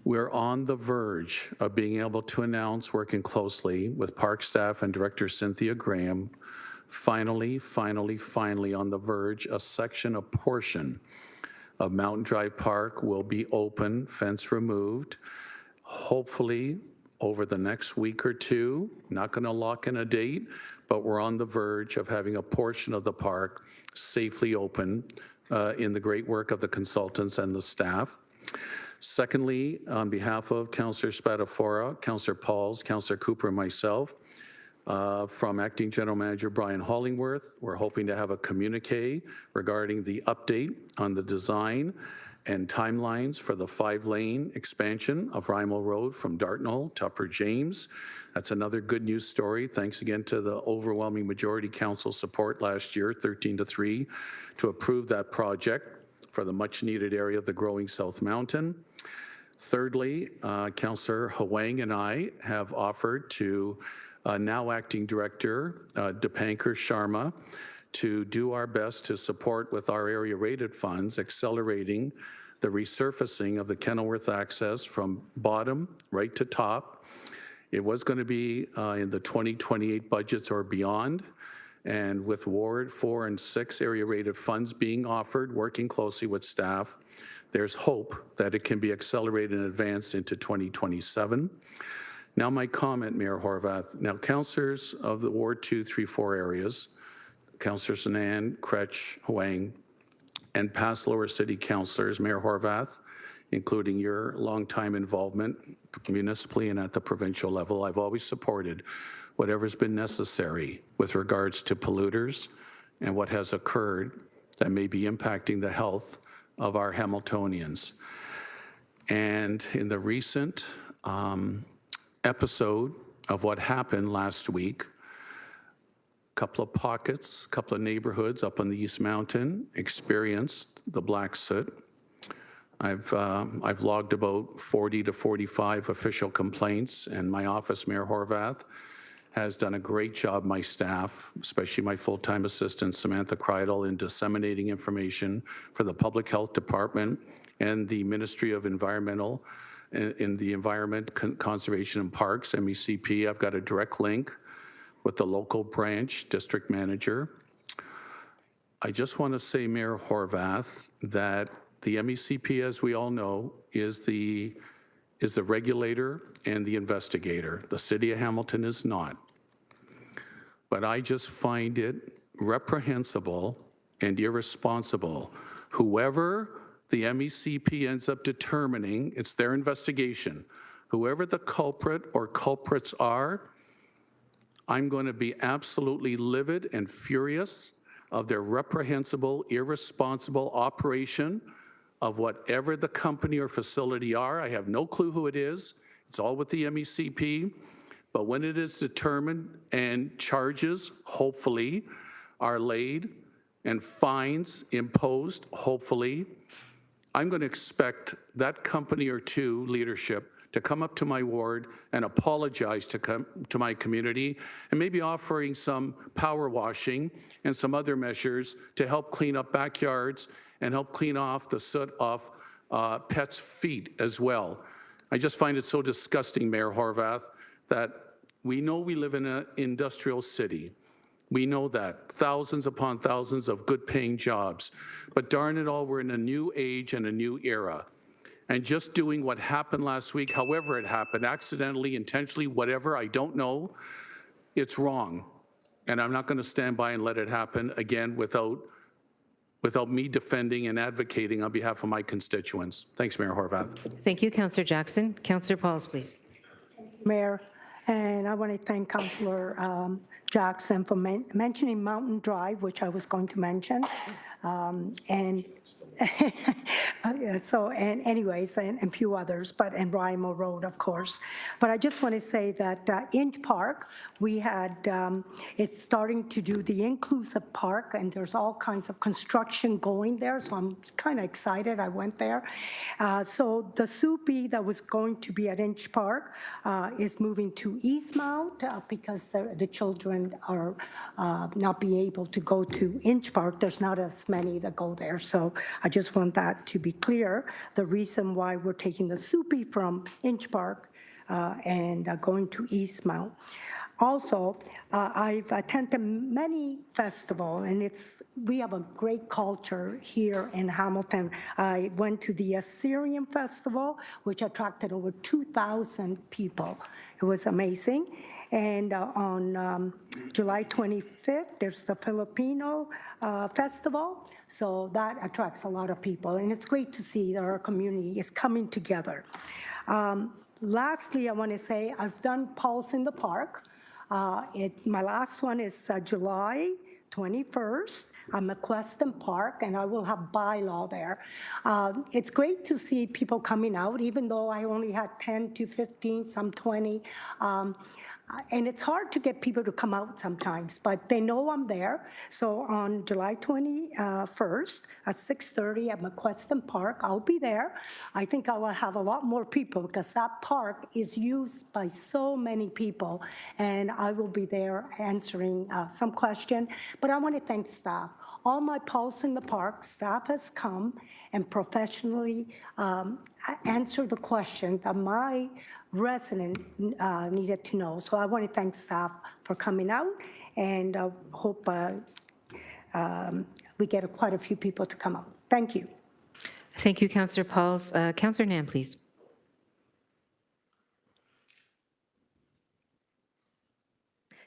we're on the verge of being able to announce, working closely with park staff and Director Cynthia Graham, finally on the verge, a portion of Mountain Drive Park will be open, fence removed, hopefully over the next week or two. Not going to lock in a date, but we're on the verge of having a portion of the park safely open in the great work of the consultants and the staff. Secondly, on behalf of Councillor Spadafora, Councillor Pauls, Councillor Cooper, and myself, from Acting General Manager Brian Hollingworth, we're hoping to have a communique regarding the update on the design and timelines for the 5-lane expansion of Rymal Road from Dartnall to Upper James. That's another good news story. Thanks again to the overwhelming majority council support last year, 13-3, to approve that project for the much-needed area of the growing South Mountain. Thirdly, Councillor Hwang and I have offered to now Acting Director Dipankar Sharma to do our best to support with our area rated funds, accelerating the resurfacing of the Kenilworth access from bottom right to top. It was going to be in the 2028 budgets or beyond, and with Ward 4 and 6 area rated funds being offered, working closely with staff, there's hope that it can be accelerated and advanced into 2027. Now my comment, Mayor Horvath. Now, councillors of the Ward 2, 3, 4 areas, Councillors Sanan, Kretsch, Hwang, and past lower city councillors, Mayor Horvath, including your longtime involvement municipally and at the provincial level, I've always supported whatever's been necessary with regards to polluters and what has occurred that may be impacting the health of our Hamiltonians. And in the recent episode of what happened last week, couple of pockets, a couple of neighborhoods up on the East Mountain experienced the black soot. I've logged about 40 to 45 official complaints, and my office, Mayor Horvath, has done a great job, my staff, especially my full-time assistant, Samantha Kreidel, in disseminating information for the Public Health Department and the Ministry of Environmental, in the Environment, Conservation and Parks, MECP. I've got a direct link with the local branch district manager. I just want to say, Mayor Horvath, that the MECP, as we all know, is the regulator and the investigator. The City of Hamilton is not. But I just find it reprehensible and irresponsible. Whoever the MECP ends up determining, it's their investigation. Whoever the culprit or culprits are, I'm going to be absolutely livid and furious of their reprehensible, irresponsible operation of whatever the company or facility are. I have no clue who it is. It's all with the MECP. But when it is determined and charges, hopefully, are laid and fines imposed, hopefully, I'm going to expect that company or two leadership to come up to my ward and apologize to my community, and maybe offering some power washing and some other measures to help clean up backyards and help clean off the soot off pets' feet as well. I just find it so disgusting, Mayor Horvath, that we know we live in an industrial city. We know that, thousands upon thousands of good-paying jobs. But darn it all, we're in a new age and a new era. And just doing what happened last week, however it happened, accidentally, intentionally, whatever, I don't know, it's wrong. And I'm not going to stand by and let it happen again without me defending and advocating on behalf of my constituents. Thanks, Mayor Horvath. Thank you, Councillor Jackson. Councillor Pauls, please. Mayor, and I want to thank Councillor Jackson for mentioning Mountain Drive, which I was going to mention. And anyways, and a few others, and Rymo Road, of course. But I just want to say that Inch Park, we had, it's starting to do the inclusive park, and there's all kinds of construction going there, so I'm kind of excited. I went there. So the Soupy that was going to be at Inch Park is moving to Eastmount because the children are not being able to go to Inch Park. There's not as many that go there, so I just want that to be clear. The reason why we're taking the Soupy from Inch Park and going to Eastmount. Also, I've attended many festivals, and we have a great culture here in Hamilton. I went to the Assyrian Festival, which attracted over 2,000 people. It was amazing. And on July 25th, there's the Filipino Festival. So that attracts a lot of people. And it's great to see that our community is coming together. Lastly, I want to say I've done Pulse in the Park. My last one is July 21st. I'm at McQuestion Park, and I will have bylaw there. It's great to see people coming out, even though I only had 10 to 15, some 20. And it's hard to get people to come out sometimes, but they know I'm there. So on July 21st at 6:30 at McQuestion Park, I'll be there. I think I will have a lot more people because that park is used by so many people, and I will be there answering some question. But I want to thank staff. All my Pulse in the Park staff has come and professionally answered the question that my resident needed to know. So I want to thank staff for coming out, and I hope we get quite a few people to come out. Thank you. Thank you, Councillor Pauls. Councillor Nam, please.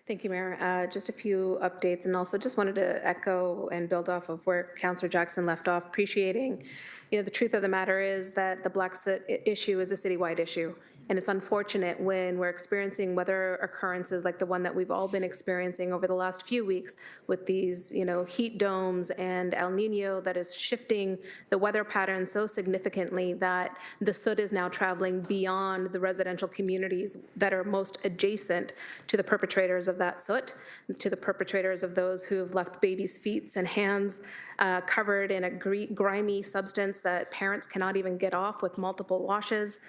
Thank you, Mayor. Just a few updates, and also just wanted to echo and build off of where Councillor Jackson left off, appreciating, the truth of the matter is that the black soot issue is a citywide issue, And it's unfortunate when we're experiencing weather occurrences like the one that we've all been experiencing over the last few weeks with these, heat domes and El Nino that is shifting the weather pattern so significantly that the soot is now traveling beyond the residential communities that are most adjacent to the perpetrators of that soot, to the perpetrators of those who have left babies' feet and hands covered in a grimy substance that parents cannot even get off with multiple washes.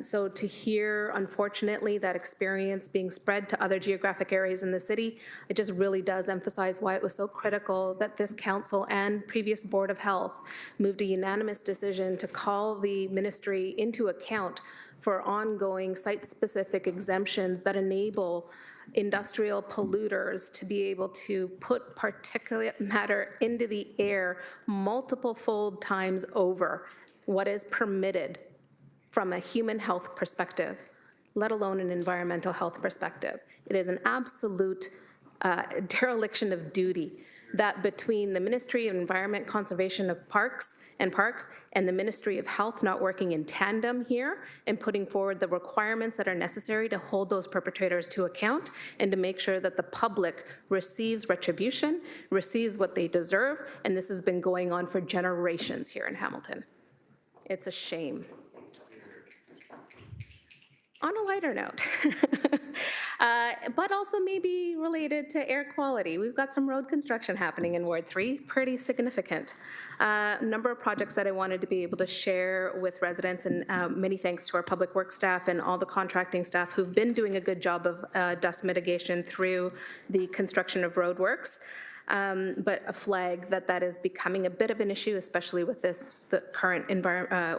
So to hear, unfortunately, that experience being spread to other geographic areas in the city, it just really does emphasize why it was so critical that this council and previous Board of Health moved a unanimous decision to call the ministry into account for ongoing site-specific exemptions that enable industrial polluters to be able to put particulate matter into the air multiple fold times over what is permitted from a human health perspective, let alone an environmental health perspective. It is an absolute dereliction of duty that between the Ministry of Environment, Conservation of Parks and the Ministry of Health not working in tandem here and putting forward the requirements that are necessary to hold those perpetrators to account and to make sure that the public receives retribution, receives what they deserve, and this has been going on for generations here in Hamilton. It's a shame. On a lighter note, but also maybe related to air quality, we've got some road construction happening in Ward 3, pretty significant. A number of projects that I wanted to be able to share with residents, and many thanks to our public works staff and all the contracting staff who've been doing a good job of dust mitigation through the construction of roadworks. But a flag that is becoming a bit of an issue, especially with the current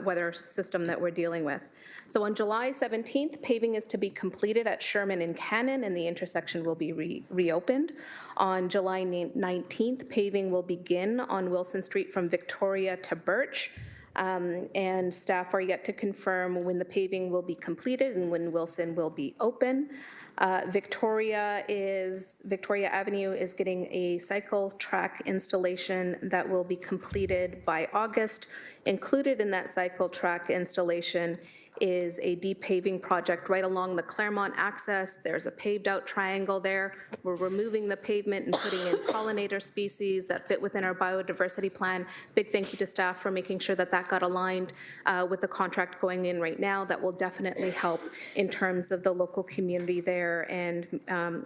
weather system that we're dealing with. So on July 17th, paving is to be completed at Sherman and Cannon, and the intersection will be reopened. On July 19th, paving will begin on Wilson Street from Victoria to Birch. And staff are yet to confirm when the paving will be completed and when Wilson will be open. Victoria Avenue is getting a cycle track installation that will be completed by August. Included in that cycle track installation is a deep paving project right along the Claremont access. There's a paved out triangle there. We're removing the pavement and putting in pollinator species that fit within our biodiversity plan. Big thank you to staff for making sure that got aligned with the contract going in right now. That will definitely help in terms of the local community there and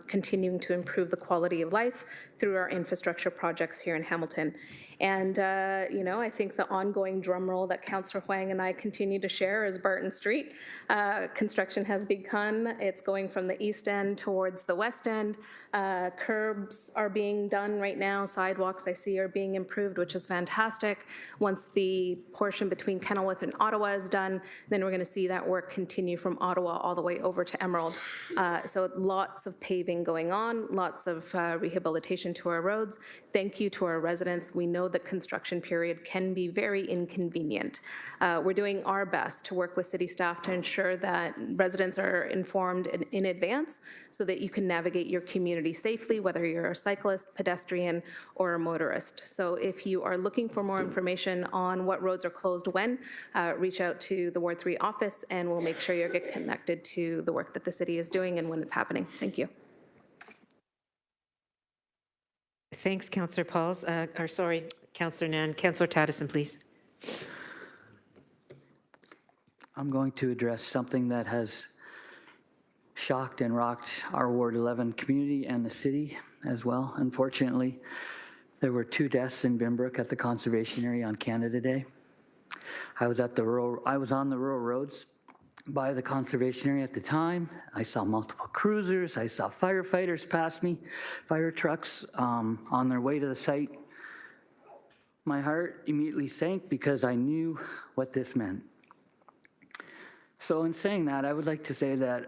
continuing to improve the quality of life through our infrastructure projects here in Hamilton. And, I think the ongoing drum roll that Councillor Huang and I continue to share is Barton Street. Construction has begun. It's going from the east end towards the west end. Curbs are being done right now. Sidewalks I see are being improved, which is fantastic. Once the portion between Kenilworth and Ottawa is done, then we're going to see that work continue from Ottawa all the way over to Emerald. So lots of paving going on, lots of rehabilitation to our roads. Thank you to our residents. We know the construction period can be very inconvenient. We're doing our best to work with city staff to ensure that residents are informed in advance so that you can navigate your community safely, whether you're a cyclist, pedestrian, or a motorist. So if you are looking for more information on what roads are closed when, reach out to the Ward 3 office and we'll make sure you get connected to the work that the city is doing and when it's happening. Thank you. Thanks, Councillor Pauls. Councillor Nan. Councillor Taddison, please. I'm going to address something that has shocked and rocked our Ward 11 community and the city as well. Unfortunately, there were 2 deaths in Binbrook at the conservation area on Canada Day. I was on the rural roads by the conservation area at the time. I saw multiple cruisers. I saw firefighters pass me, fire trucks on their way to the site. My heart immediately sank because I knew what this meant. So in saying that, I would like to say that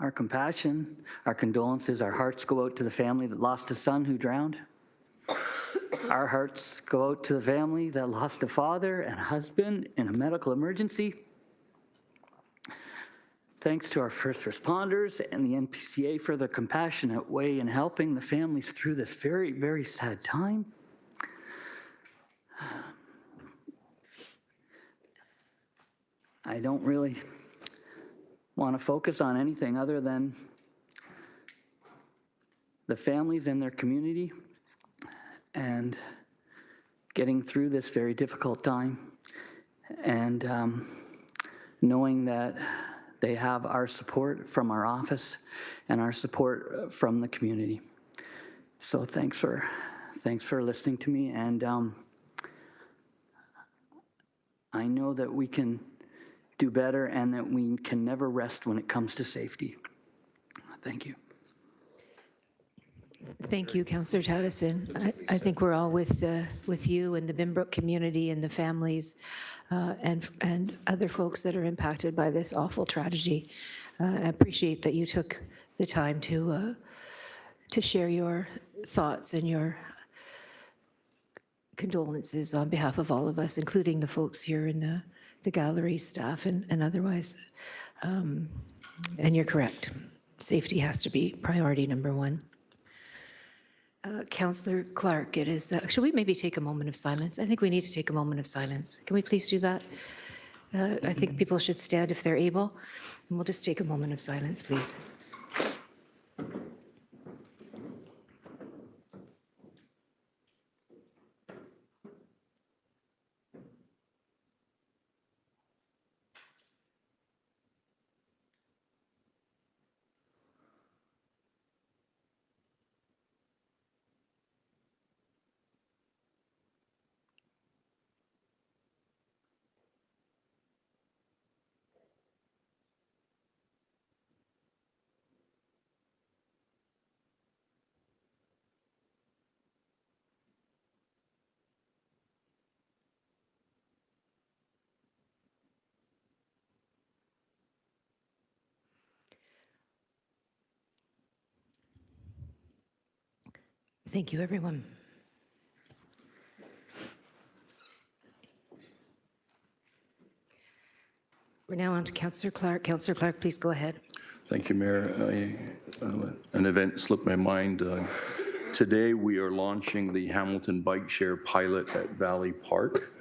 our compassion, our condolences, our hearts go out to the family that lost a son who drowned. Our hearts go out to the family that lost a father and a husband in a medical emergency. Thanks to our first responders and the NPCA for their compassionate way in helping the families through this very, very sad time. want to focus on anything other than the families and their community and getting through this very difficult time, and knowing that they have our support from our office and our support from the community. So thanks for listening to me, and I know that we can do better and that we can never rest when it comes to safety. Thank you. Thank you, Councillor Taddison. I think we're all with you and the Binbrook community and the families and other folks that are impacted by this awful tragedy. I appreciate that you took the time to share your thoughts and your condolences on behalf of all of us, including the folks here in the gallery, staff, and otherwise. And you're correct. Safety has to be priority number one. Councillor Clark, it is, should we maybe take a moment of silence? I think we need to take a moment of silence. Can we please do that? I think people should stand if they're able, and we'll just take a moment of silence, please. Thank you, everyone. We're now on to Councillor Clark. Councillor Clark, please go ahead. Thank you, Mayor. An event slipped my mind. Today, we are launching the Hamilton Bike Share pilot at Valley Park.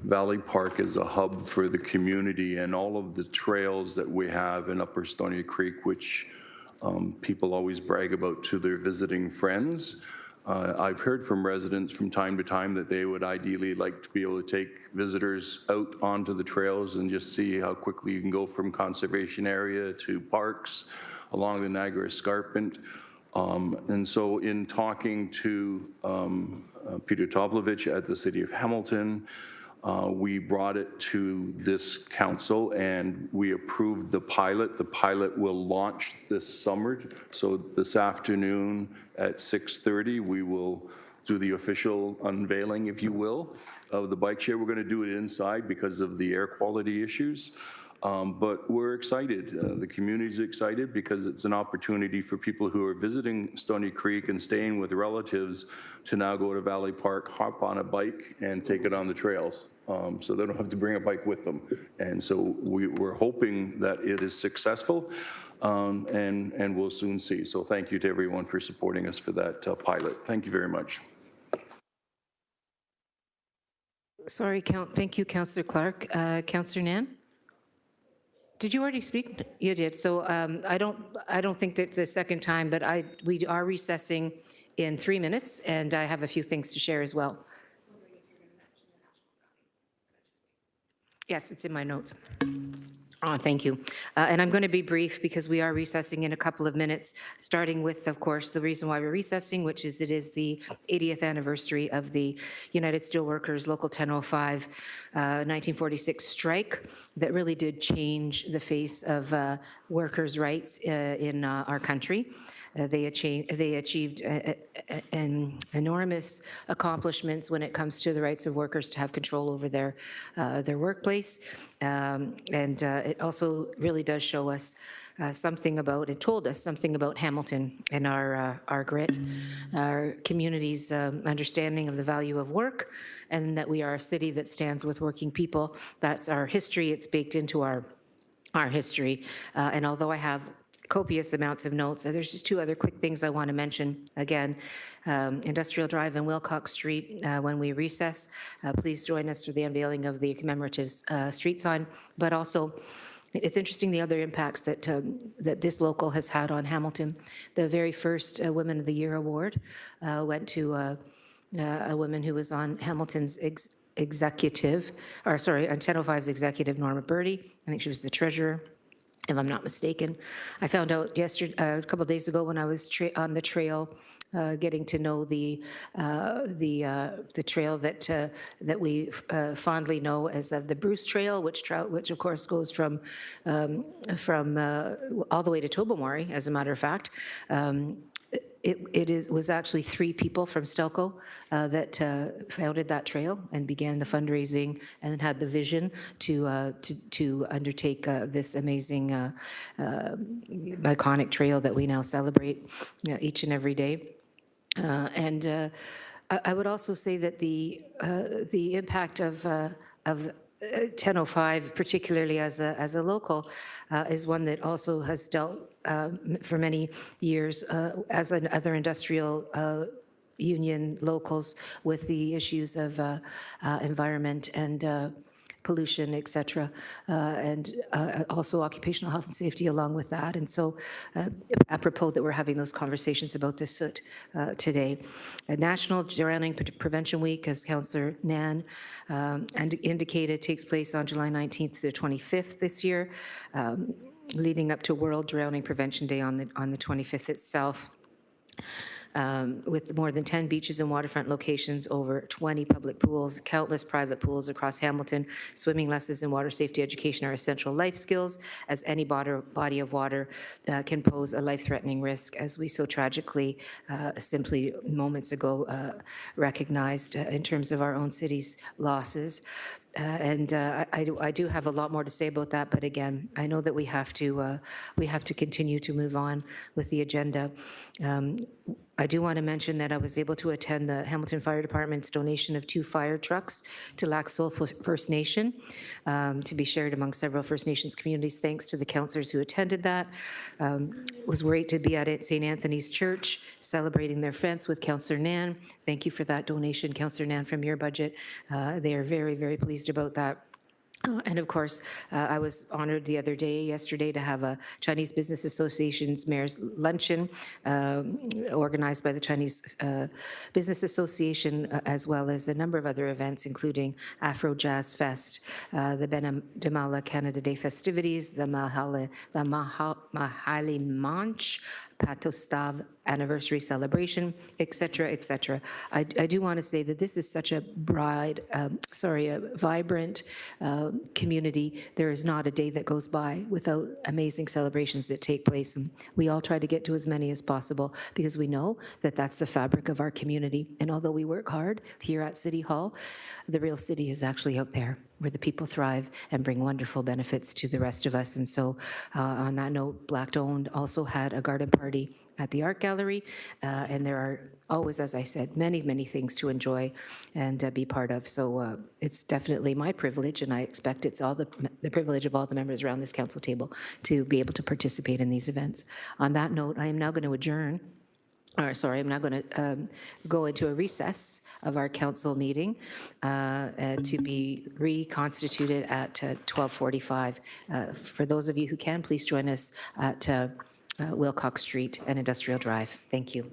Valley Park is a hub for the community and all of the trails that we have in Upper Stony Creek, which people always brag about to their visiting friends. I've heard from residents from time to time that they would ideally like to be able to take visitors out onto the trails and just see how quickly you can go from conservation area to parks along the Niagara Escarpment. And so in talking to Peter Toplovich at the City of Hamilton, we brought it to this council and we approved the pilot. The pilot will launch this summer. So this afternoon at 6:30, we will do the official unveiling, if you will, of the bike share. We're going to do it inside because of the air quality issues. But we're excited. The community's excited because it's an opportunity for people who are visiting Stony Creek and staying with relatives to now go to Valley Park, hop on a bike, and take it on the trails. So they don't have to bring a bike with them. And so we're hoping that it is successful, and we'll soon see. So thank you to everyone for supporting us for that pilot. Thank you very much. Sorry, thank you, Councillor Clark. Councillor Nan? Did you already speak? You did. So I don't think that's a second time, but we are recessing in 3 minutes, and I have a few things to share as well. Yes, it's in my notes. Oh, thank you. And I'm going to be brief because we are recessing in a couple of minutes, starting with, of course, the reason why we're recessing, which is it is the 80th anniversary of the United Steelworkers Local 1005 1946 strike that really did change the face of workers' rights in our country. They achieved enormous accomplishments when it comes to the rights of workers to have control over their workplace. And it also really does show us something about, it told us something about Hamilton and our grit, our community's understanding of the value of work, and that we are a city that stands with working people. That's our history. It's baked into our history. And although I have copious amounts of notes, there's just two other quick things I want to mention. Again, Industrial Drive and Wilcox Street, when we recess, please join us for the unveiling of the commemorative street sign, but also it's interesting the other impacts that this local has had on Hamilton. The very first Women of the Year award went to a woman who was on Hamilton's executive, or sorry, on 1005's executive, Norma Birdie. I think she was the treasurer, if I'm not mistaken. I found out yesterday, a couple of days ago, when I was on the trail, getting to know the trail that we fondly know as the Bruce Trail, which of course goes from all the way to Tobermory, as a matter of fact. Was actually 3 people from Stelco that founded that trail and began the fundraising and had the vision to undertake this amazing iconic trail that we now celebrate each and every day. I would also say that the impact of 1005, particularly as a local, is one that also has dealt for many years as other industrial union locals with the issues of environment and pollution, et cetera, and also occupational health and safety along with that. And so apropos that we're having those conversations about this soot today. National Drowning Prevention Week, as Councillor Nan indicated, takes place on July 19th to the 25th this year, leading up to World Drowning Prevention Day on the 25th itself. With more than 10 beaches and waterfront locations, over 20 public pools, countless private pools across Hamilton. Swimming lessons and water safety education are essential life skills, as any body of water can pose a life-threatening risk, as we so tragically simply moments ago recognized in terms of our own city's losses. I do have a lot more to say about that, but again, I know that we have to continue to move on with the agenda. I do want to mention that I was able to attend the Hamilton Fire Department's donation of 2 fire trucks to Lac Seul First Nation to be shared among several First Nations communities. Thanks to the councillors who attended that. It was great to be at St. Anthony's Church celebrating their fence with Councillor Nan. Thank you for that donation, Councillor Nan, from your budget. They are very, very pleased about that. And of course, I was honored yesterday, to have a Chinese Business Association's Mayor's Luncheon organized by the Chinese Business Association, as well as a number of other events, including Afro Jazz Fest, the Benamala Canada Day festivities, the Mahali Manch, Patostav anniversary celebration, et cetera, et cetera. I do want to say that this is such a vibrant community. There is not a day that goes by without amazing celebrations that take place. And we all try to get to as many as possible because we know that that's the fabric of our community. And although we work hard here at City Hall, the real city is actually out there, where the people thrive and bring wonderful benefits to the rest of us. And so on that note, Black Owned also had a garden party at the Art Gallery, and there are always, as I said, many, many things to enjoy and be part of. So it's definitely my privilege, and I expect it's all the privilege of all the members around this council table to be able to participate in these events. On that note, I am now going to adjourn. I'm now going to go into a recess of our council meeting to be reconstituted at 12:45. For those of you who can, please join us at Wilcox Street and Industrial Drive. Thank you.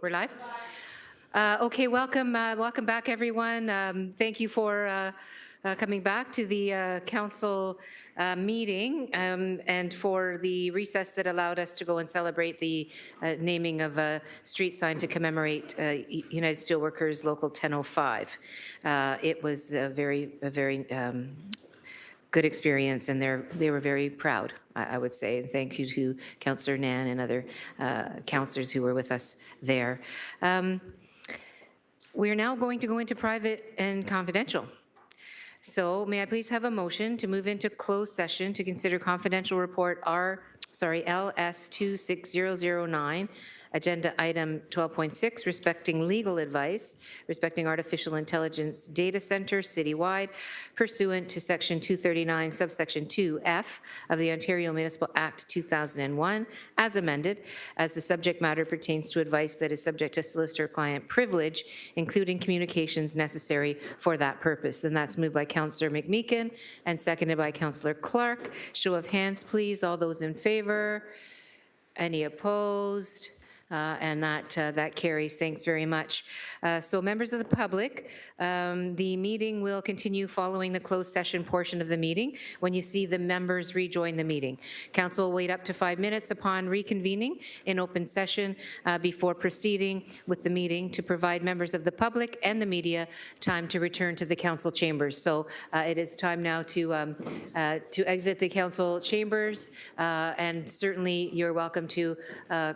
We're live? Okay, welcome back, everyone. Thank you for coming back to the council meeting and for the recess that allowed us to go and celebrate the naming of a street sign to commemorate United Steelworkers Local 1005. It was a very good experience, and they were very proud, I would say. And thank you to Councillor Nan and other councillors who were with us there. We are now going to go into private and confidential. So may I please have a motion to move into closed session to consider confidential report LS 26009, agenda item 12.6, respecting legal advice, respecting artificial intelligence data center citywide pursuant to section 239, subsection 2F of the Ontario Municipal Act 2001, as amended, as the subject matter pertains to advice that is subject to solicitor-client privilege, including communications necessary for that purpose. And that's moved by Councillor McMeekin and seconded by Councillor Clark. Show of hands, please. All those in favor? Any opposed? And that carries. Thanks very much. So members of the public, the meeting will continue following the closed session portion of the meeting when you see the members rejoin the meeting. Council will wait up to 5 minutes upon reconvening in open session before proceeding with the meeting to provide members of the public and the media time to return to the council chambers. So it is time now to exit the council chambers, and certainly you're welcome to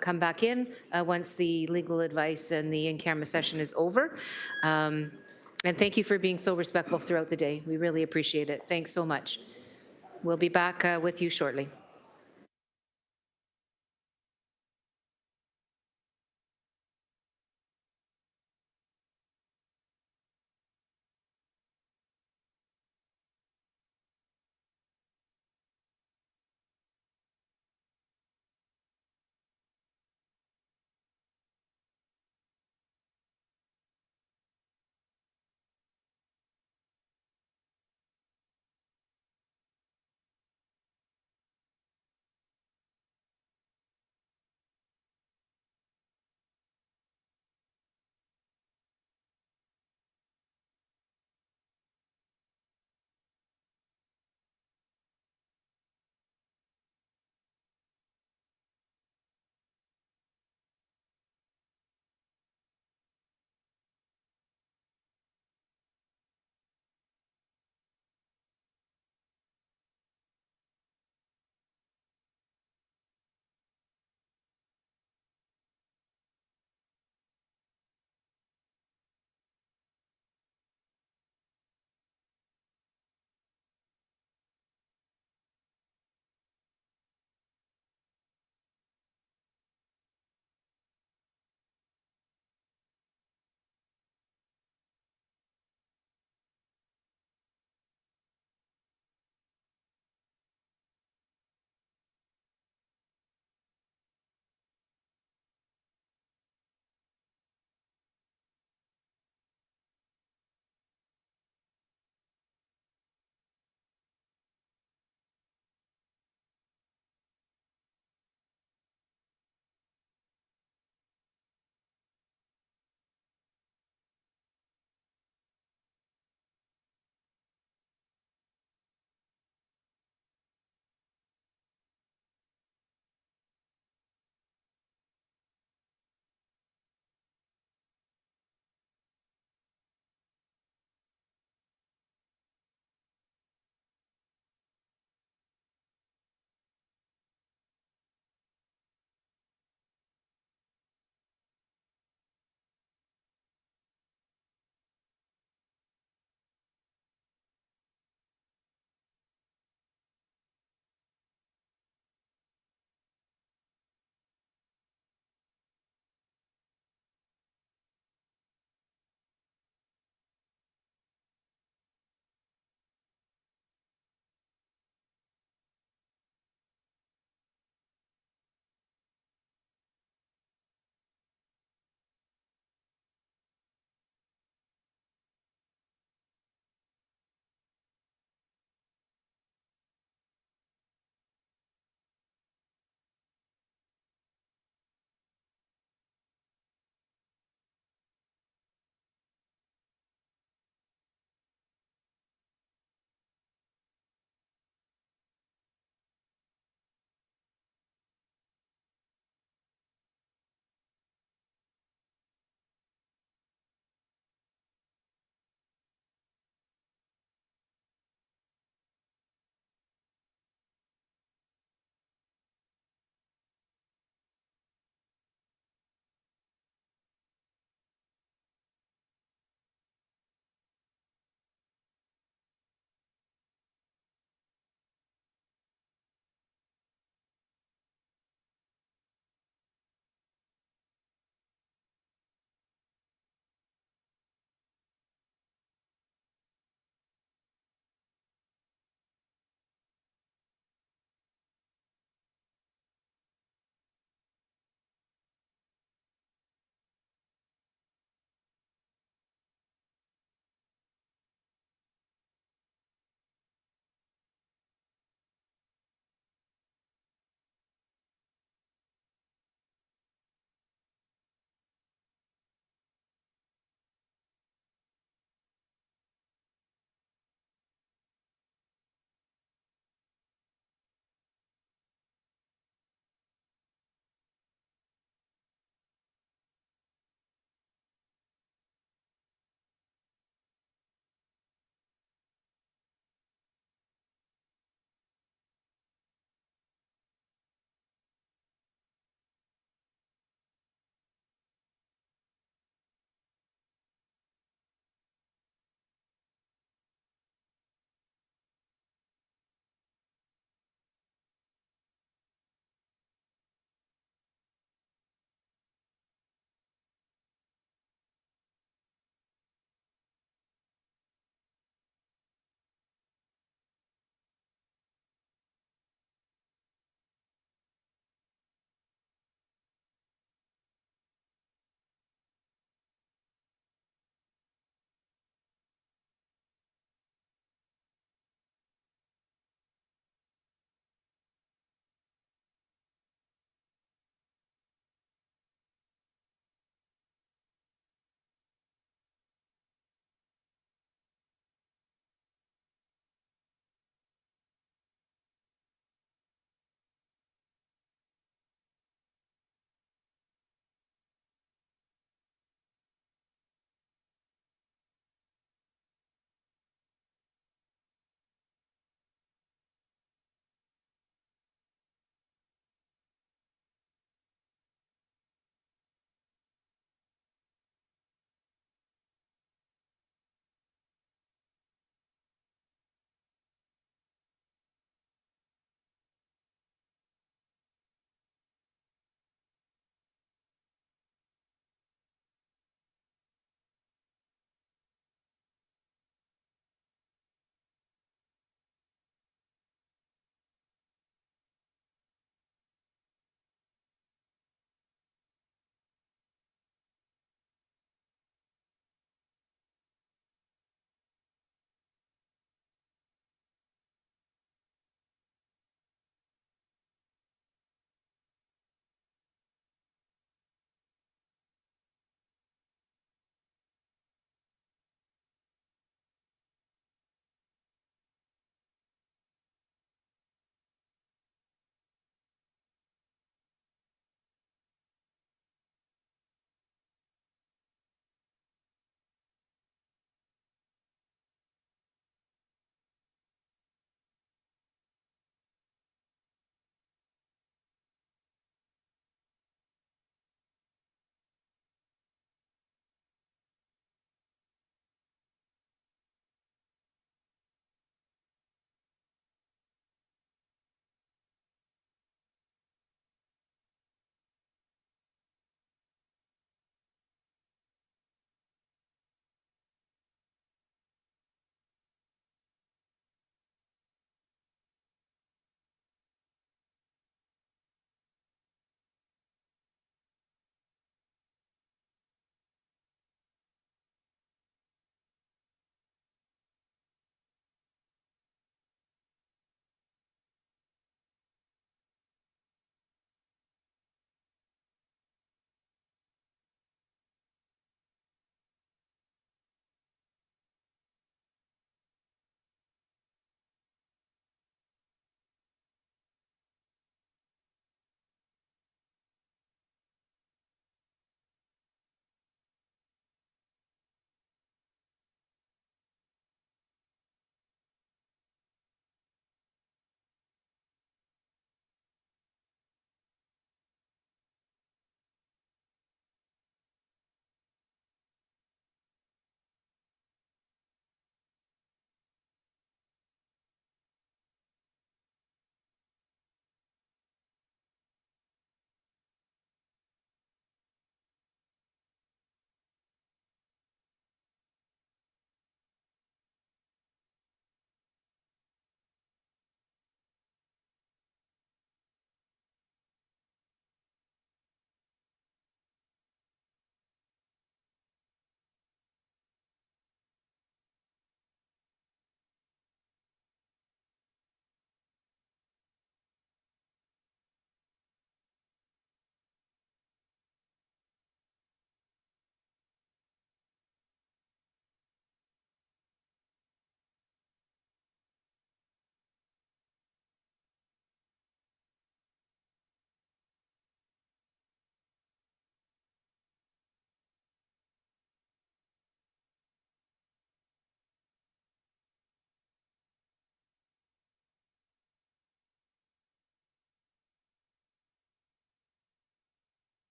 come back in once the legal advice and the in-camera session is over. And thank you for being so respectful throughout the day. We really appreciate it. Thanks so much. We'll be back with you shortly.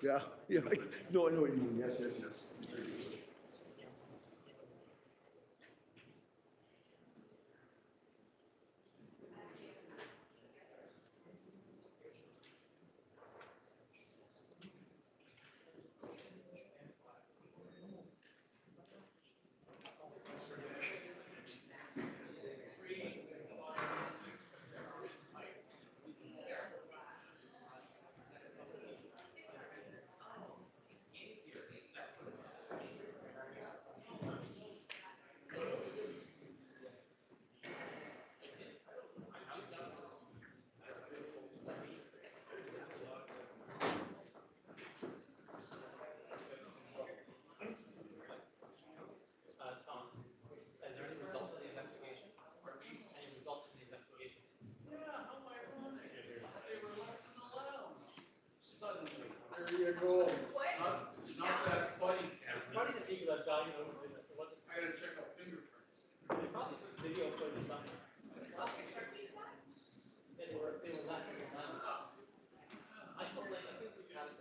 Yeah, yeah, no, I know what you mean, yes, yes, yes. There you go. It's not that funny, Cameron. Funny to think that guy, I gotta check out fingerprints. Probably video footage on it. They were laughing around. I felt like, I think we got it.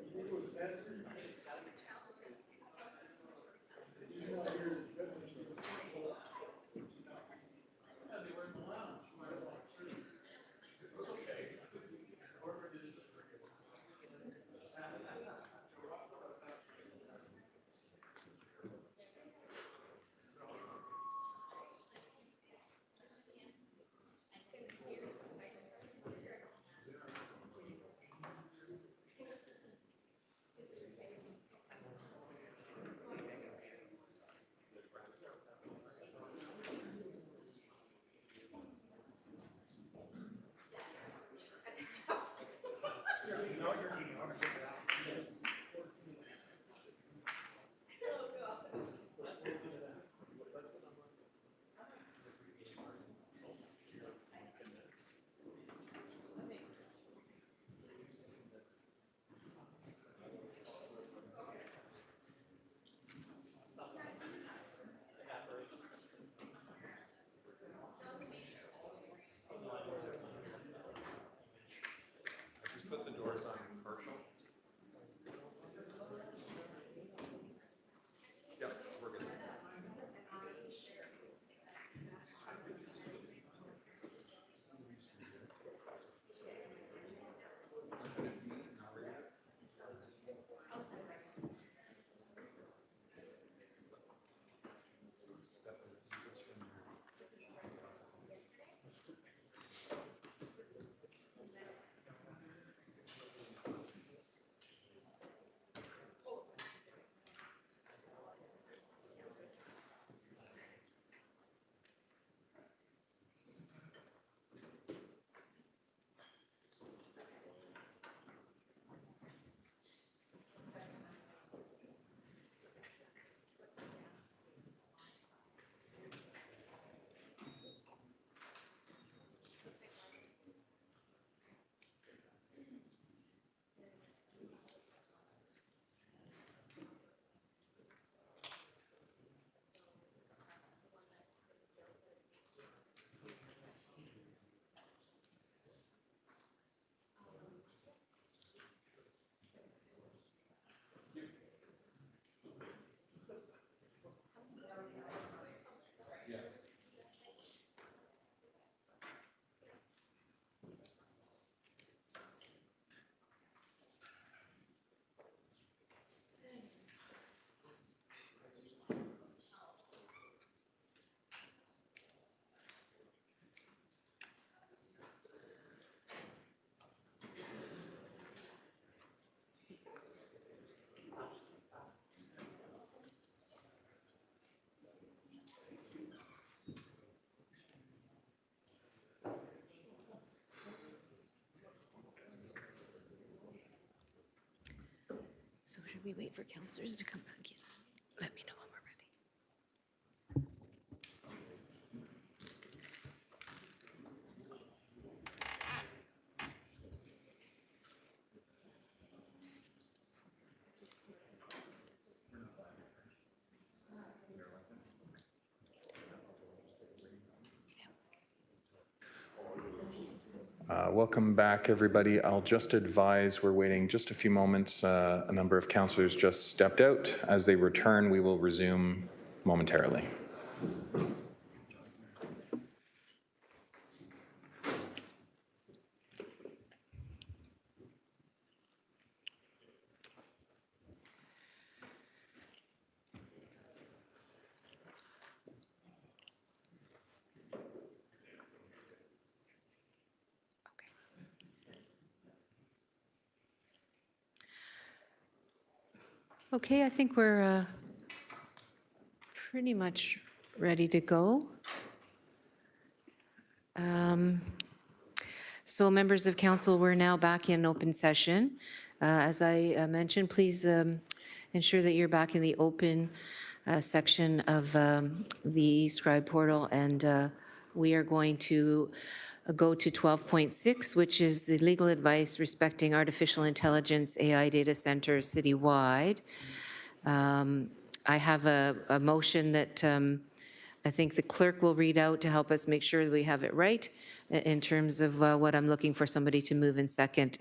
You think it was bad? Yeah, they were in the lounge. It's okay. Whoever it is, just forgive them. Just put the doors on commercial. Yep, we're good. Yes. So should we wait for councillors to come back in? Let me know when we're ready. Welcome back, everybody. I'll just advise we're waiting just a few moments. A number of councillors just stepped out. As they return, we will resume momentarily. Okay, I think we're pretty much ready to go. So members of council, we're now back in open session. As I mentioned, please ensure that you're back in the open section of the Scribe portal, and we are going to go to 12.6, which is the legal advice respecting artificial intelligence AI data centers citywide. I have a motion that I think the clerk will read out to help us make sure that we have it right in terms of what I'm looking for somebody to move in second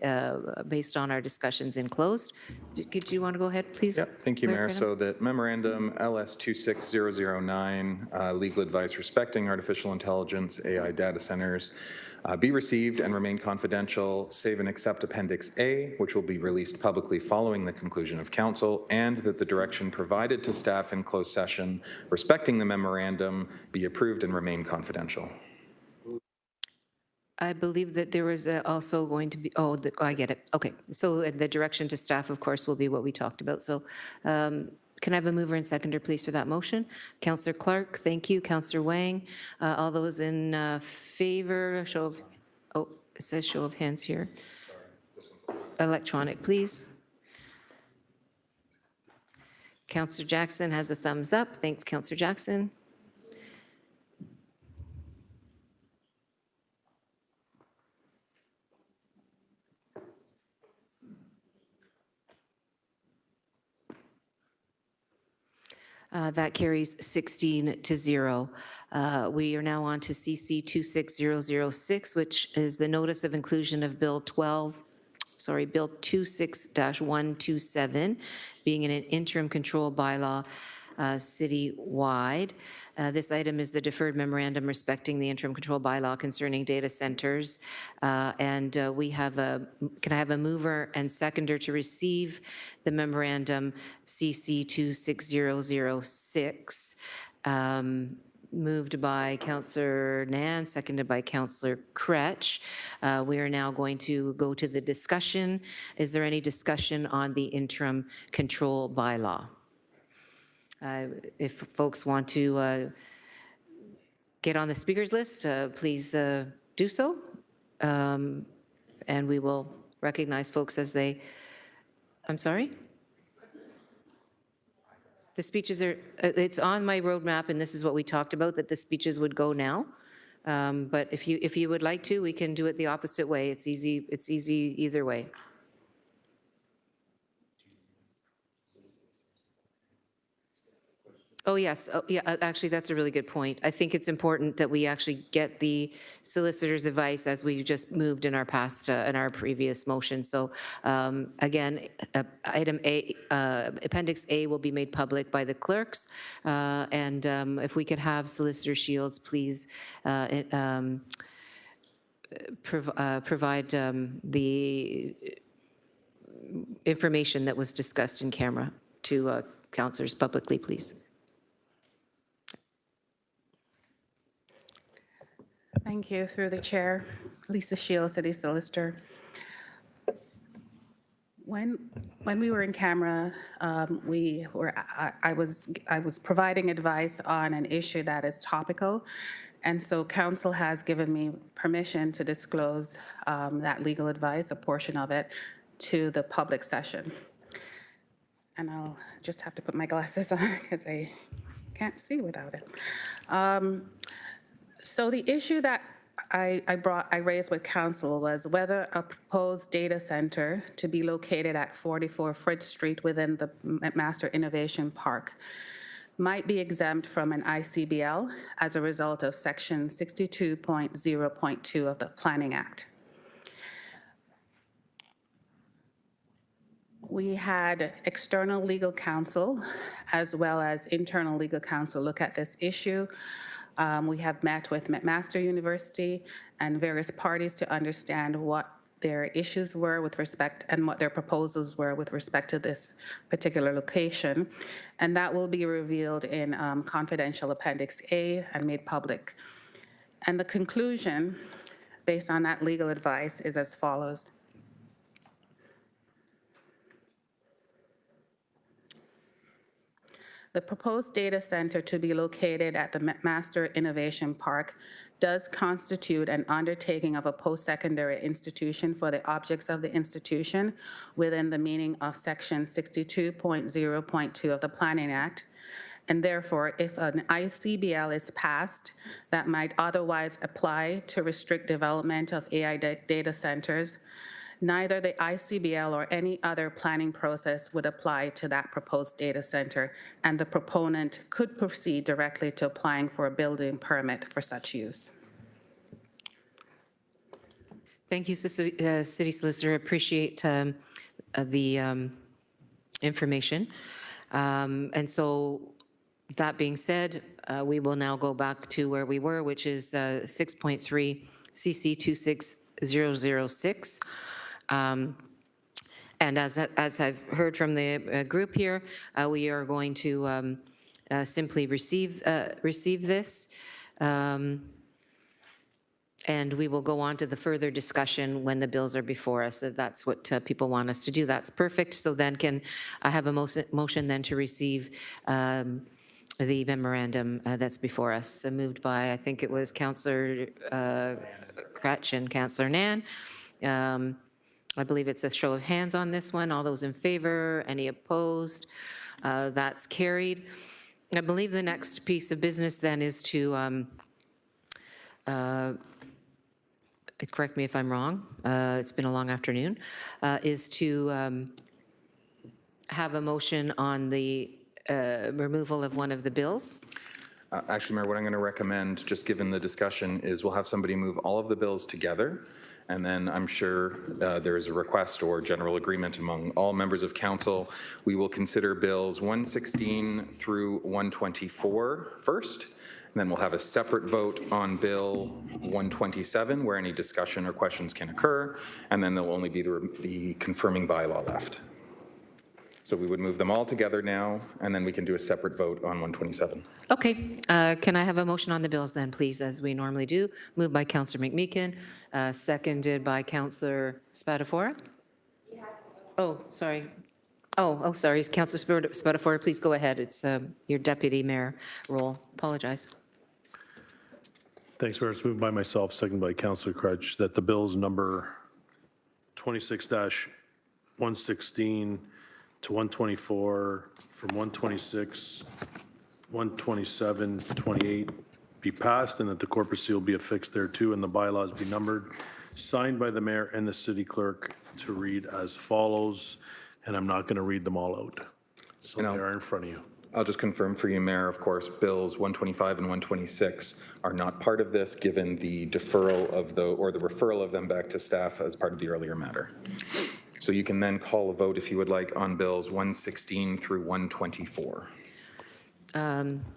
based on our discussions in closed. Do you want to go ahead, please? Yep, thank you, Clerk Mayor. Renham? So that memorandum LS 26009, legal advice respecting artificial intelligence, AI data centers, be received and remain confidential, save and accept Appendix A, which will be released publicly following the conclusion of council, and that the direction provided to staff in closed session respecting the memorandum be approved and remain confidential. I believe that there was also going to be, I get it. Okay, so the direction to staff, of course, will be what we talked about. So can I have a mover and seconder, please, for that motion? Councillor Clark, thank you. Councillor Wang, all those in favor, show of, it says show of hands here. Electronic, please. Councillor Jackson has a thumbs up. Thanks, Councillor Jackson. That carries 16-0. We are now on to CC 26006, which is the notice of inclusion of Bill 26-127, being an interim control bylaw citywide. This item is the deferred memorandum respecting the interim control bylaw concerning data centers. And we have can I have a mover and seconder to receive the memorandum CC 26006? Moved by Councillor Nan, seconded by Councillor Kretsch. We are now going to go to the discussion. Is there any discussion on the interim control bylaw? If folks want to get on the speakers list, please do so. And we will recognize folks as they, I'm sorry? The speeches are, it's on my roadmap, and this is what we talked about, that the speeches would go now. But if you would like to, we can do it the opposite way. It's easy either way. Oh, yes. Oh, yeah, actually, that's a really good point. I think it's important that we actually get the solicitor's advice as we just moved in our past, in our previous motion. So again, item A, Appendix A will be made public by the clerks. And if we could have Solicitor Shields, please provide the information that was discussed in camera to councillors publicly, please. Thank you. Through the chair, Lisa Shields, City Solicitor. When we were in camera, I was providing advice on an issue that is topical, and so council has given me permission to disclose that legal advice, a portion of it, to the public session. And I'll just have to put my glasses on because I can't see without it. So the issue that I raised with council was whether a proposed data center to be located at 44 Fritz Street within the Master Innovation Park might be exempt from an ICBL as a result of Section 62.0.2 of the Planning Act. We had external legal counsel as well as internal legal counsel look at this issue. We have met with McMaster University and various parties to understand what their issues were with respect and what their proposals were with respect to this particular location. And that will be revealed in confidential Appendix A and made public. And the conclusion, based on that legal advice, is as follows. The proposed data center to be located at the McMaster Innovation Park does constitute an undertaking of a post-secondary institution for the objects of the institution within the meaning of Section 62.0.2 of the Planning Act. And therefore, if an ICBL is passed that might otherwise apply to restrict development of AI data centers, neither the ICBL or any other planning process would apply to that proposed data center, and the proponent could proceed directly to applying for a building permit for such use. Thank you, City Solicitor. Appreciate the information. And so that being said, we will now go back to where we were, which is 6.3 CC 26006. And as I've heard from the group here, we are going to simply receive this. And we will go on to the further discussion when the bills are before us. If that's what people want us to do, that's perfect. So then can I have a motion then to receive the memorandum that's before us, moved by, I think it was Councillor Kretsch and Councillor Nan. I believe it's a show of hands on this one. All those in favor, any opposed? That's carried. I believe the next piece of business then is to, correct me if I'm wrong, it's been a long afternoon, is to have a motion on the removal of one of the bills. Actually, Mayor, what I'm going to recommend, just given the discussion, is we'll have somebody move all of the bills together. And then I'm sure there is a request or general agreement among all members of council. We will consider bills 116 through 124 first. And then we'll have a separate vote on Bill 127, where any discussion or questions can occur. And then there'll only be the confirming bylaw left. So we would move them all together now, and then we can do a separate vote on 127. Okay, can I have a motion on the bills then, please, as we normally do? Moved by Councillor McMeekin, seconded by Councillor Spadafora. Oh, sorry. Oh, sorry, Councillor Spadafora, please go ahead. It's your deputy mayor role. Apologize. Thanks, Mayor. It's moved by myself, seconded by Councillor Kretsch, that the bills number 26-116 to 124, from 126, 127, 28 be passed, and that the corporate seal be affixed thereto, and the bylaws be numbered, signed by the mayor and the city clerk to read as follows, and I'm not going to read them all out. So they are in front of you. I'll just confirm for you, Mayor, of course, bills 125 and 126 are not part of this, given the deferral of the referral of them back to staff as part of the earlier matter. So you can then call a vote if you would like on bills 116 through 124.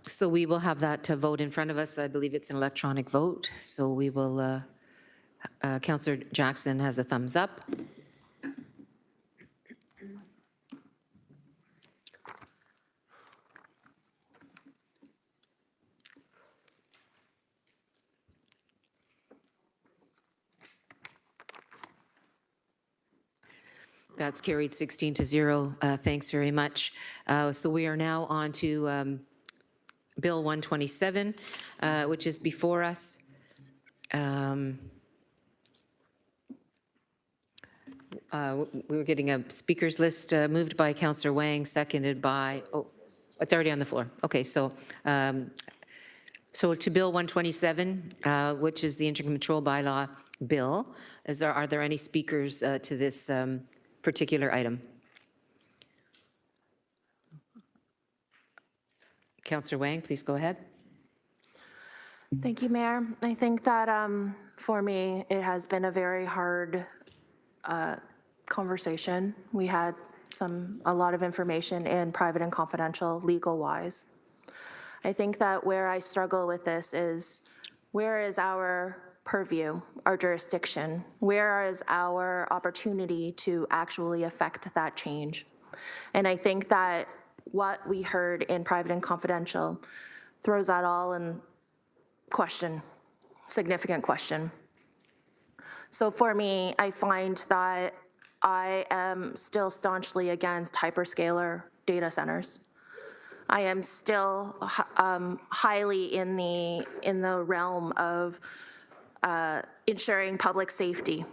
So we will have that to vote in front of us. I believe it's an electronic vote. So we will, Councillor Jackson has a thumbs up. That's carried 16-0. Thanks very much. So we are now on to Bill 127, which is before us. We're getting a speakers list moved by Councillor Wang, seconded by, oh, it's already on the floor. Okay, so to Bill 127, which is the Interim Control Bylaw bill. Are there any speakers to this particular item? Councillor Wang, please go ahead. Thank you, Mayor. I think that for me, it has been a very hard conversation. We had a lot of information in private and confidential legal-wise. I think that where I struggle with this is, where is our purview, our jurisdiction? Where is our opportunity to actually affect that change? And I think that what we heard in private and confidential throws that all in question, significant question. So for me, I find that I am still staunchly against hyperscaler data centers. I am still highly in the realm of ensuring public safety.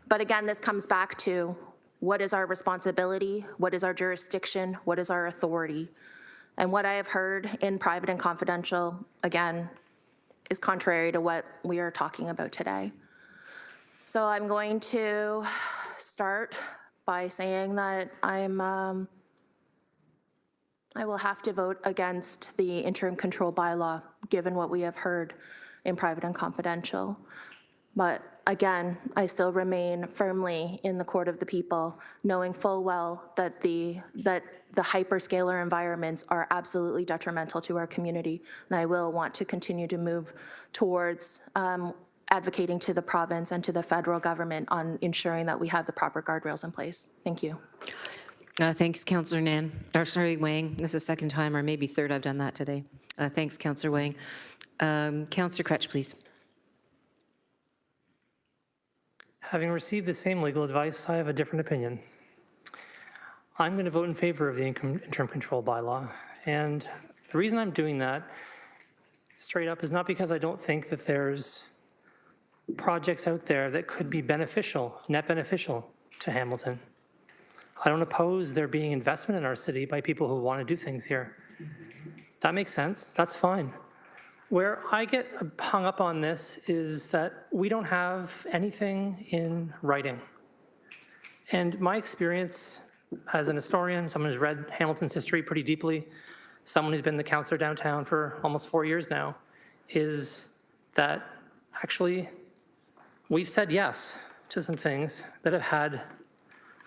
But again, this comes back to, what is our responsibility? What is our jurisdiction? What is our authority? And what I have heard in private and confidential, again, is contrary to what we are talking about today. So I'm going to start by saying that I will have to vote against the interim control bylaw, given what we have heard in private and confidential. But again, I still remain firmly in the court of the people, knowing full well that the hyperscaler environments are absolutely detrimental to our community. And I will want to continue to move towards advocating to the province and to the federal government on ensuring that we have the proper guardrails in place. Thank you. Thanks, Councillor Wang. This is the second time, or maybe third, I've done that today. Thanks, Councillor Wang. Councillor Crutch, please. Having received the same legal advice, I have a different opinion. I'm going to vote in favor of the interim control bylaw. And the reason I'm doing that, straight up, is not because I don't think that there's projects out there that could be beneficial, net beneficial to Hamilton. I don't oppose there being investment in our city by people who want to do things here. That makes sense. That's fine. Where I get hung up on this is that we don't have anything in writing. And my experience as an historian, someone who's read Hamilton's history pretty deeply, someone who's been the councillor downtown for almost 4 years now, is that actually we've said yes to some things that have had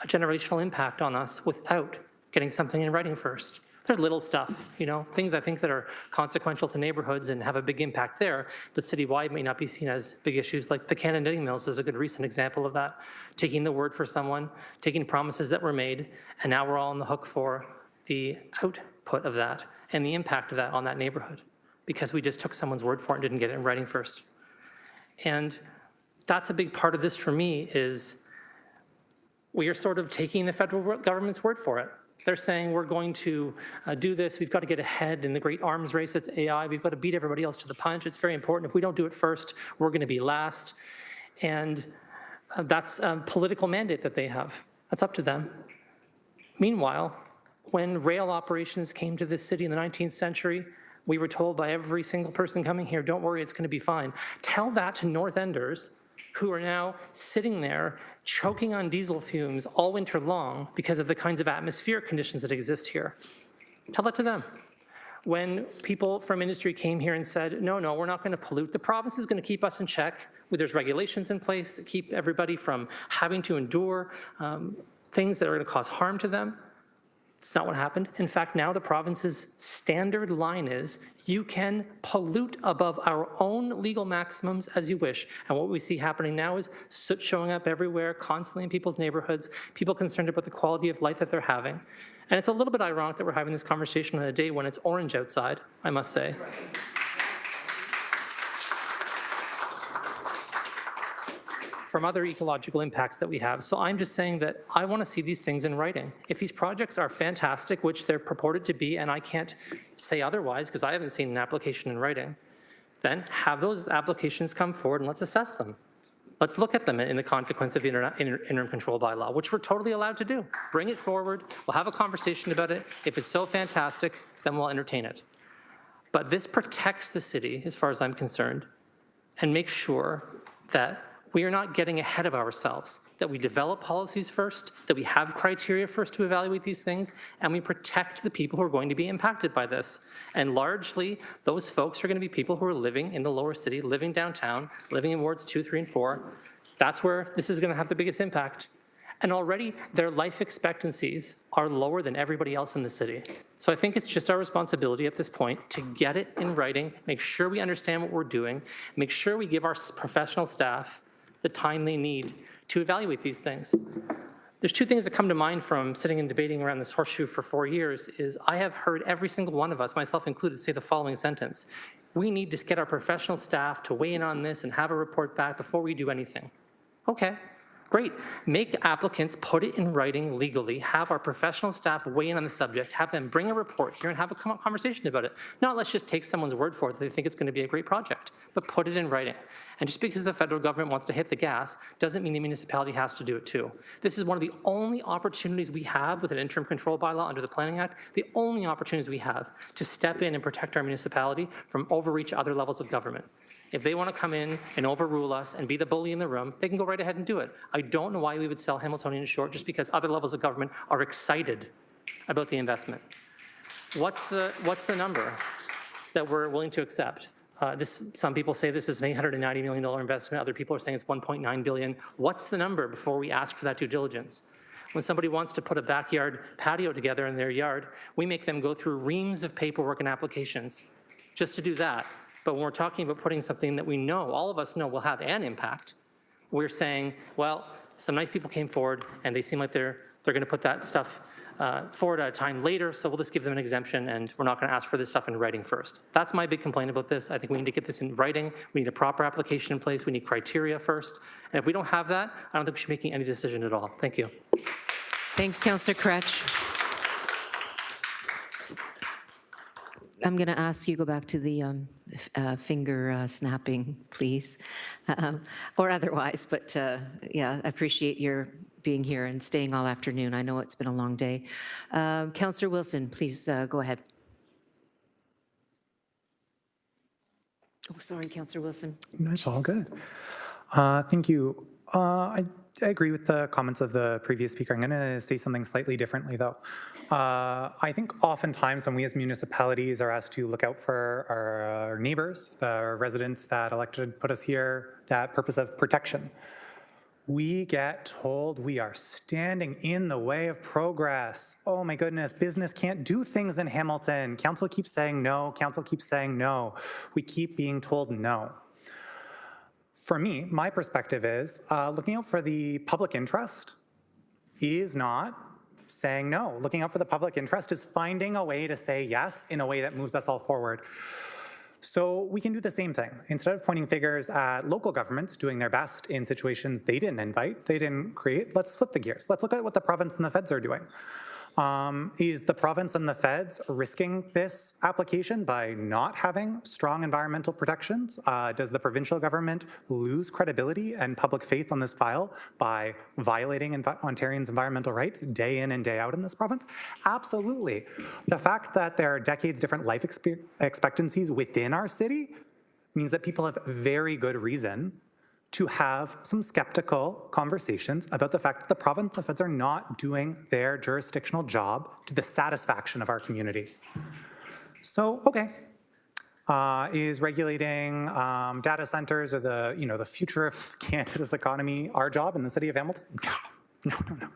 a generational impact on us without getting something in writing first. There's little stuff, things I think that are consequential to neighborhoods and have a big impact there, but citywide may not be seen as big issues. Like the Cannon Knitting Mills is a good recent example of that. Taking the word for someone, taking promises that were made, and now we're all on the hook for the output of that and the impact of that on that neighborhood, because we just took someone's word for it and didn't get it in writing first. And that's a big part of this for me, is we are sort of taking the federal government's word for it. They're saying we're going to do this. We've got to get ahead in the great arms race that's AI. We've got to beat everybody else to the punch. It's very important. If we don't do it first, we're going to be last. And that's a political mandate that they have. That's up to them. Meanwhile, when rail operations came to this city in the 19th century, we were told by every single person coming here, don't worry, it's going to be fine. Tell that to North Enders, who are now sitting there choking on diesel fumes all winter long because of the kinds of atmospheric conditions that exist here. Tell that to them. When people from industry came here and said, no, we're not going to pollute, the province is going to keep us in check. There's regulations in place that keep everybody from having to endure things that are going to cause harm to them. It's not what happened. In fact, now the province's standard line is you can pollute above our own legal maximums as you wish. And what we see happening now is soot showing up everywhere, constantly in people's neighborhoods, people concerned about the quality of life that they're having. And it's a little bit ironic that we're having this conversation on a day when it's orange outside, I must say. From other ecological impacts that we have. So I'm just saying that I want to see these things in writing. If these projects are fantastic, which they're purported to be, and I can't say otherwise because I haven't seen an application in writing, then have those applications come forward and let's assess them. Let's look at them in the consequence of the interim control bylaw, which we're totally allowed to do. Bring it forward. We'll have a conversation about it. If it's so fantastic, then we'll entertain it. But this protects the city, as far as I'm concerned, and makes sure that we are not getting ahead of ourselves, that we develop policies first, that we have criteria first to evaluate these things, and we protect the people who are going to be impacted by this. And largely, those folks are going to be people who are living in the lower city, living downtown, living in wards 2, 3, and 4. That's where this is going to have the biggest impact. And already their life expectancies are lower than everybody else in the city. So I think it's just our responsibility at this point to get it in writing, make sure we understand what we're doing, make sure we give our professional staff the time they need to evaluate these things. There's two things that come to mind from sitting and debating around this horseshoe for 4 years is I have heard every single one of us, myself included, say the following sentence. We need to get our professional staff to weigh in on this and have a report back before we do anything. Okay. Great. Make applicants put it in writing legally, have our professional staff weigh in on the subject, have them bring a report here and have a conversation about it. Not let's just take someone's word for it that they think it's going to be a great project, but put it in writing. And just because the federal government wants to hit the gas doesn't mean the municipality has to do it too. This is one of the only opportunities we have with an interim control bylaw under the Planning Act, the only opportunities we have to step in and protect our municipality from overreach other levels of government. If they want to come in and overrule us and be the bully in the room, they can go right ahead and do it. I don't know why we would sell Hamiltonian short just because other levels of government are excited about the investment. What's the number that we're willing to accept? Some people say this is an $890 million investment. Other people are saying it's $1.9 billion. What's the number before we ask for that due diligence? When somebody wants to put a backyard patio together in their yard, we make them go through reams of paperwork and applications just to do that. But when we're talking about putting something that we know, all of us know will have an impact, we're saying, well, some nice people came forward and they seem like they're going to put that stuff forward at a time later, so we'll just give them an exemption and we're not going to ask for this stuff in writing first. That's my big complaint about this. I think we need to get this in writing. We need a proper application in place. We need criteria first. And if we don't have that, I don't think we should be making any decision at all. Thank you. Thanks, Councillor Kretsch. I'm going to ask you to go back to the finger snapping, please, or otherwise. But yeah, I appreciate your being here and staying all afternoon. I know it's been a long day. Councillor Wilson, please go ahead. Oh, sorry, Councillor Wilson. That's all good. Thank you. I agree with the comments of the previous speaker. I'm going to say something slightly differently, though. I think oftentimes when we as municipalities are asked to look out for our neighbors, the residents that elected put us here, that purpose of protection, we get told we are standing in the way of progress. Oh my goodness, business can't do things in Hamilton. Council keeps saying no, council keeps saying no. We keep being told no. For me, my perspective is looking out for the public interest is not saying no. Looking out for the public interest is finding a way to say yes in a way that moves us all forward. So we can do the same thing. Instead of pointing fingers at local governments doing their best in situations they didn't invite, they didn't create, let's flip the gears. Let's look at what the province and the feds are doing. Is the province and the feds risking this application by not having strong environmental protections? Does the provincial government lose credibility and public faith on this file by violating Ontarians' environmental rights day in and day out in this province? Absolutely. The fact that there are decades different life expectancies within our city means that people have very good reason to have some skeptical conversations about the fact that the province and the feds are not doing their jurisdictional job to the satisfaction of our community. So, okay, is regulating data centers or the future of Canada's economy our job in the city of Hamilton? No.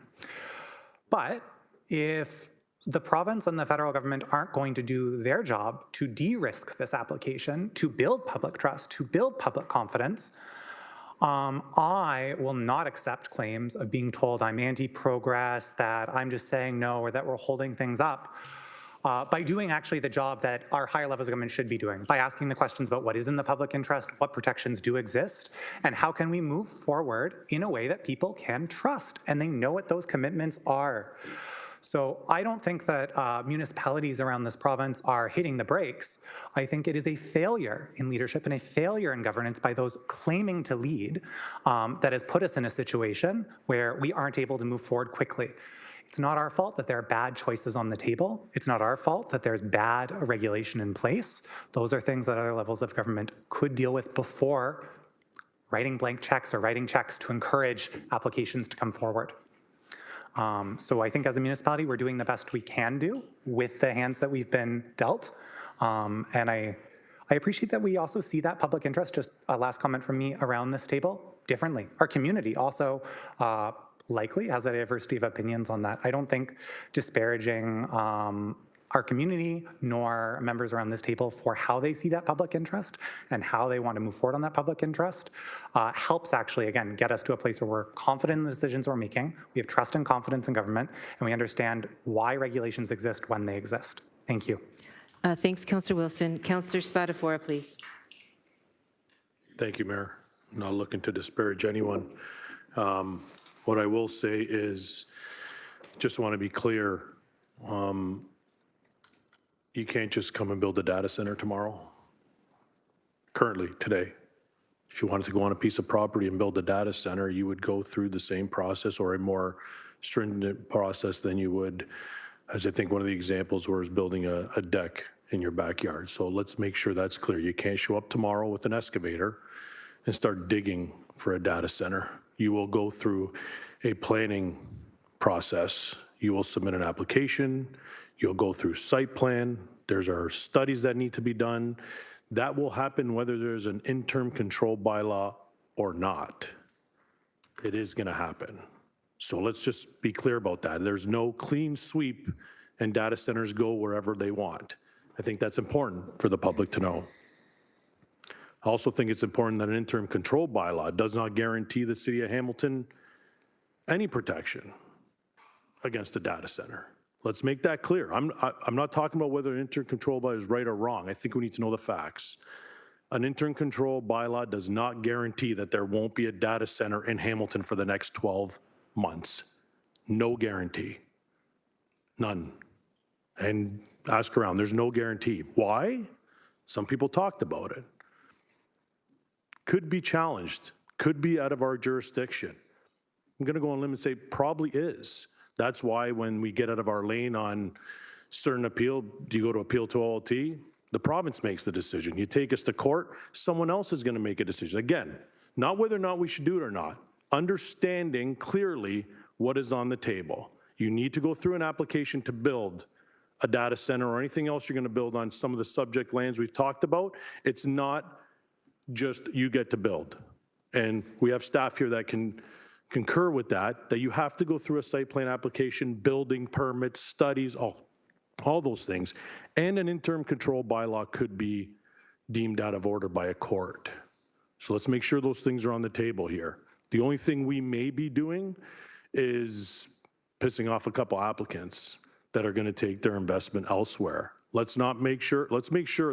But if the province and the federal government aren't going to do their job to de-risk this application, to build public trust, to build public confidence, I will not accept claims of being told I'm anti-progress, that I'm just saying no, or that we're holding things up by doing actually the job that our higher levels of government should be doing, by asking the questions about what is in the public interest, what protections do exist, and how can we move forward in a way that people can trust and they know what those commitments are. So I don't think that municipalities around this province are hitting the brakes. I think it is a failure in leadership and a failure in governance by those claiming to lead that has put us in a situation where we aren't able to move forward quickly. It's not our fault that there are bad choices on the table. It's not our fault that there's bad regulation in place. Those are things that other levels of government could deal with before writing blank checks or writing checks to encourage applications to come forward. So I think as a municipality, we're doing the best we can do with the hands that we've been dealt. And I appreciate that we also see that public interest, just a last comment from me around this table, differently. Our community also likely has a diversity of opinions on that. I don't think disparaging our community nor members around this table for how they see that public interest and how they want to move forward on that public interest helps actually, again, get us to a place where we're confident in the decisions we're making, we have trust and confidence in government, and we understand why regulations exist when they exist. Thank you. Thanks, Councillor Wilson. Councillor Spatafora, please. Thank you, Mayor. I'm not looking to disparage anyone. What I will say is, just want to be clear, you can't just come and build a data center tomorrow. Currently, today. If you wanted to go on a piece of property and build a data center, you would go through the same process or a more stringent process than you would, as I think one of the examples was building a deck in your backyard. So let's make sure that's clear. You can't show up tomorrow with an excavator and start digging for a data center. You will go through a planning process. You will submit an application. You'll go through site plan. There's our studies that need to be done. That will happen whether there's an interim control bylaw or not. It is going to happen. So let's just be clear about that. There's no clean sweep and data centers go wherever they want. I think that's important for the public to know. I also think it's important that an interim control bylaw does not guarantee the city of Hamilton any protection against a data center. Let's make that clear. I'm not talking about whether an interim control bylaw is right or wrong. I think we need to know the facts. An interim control bylaw does not guarantee that there won't be a data center in Hamilton for the next 12 months. No guarantee. None. And ask around, there's no guarantee. Why? Some people talked about it. Could be challenged, could be out of our jurisdiction. I'm going to go on a limb and say probably is. That's why when we get out of our lane on certain appeal, do you go to appeal to OLT? The province makes the decision. You take us to court, someone else is going to make a decision. Again, not whether or not we should do it or not, understanding clearly what is on the table. You need to go through an application to build a data center or anything else you're going to build on some of the subject lands we've talked about. It's not just you get to build. And we have staff here that can concur with that you have to go through a site plan application, building permits, studies, all those things. And an interim control bylaw could be deemed out of order by a court. So let's make sure those things are on the table here. The only thing we may be doing is pissing off a couple applicants that are going to take their investment elsewhere. Let's make sure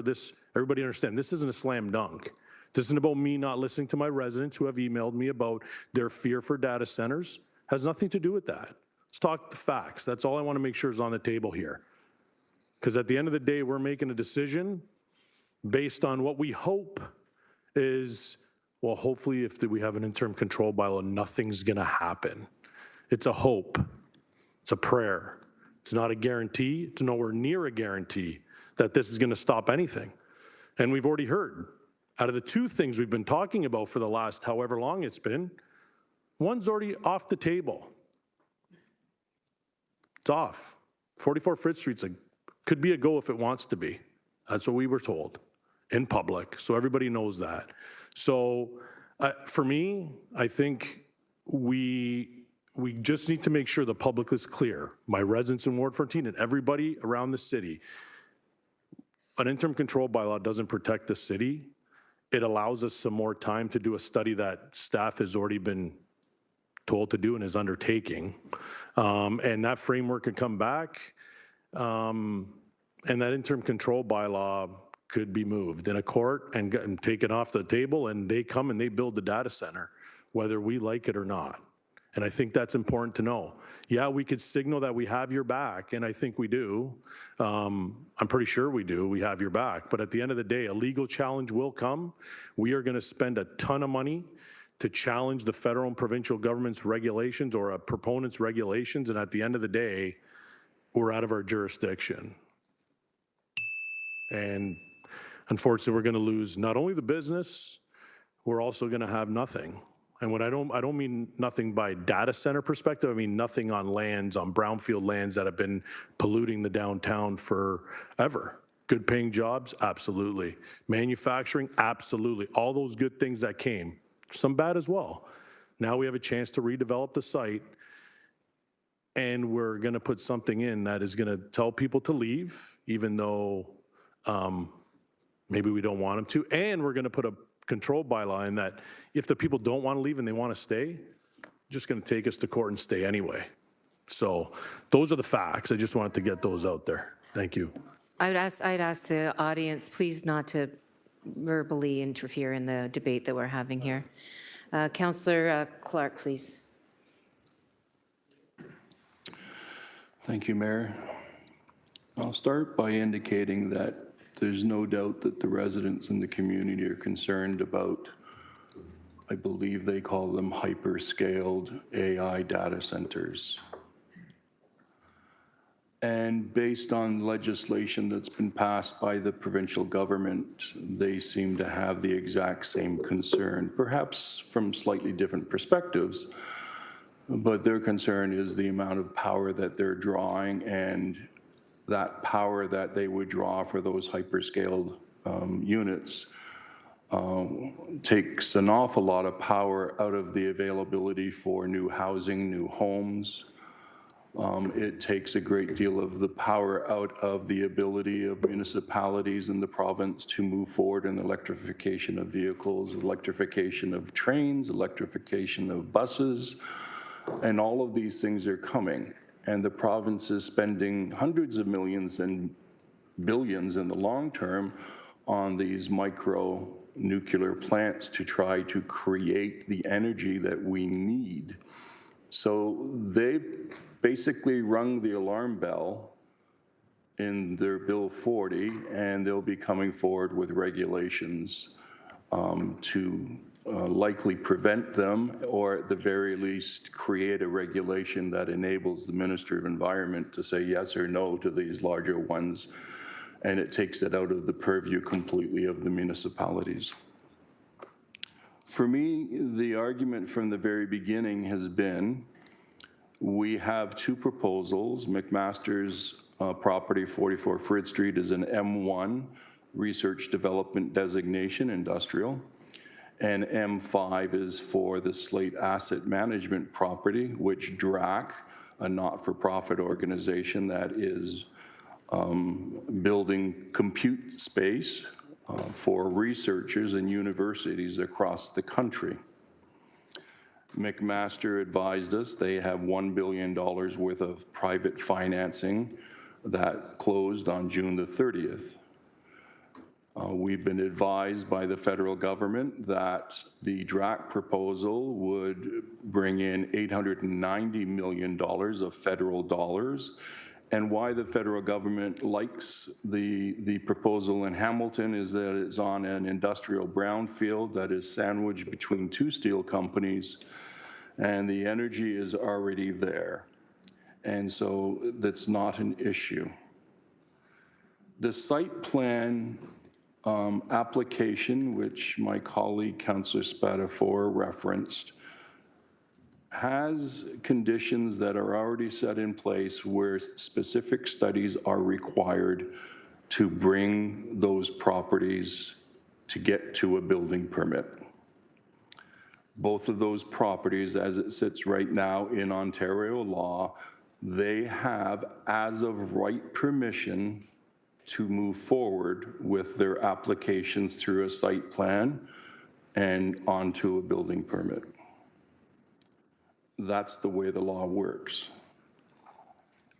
this, everybody understand, this isn't a slam dunk. This isn't about me not listening to my residents who have emailed me about their fear for data centers. Has nothing to do with that. Let's talk the facts. That's all I want to make sure is on the table here. Because at the end of the day, we're making a decision based on what we hope is, well, hopefully if we have an interim control bylaw, nothing's going to happen. It's a hope. It's a prayer. It's not a guarantee. It's nowhere near a guarantee that this is going to stop anything. And we've already heard, out of the two things we've been talking about for the last however long it's been, one's already off the table. It's off. 44 Fritz Street's could be a go if it wants to be. That's what we were told in public, so everybody knows that. So for me, I think we just need to make sure the public is clear. My residents in Ward 14 and everybody around the city, an interim control bylaw doesn't protect the city. It allows us some more time to do a study that staff has already been told to do and is undertaking. And that framework could come back, and that interim control bylaw could be moved in a court and taken off the table, and they come and they build the data center, whether we like it or not. And I think that's important to know. Yeah, we could signal that we have your back, and I think we do. I'm pretty sure we do. We have your back. But at the end of the day, a legal challenge will come. We are going to spend a ton of money to challenge the federal and provincial government's regulations or a proponent's regulations, and at the end of the day, we're out of our jurisdiction. And unfortunately, we're going to lose not only the business, we're also going to have nothing. And when I don't mean nothing by data center perspective, I mean nothing on lands, on brownfield lands that have been polluting the downtown forever. Good paying jobs, absolutely. Manufacturing, absolutely. All those good things that came, some bad as well. Now we have a chance to redevelop the site and we're going to put something in that is going to tell people to leave, even though maybe we don't want them to, and we're going to put a control bylaw in that if the people don't want to leave and they want to stay, just going to take us to court and stay anyway. So those are the facts. I just wanted to get those out there. Thank you. I'd ask the audience, please not to verbally interfere in the debate that we're having here. Councillor Clark, please. Thank you, Mayor. I'll start by indicating that there's no doubt that the residents in the community are concerned about, I believe they call them hyperscaled AI data centers. And based on legislation that's been passed by the provincial government, they seem to have the exact same concern, perhaps from slightly different perspectives. But their concern is the amount of power that they're drawing, and that power that they would draw for those hyperscaled units takes an awful lot of power out of the availability for new housing, new homes. It takes a great deal of the power out of the ability of municipalities in the province to move forward in the electrification of vehicles, electrification of trains, electrification of buses, and all of these things are coming. And the province is spending hundreds of millions and billions in the long term on these micro nuclear plants to try to create the energy that we need. So they've basically rung the alarm bell in their Bill 40, and they'll be coming forward with regulations to likely prevent them, or at the very least create a regulation that enables the Minister of Environment to say yes or no to these larger ones, and it takes it out of the purview completely of the municipalities. For me, the argument from the very beginning has been, we have two proposals. McMaster's property, 44 Frid Street, is an M1 research development designation, industrial, and M5 is for the Slate Asset Management property, which DRAC, a not-for-profit organization that is building compute space for researchers and universities across the country. McMaster advised us they have $1 billion worth of private financing that closed on June the 30th. We've been advised by the federal government that the DRAC proposal would bring in $890 million of federal dollars. And why the federal government likes the proposal in Hamilton is that it's on an industrial brownfield that is sandwiched between two steel companies, and the energy is already there. And so that's not an issue. The site plan application, which my colleague, Councillor Spatafor, referenced, has conditions that are already set in place where specific studies are required to bring those properties to get to a building permit. Both of those properties, as it sits right now in Ontario law, they have as of right permission to move forward with their applications through a site plan and onto a building permit. That's the way the law works.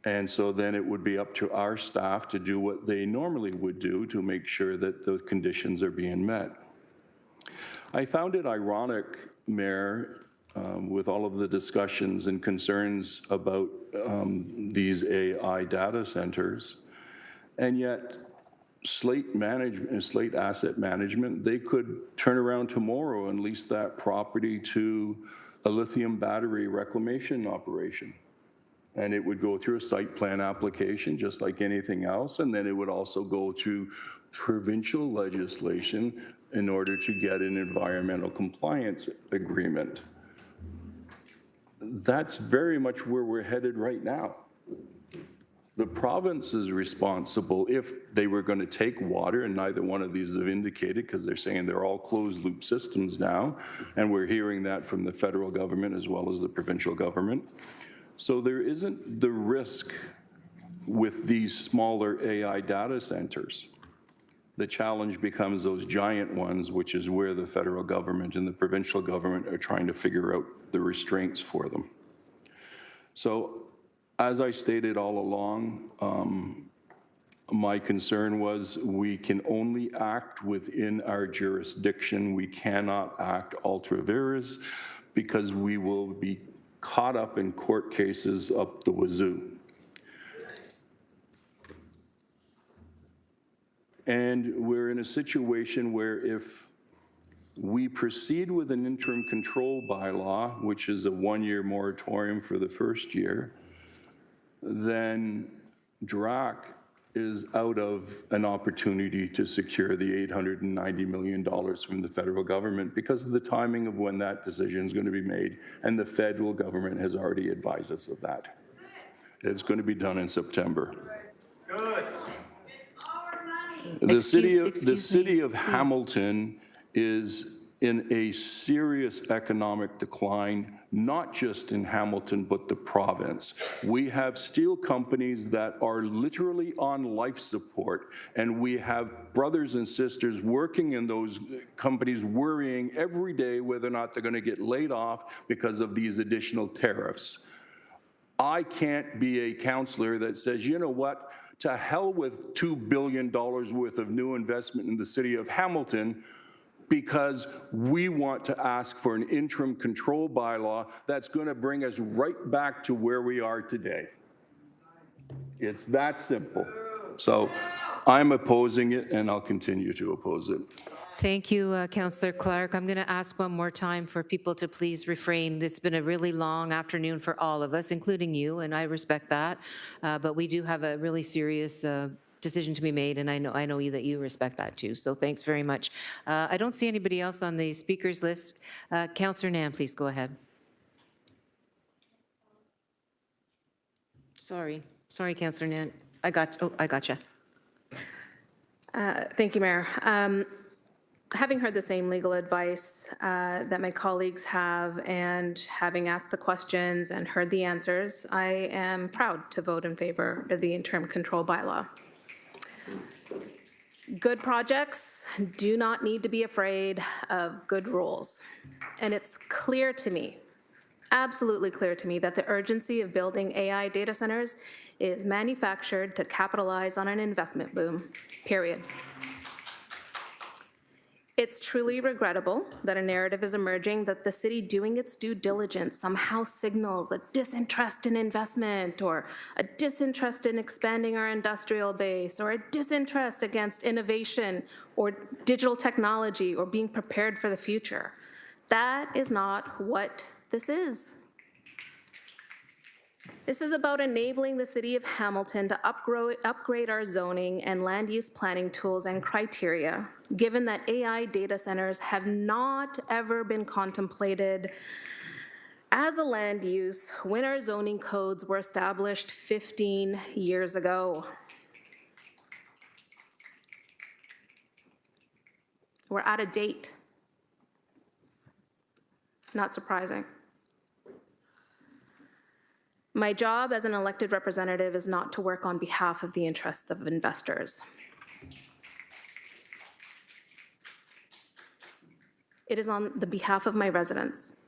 And so then it would be up to our staff to do what they normally would do to make sure that those conditions are being met. I found it ironic, Mayor, with all of the discussions and concerns about these AI data centers, and yet Slate Asset Management, they could turn around tomorrow and lease that property to a lithium battery reclamation operation. And it would go through a site plan application just like anything else, and then it would also go through provincial legislation in order to get an environmental compliance agreement. That's very much where we're headed right now. The province is responsible if they were going to take water, and neither one of these have indicated because they're saying they're all closed loop systems now, and we're hearing that from the federal government as well as the provincial government. So there isn't the risk with these smaller AI data centers. The challenge becomes those giant ones, which is where the federal government and the provincial government are trying to figure out the restraints for them. So as I stated all along, my concern was we can only act within our jurisdiction. We cannot act ultra vires because we will be caught up in court cases up the wazoo. And we're in a situation where if we proceed with an interim control bylaw, which is a one-year moratorium for the first year, then DRAC is out of an opportunity to secure the $890 million from the federal government because of the timing of when that decision is going to be made, and the federal government has already advised us of that. It's going to be done in September. Good. The city of Hamilton is in a serious economic decline, not just in Hamilton, but the province. We have steel companies that are literally on life support, and we have brothers and sisters working in those companies worrying every day whether or not they're going to get laid off because of these additional tariffs. I can't be a councillor that says, you know what, to hell with $2 billion worth of new investment in the city of Hamilton, because we want to ask for an interim control bylaw that's going to bring us right back to where we are today. It's that simple. So I'm opposing it, and I'll continue to oppose it. Thank you, Councillor Clark. I'm going to ask one more time for people to please refrain. It's been a really long afternoon for all of us, including you, and I respect that. But we do have a really serious decision to be made, and I know that you respect that too. So thanks very much. I don't see anybody else on the speakers list. Councillor Nam, please go ahead. Sorry, Councillor Nam. I gotcha. Thank you, Mayor. Having heard the same legal advice that my colleagues have, and having asked the questions and heard the answers, I am proud to vote in favor of the interim control bylaw. Good projects do not need to be afraid of good rules. And it's clear to me, absolutely clear to me, that the urgency of building AI data centers is manufactured to capitalize on an investment boom, period. It's truly regrettable that a narrative is emerging that the city doing its due diligence somehow signals a disinterest in investment, or a disinterest in expanding our industrial base, or a disinterest against innovation or digital technology or being prepared for the future. That is not what this is. This is about enabling the city of Hamilton to upgrade our zoning and land use planning tools and criteria, given that AI data centers have not ever been contemplated as a land use when our zoning codes were established 15 years ago. We're out of date. Not surprising. My job as an elected representative is not to work on behalf of the interests of investors. It is on the behalf of my residents,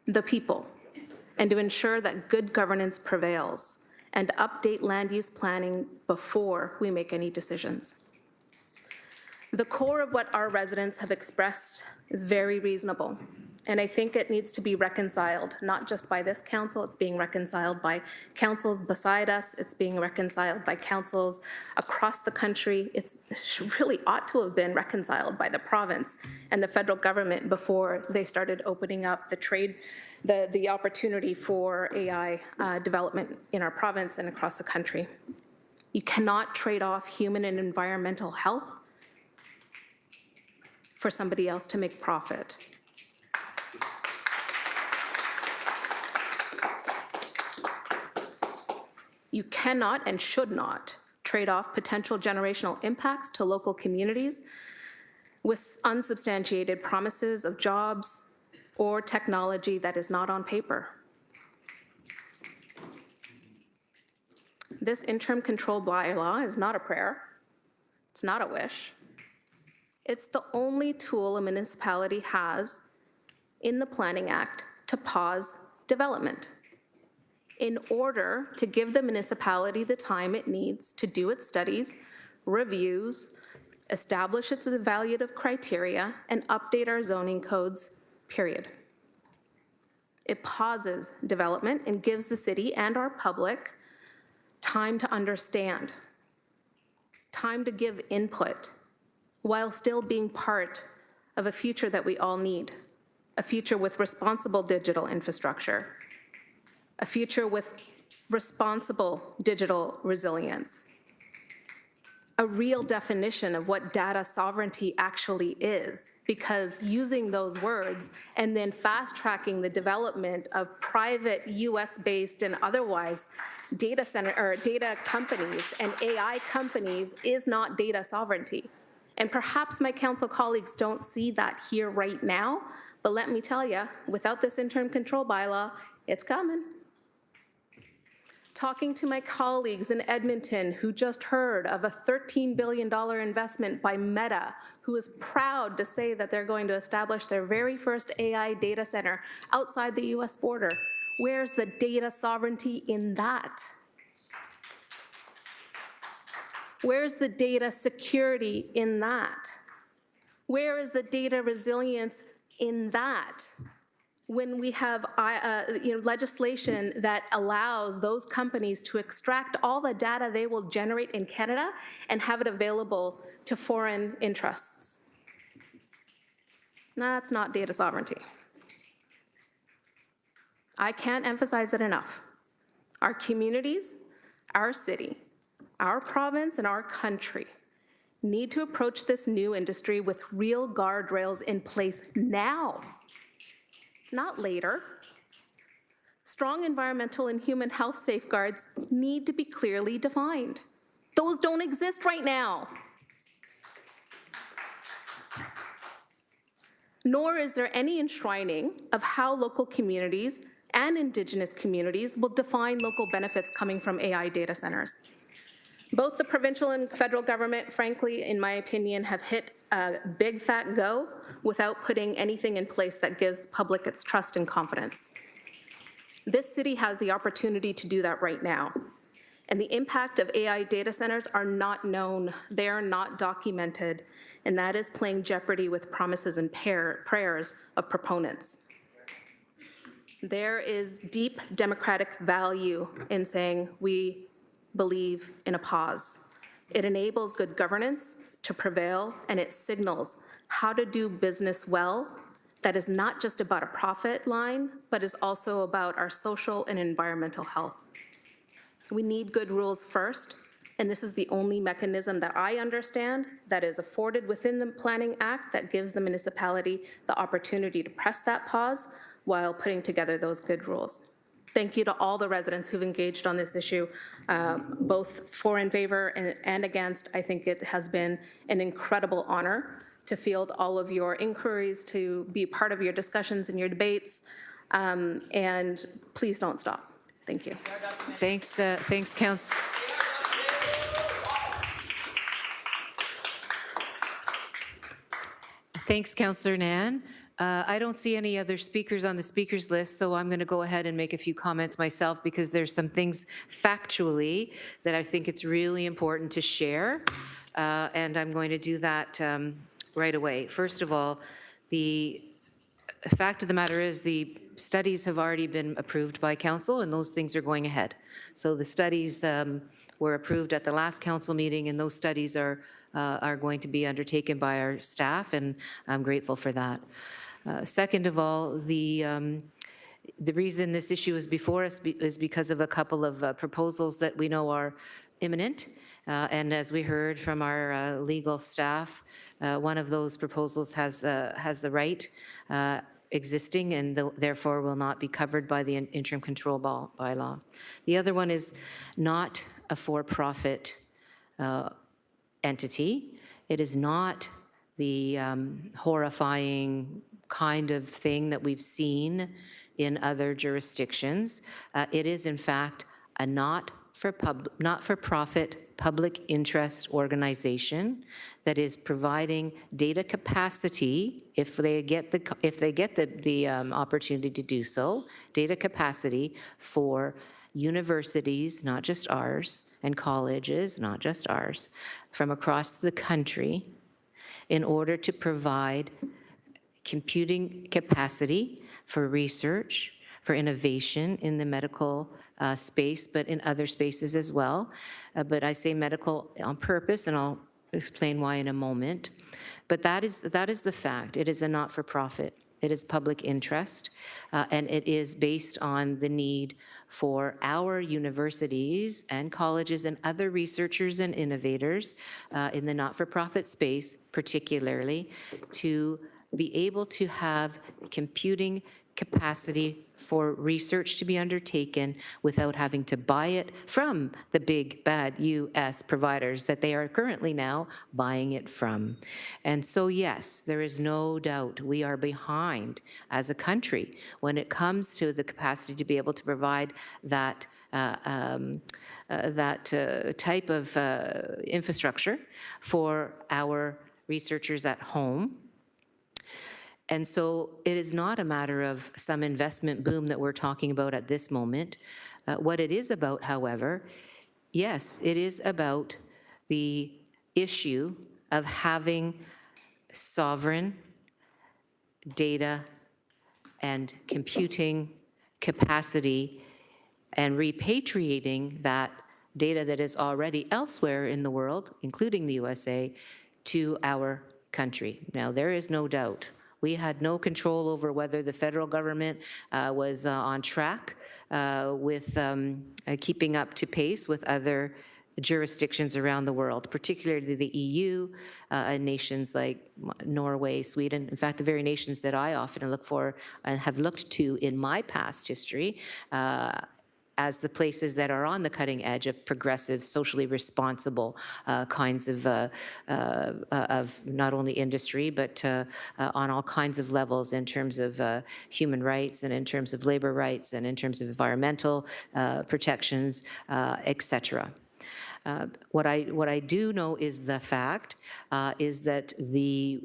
the people, and to ensure that good governance prevails and to update land use planning before we make any decisions. The core of what our residents have expressed is very reasonable. And I think it needs to be reconciled, not just by this council, it's being reconciled by councils beside us, it's being reconciled by councils across the country. It really ought to have been reconciled by the province and the federal government before they started opening up the opportunity for AI development in our province and across the country. You cannot trade off human and environmental health for somebody else to make profit. You cannot and should not trade off potential generational impacts to local communities with unsubstantiated promises of jobs or technology that is not on paper. this interim control bylaw is not a prayer. It's not a wish. It's the only tool a municipality has in the Planning Act to pause development in order to give the municipality the time it needs to do its studies, reviews, establish its evaluative criteria, and update our zoning codes, period. It pauses development and gives the city and our public time to understand, time to give input, while still being part of a future that we all need, a future with responsible digital infrastructure, a future with responsible digital resilience, a real definition of what data sovereignty actually is, because using those words and then fast-tracking the development of private US-based and otherwise data center or data companies and AI companies is not data sovereignty. And perhaps my council colleagues don't see that here right now, but let me tell you, without this interim control bylaw, it's coming. Talking to my colleagues in Edmonton who just heard of a $13 billion investment by Meta, who is proud to say that they're going to establish their very first AI data center outside the US border. Where's the data sovereignty in that? Where's the data security in that? Where is the data resilience in that? When we have legislation that allows those companies to extract all the data they will generate in Canada and have it available to foreign interests. That's not data sovereignty. I can't emphasize it enough. Our communities, our city, our province, and our country need to approach this new industry with real guardrails in place now, not later. Strong environmental and human health safeguards need to be clearly defined. Those don't exist right now. Nor is there any enshrining of how local communities and Indigenous communities will define local benefits coming from AI data centers. Both the provincial and federal government, frankly, in my opinion, have hit a big fat go without putting anything in place that gives the public its trust and confidence. This city has the opportunity to do that right now. And the impact of AI data centers are not known, they are not documented, and that is playing jeopardy with promises and prayers of proponents. There is deep democratic value in saying we believe in a pause. It enables good governance to prevail, and it signals how to do business well that is not just about a profit line, but is also about our social and environmental health. We need good rules first, and this is the only mechanism that I understand that is afforded within the Planning Act that gives the municipality the opportunity to press that pause while putting together those good rules. Thank you to all the residents who've engaged on this issue, both for and favor and against. I think it has been an incredible honor to field all of your inquiries, to be part of your discussions and your debates, and please don't stop. Thank you. Thanks, Council. Thanks, Councillor Nan. I don't see any other speakers on the speakers list, so I'm going to go ahead and make a few comments myself because there's some things factually that I think it's really important to share, and I'm going to do that right away. First of all, the fact of the matter is the studies have already been approved by council, and those things are going ahead. So the studies were approved at the last council meeting, and those studies are going to be undertaken by our staff, and I'm grateful for that. Second of all, the reason this issue is before us is because of a couple of proposals that we know are imminent. And as we heard from our legal staff, one of those proposals has the right existing and therefore will not be covered by the interim control bylaw. The other one is not a for-profit entity. It is not the horrifying kind of thing that we've seen in other jurisdictions. It is, in fact, a not not-for-profit public interest organization that is providing data capacity, if they get the opportunity to do so, data capacity for universities, not just ours, and colleges, not just ours, from across the country, in order to provide computing capacity for research, for innovation in the medical space, but in other spaces as well. But I say medical on purpose, and I'll explain why in a moment. But that is the fact. It is a not-for-profit. It is public interest, and it is based on the need for our universities and colleges and other researchers and innovators in the not-for-profit space, particularly, to be able to have computing capacity for research to be undertaken without having to buy it from the big, bad U.S. providers that they are currently now buying it from. And so, yes, there is no doubt we are behind as a country when it comes to the capacity to be able to provide that type of infrastructure for our researchers at home. And so it is not a matter of some investment boom that we're talking about at this moment. What it is about, however, yes, it is about the issue of having sovereign data and computing capacity and repatriating that data that is already elsewhere in the world, including the USA, to our country. Now, there is no doubt we had no control over whether the federal government was on track with keeping up to pace with other jurisdictions around the world, particularly the EU and nations like Norway, Sweden. In fact, the very nations that I often look for and have looked to in my past history as the places that are on the cutting edge of progressive, socially responsible kinds of not only industry, but on all kinds of levels in terms of human rights and in terms of labor rights and in terms of environmental protections, et cetera. What I do know is the fact is that the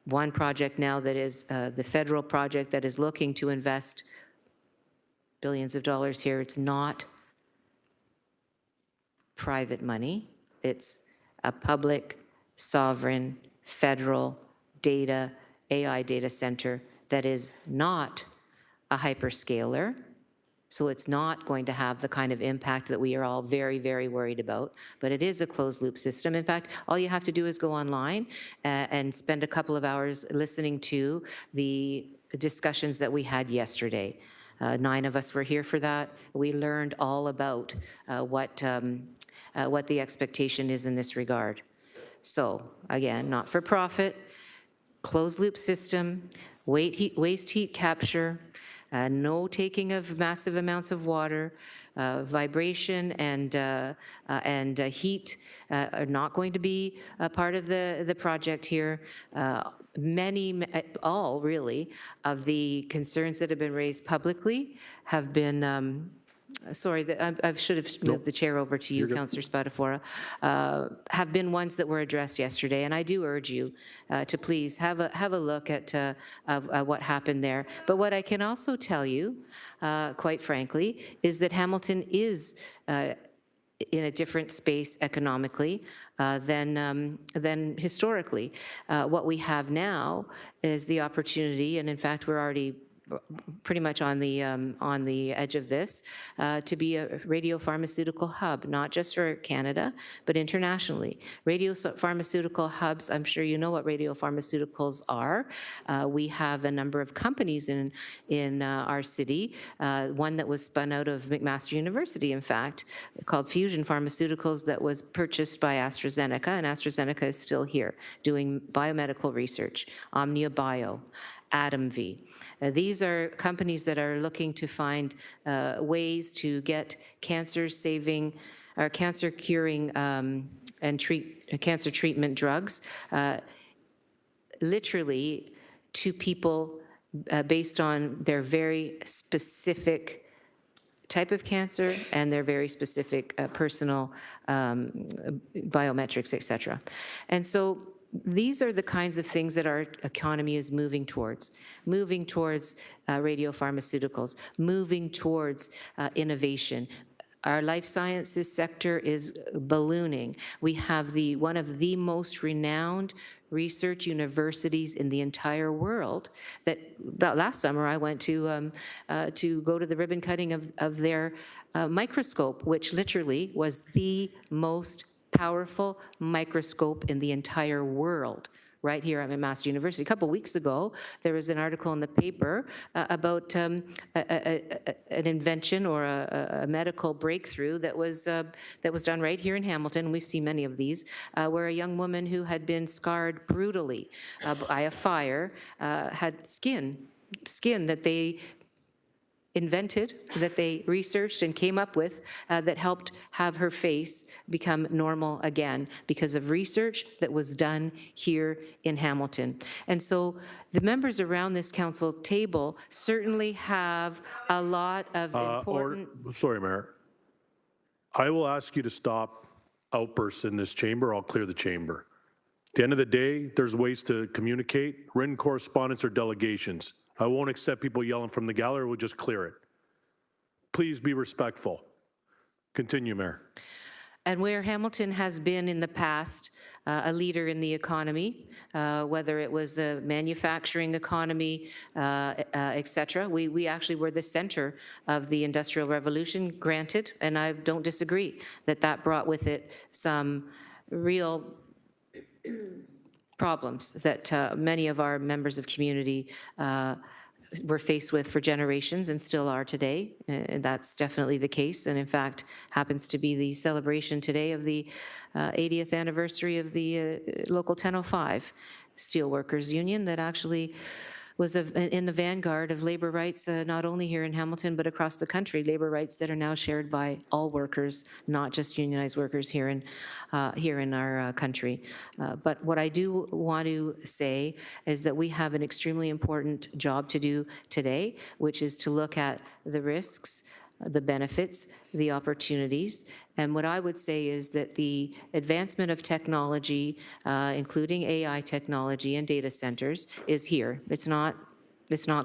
one project now that is the federal project that is looking to invest billions of dollars here, it's not private money. It's a public, sovereign, federal data, AI data center that is not a hyperscaler. So it's not going to have the kind of impact that we are all very, very worried about. But it is a closed loop system. In fact, all you have to do is go online and spend a couple of hours listening to the discussions that we had yesterday. 9 of us were here for that. We learned all about what the expectation is in this regard. So again, not for profit, closed loop system, waste heat capture, no taking of massive amounts of water, vibration and heat are not going to be a part of the project here. All really, of the concerns that have been raised publicly have been, sorry, I should have moved the chair over to you, Councillor Spadafora, have been ones that were addressed yesterday. And I do urge you to please have a look at what happened there. But what I can also tell you, quite frankly, is that Hamilton is in a different space economically than historically. What we have now is the opportunity, and in fact, we're already pretty much on the edge of this, to be a radiopharmaceutical hub, not just for Canada, but internationally. Radiopharmaceutical hubs, I'm sure you know what radiopharmaceuticals are. We have a number of companies in our city, one that was spun out of McMaster University, in fact, called Fusion Pharmaceuticals, that was purchased by AstraZeneca, and AstraZeneca is still here doing biomedical research. Omnia Bio, AtomV. These are companies that are looking to find ways to get cancer-saving or cancer-curing and cancer treatment drugs literally to people based on their very specific type of cancer and their very specific personal biometrics, et cetera. And so these are the kinds of things that our economy is moving towards radiopharmaceuticals, moving towards innovation. Our life sciences sector is ballooning. We have one of the most renowned research universities in the entire world. That last summer I went to go to the ribbon cutting of their microscope, which literally was the most powerful microscope in the entire world. Right here at McMaster University. A couple weeks ago, there was an article in the paper about an invention or a medical breakthrough that was done right here in Hamilton. We've seen many of these, where a young woman who had been scarred brutally by a fire had skin that they invented, that they researched and came up with, that helped have her face become normal again because of research that was done here in Hamilton. And so the members around this council table certainly have a lot of important... Sorry, Mayor. I will ask you to stop outbursts in this chamber. I'll clear the chamber. At the end of the day, there's ways to communicate, written correspondence or delegations. I won't accept people yelling from the gallery. We'll just clear it. Please be respectful. Continue, Mayor. And where Hamilton has been in the past a leader in the economy, whether it was a manufacturing economy, et cetera, we actually were the center of the Industrial Revolution, granted, and I don't disagree that brought with it some real problems that many of our members of community were faced with for generations and still are today. And that's definitely the case. And in fact, happens to be the celebration today of the 80th anniversary of the Local 1005 Steelworkers Union that actually was in the vanguard of labor rights, not only here in Hamilton, but across the country, labor rights that are now shared by all workers, not just unionized workers here in our country. But what I do want to say is that we have an extremely important job to do today, which is to look at the risks, the benefits, the opportunities. And what I would say is that the advancement of technology, including AI technology and data centers, is here. It's not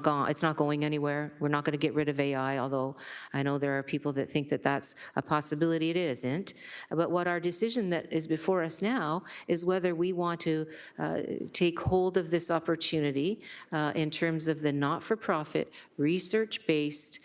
gone. It's not going anywhere. We're not going to get rid of AI, although I know there are people that think that that's a possibility. It isn't. But what our decision that is before us now is whether we want to take hold of this opportunity in terms of the not-for-profit, research-based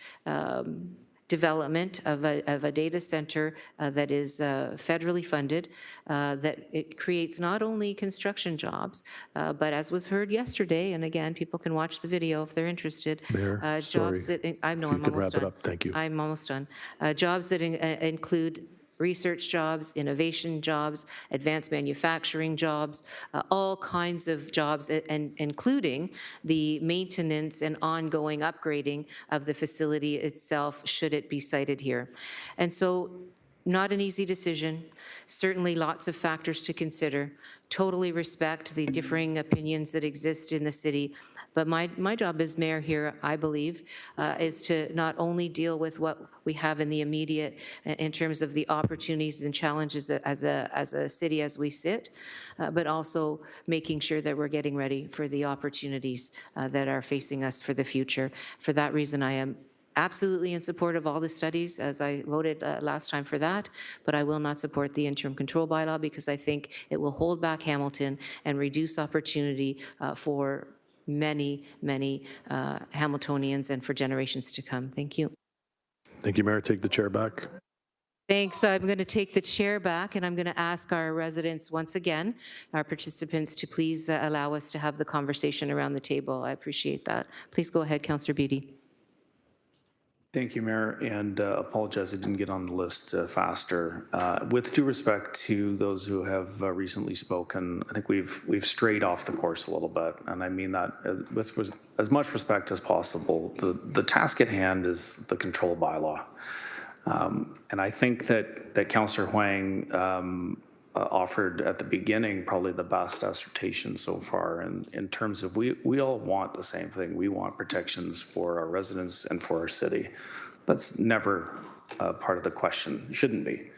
development of a data center that is federally funded, that it creates not only construction jobs, but as was heard yesterday, and again, people can watch the video if they're interested. Mayor, jobs sorry. that I know If you I'm could almost wrap it done. up, thank you. I'm almost done. Jobs that include research jobs, innovation jobs, advanced manufacturing jobs, all kinds of jobs, and including the maintenance and ongoing upgrading of the facility itself, should it be sited here. And so, not an easy decision, certainly lots of factors to consider. Totally respect the differing opinions that exist in the city. But my job as mayor here, I believe, is to not only deal with what we have in the immediate in terms of the opportunities and challenges as a city as we sit, but also making sure that we're getting ready for the opportunities that are facing us for the future. For that reason, I am absolutely in support of all the studies, as I voted last time for that, but I will not support the interim control bylaw because I think it will hold back Hamilton and reduce opportunity for many Hamiltonians and for generations to come. Thank you. Thank you, Mayor. Take the chair back. Thanks. I'm going to take the chair back, and I'm going to ask our residents once again, our participants, to please allow us to have the conversation around the table. I appreciate that. Please go ahead, Councillor Beattie. Thank you, Mayor, and apologize I didn't get on the list faster. With due respect to those who have recently spoken, I think we've strayed off the course a little bit, and I mean that with as much respect as possible. The task at hand is the control bylaw, and I think that Councillor Huang offered at the beginning probably the best assertion so far in terms of we all want the same thing. We want protections for our residents and for our city. That's never part of the question, shouldn't be.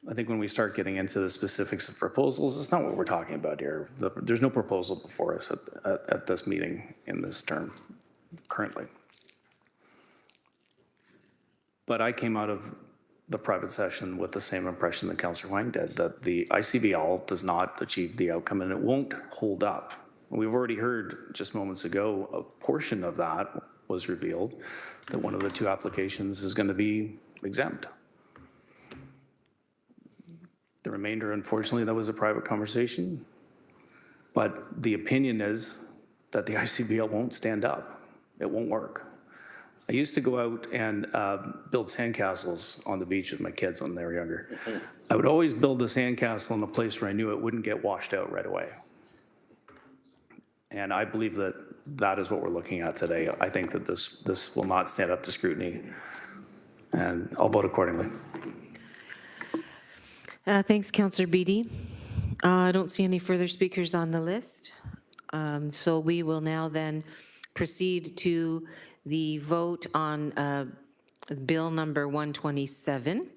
I think when we start getting into the specifics of proposals, it's not what we're talking about here. There's no proposal before us at this meeting in this term currently. But I came out of the private session with the same impression that Councillor Huang did, that the ICBL does not achieve the outcome and it won't hold up. We've already heard just moments ago, a portion of that was revealed, that one of the two applications is going to be exempt. The remainder, unfortunately, that was a private conversation. But the opinion is that the ICBL won't stand up. It won't work. I used to go out and build sandcastles on the beach with my kids when they were younger. I would always build the sandcastle in a place where I knew it wouldn't get washed out right away. And I believe that that is what we're looking at today. I think that this will not stand up to scrutiny, and I'll vote accordingly. Thanks, Councillor Beatty. I don't see any further speakers on the list. So we will now then proceed to the vote on Bill number 127.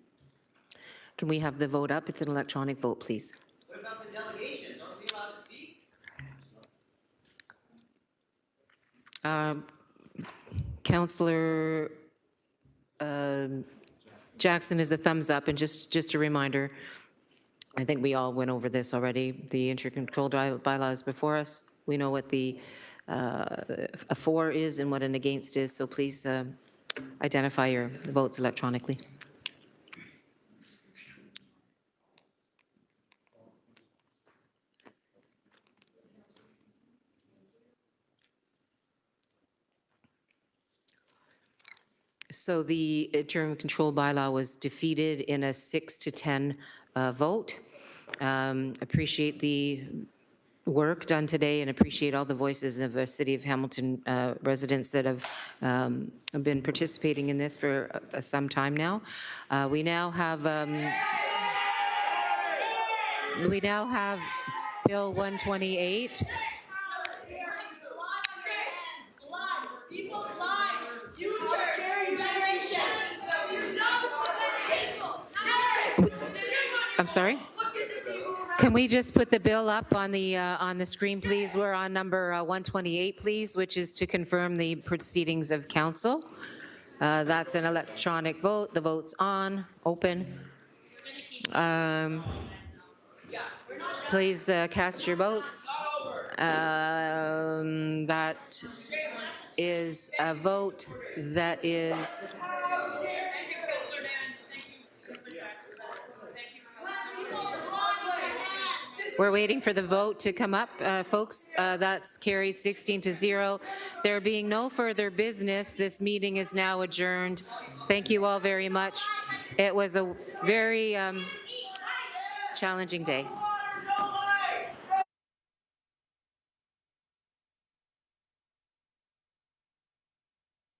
Can we have the vote up? It's an electronic vote, please. What about the delegations? Aren't we allowed to speak? Councillor Jackson is a thumbs up, and just a reminder, I think we all went over this already. The intercontrol bylaw is before us. We know what the a for is and what an against is, so please identify your votes electronically. So the interim control bylaw was defeated in a 6-10 vote. Appreciate the work done today and appreciate all the voices of the City of Hamilton residents that have been participating in this for some time now. We now have Bill 128. I'm sorry? Can we just put the bill up on the screen, please? We're on number 128, please, which is to confirm the proceedings of council. That's an electronic vote. The vote's on, open. Please cast your votes. That is a vote that is... We're waiting for the vote to come up, folks. That's carried 16-0. There being no further business, this meeting is now adjourned. Thank you all very much. It was a very challenging day.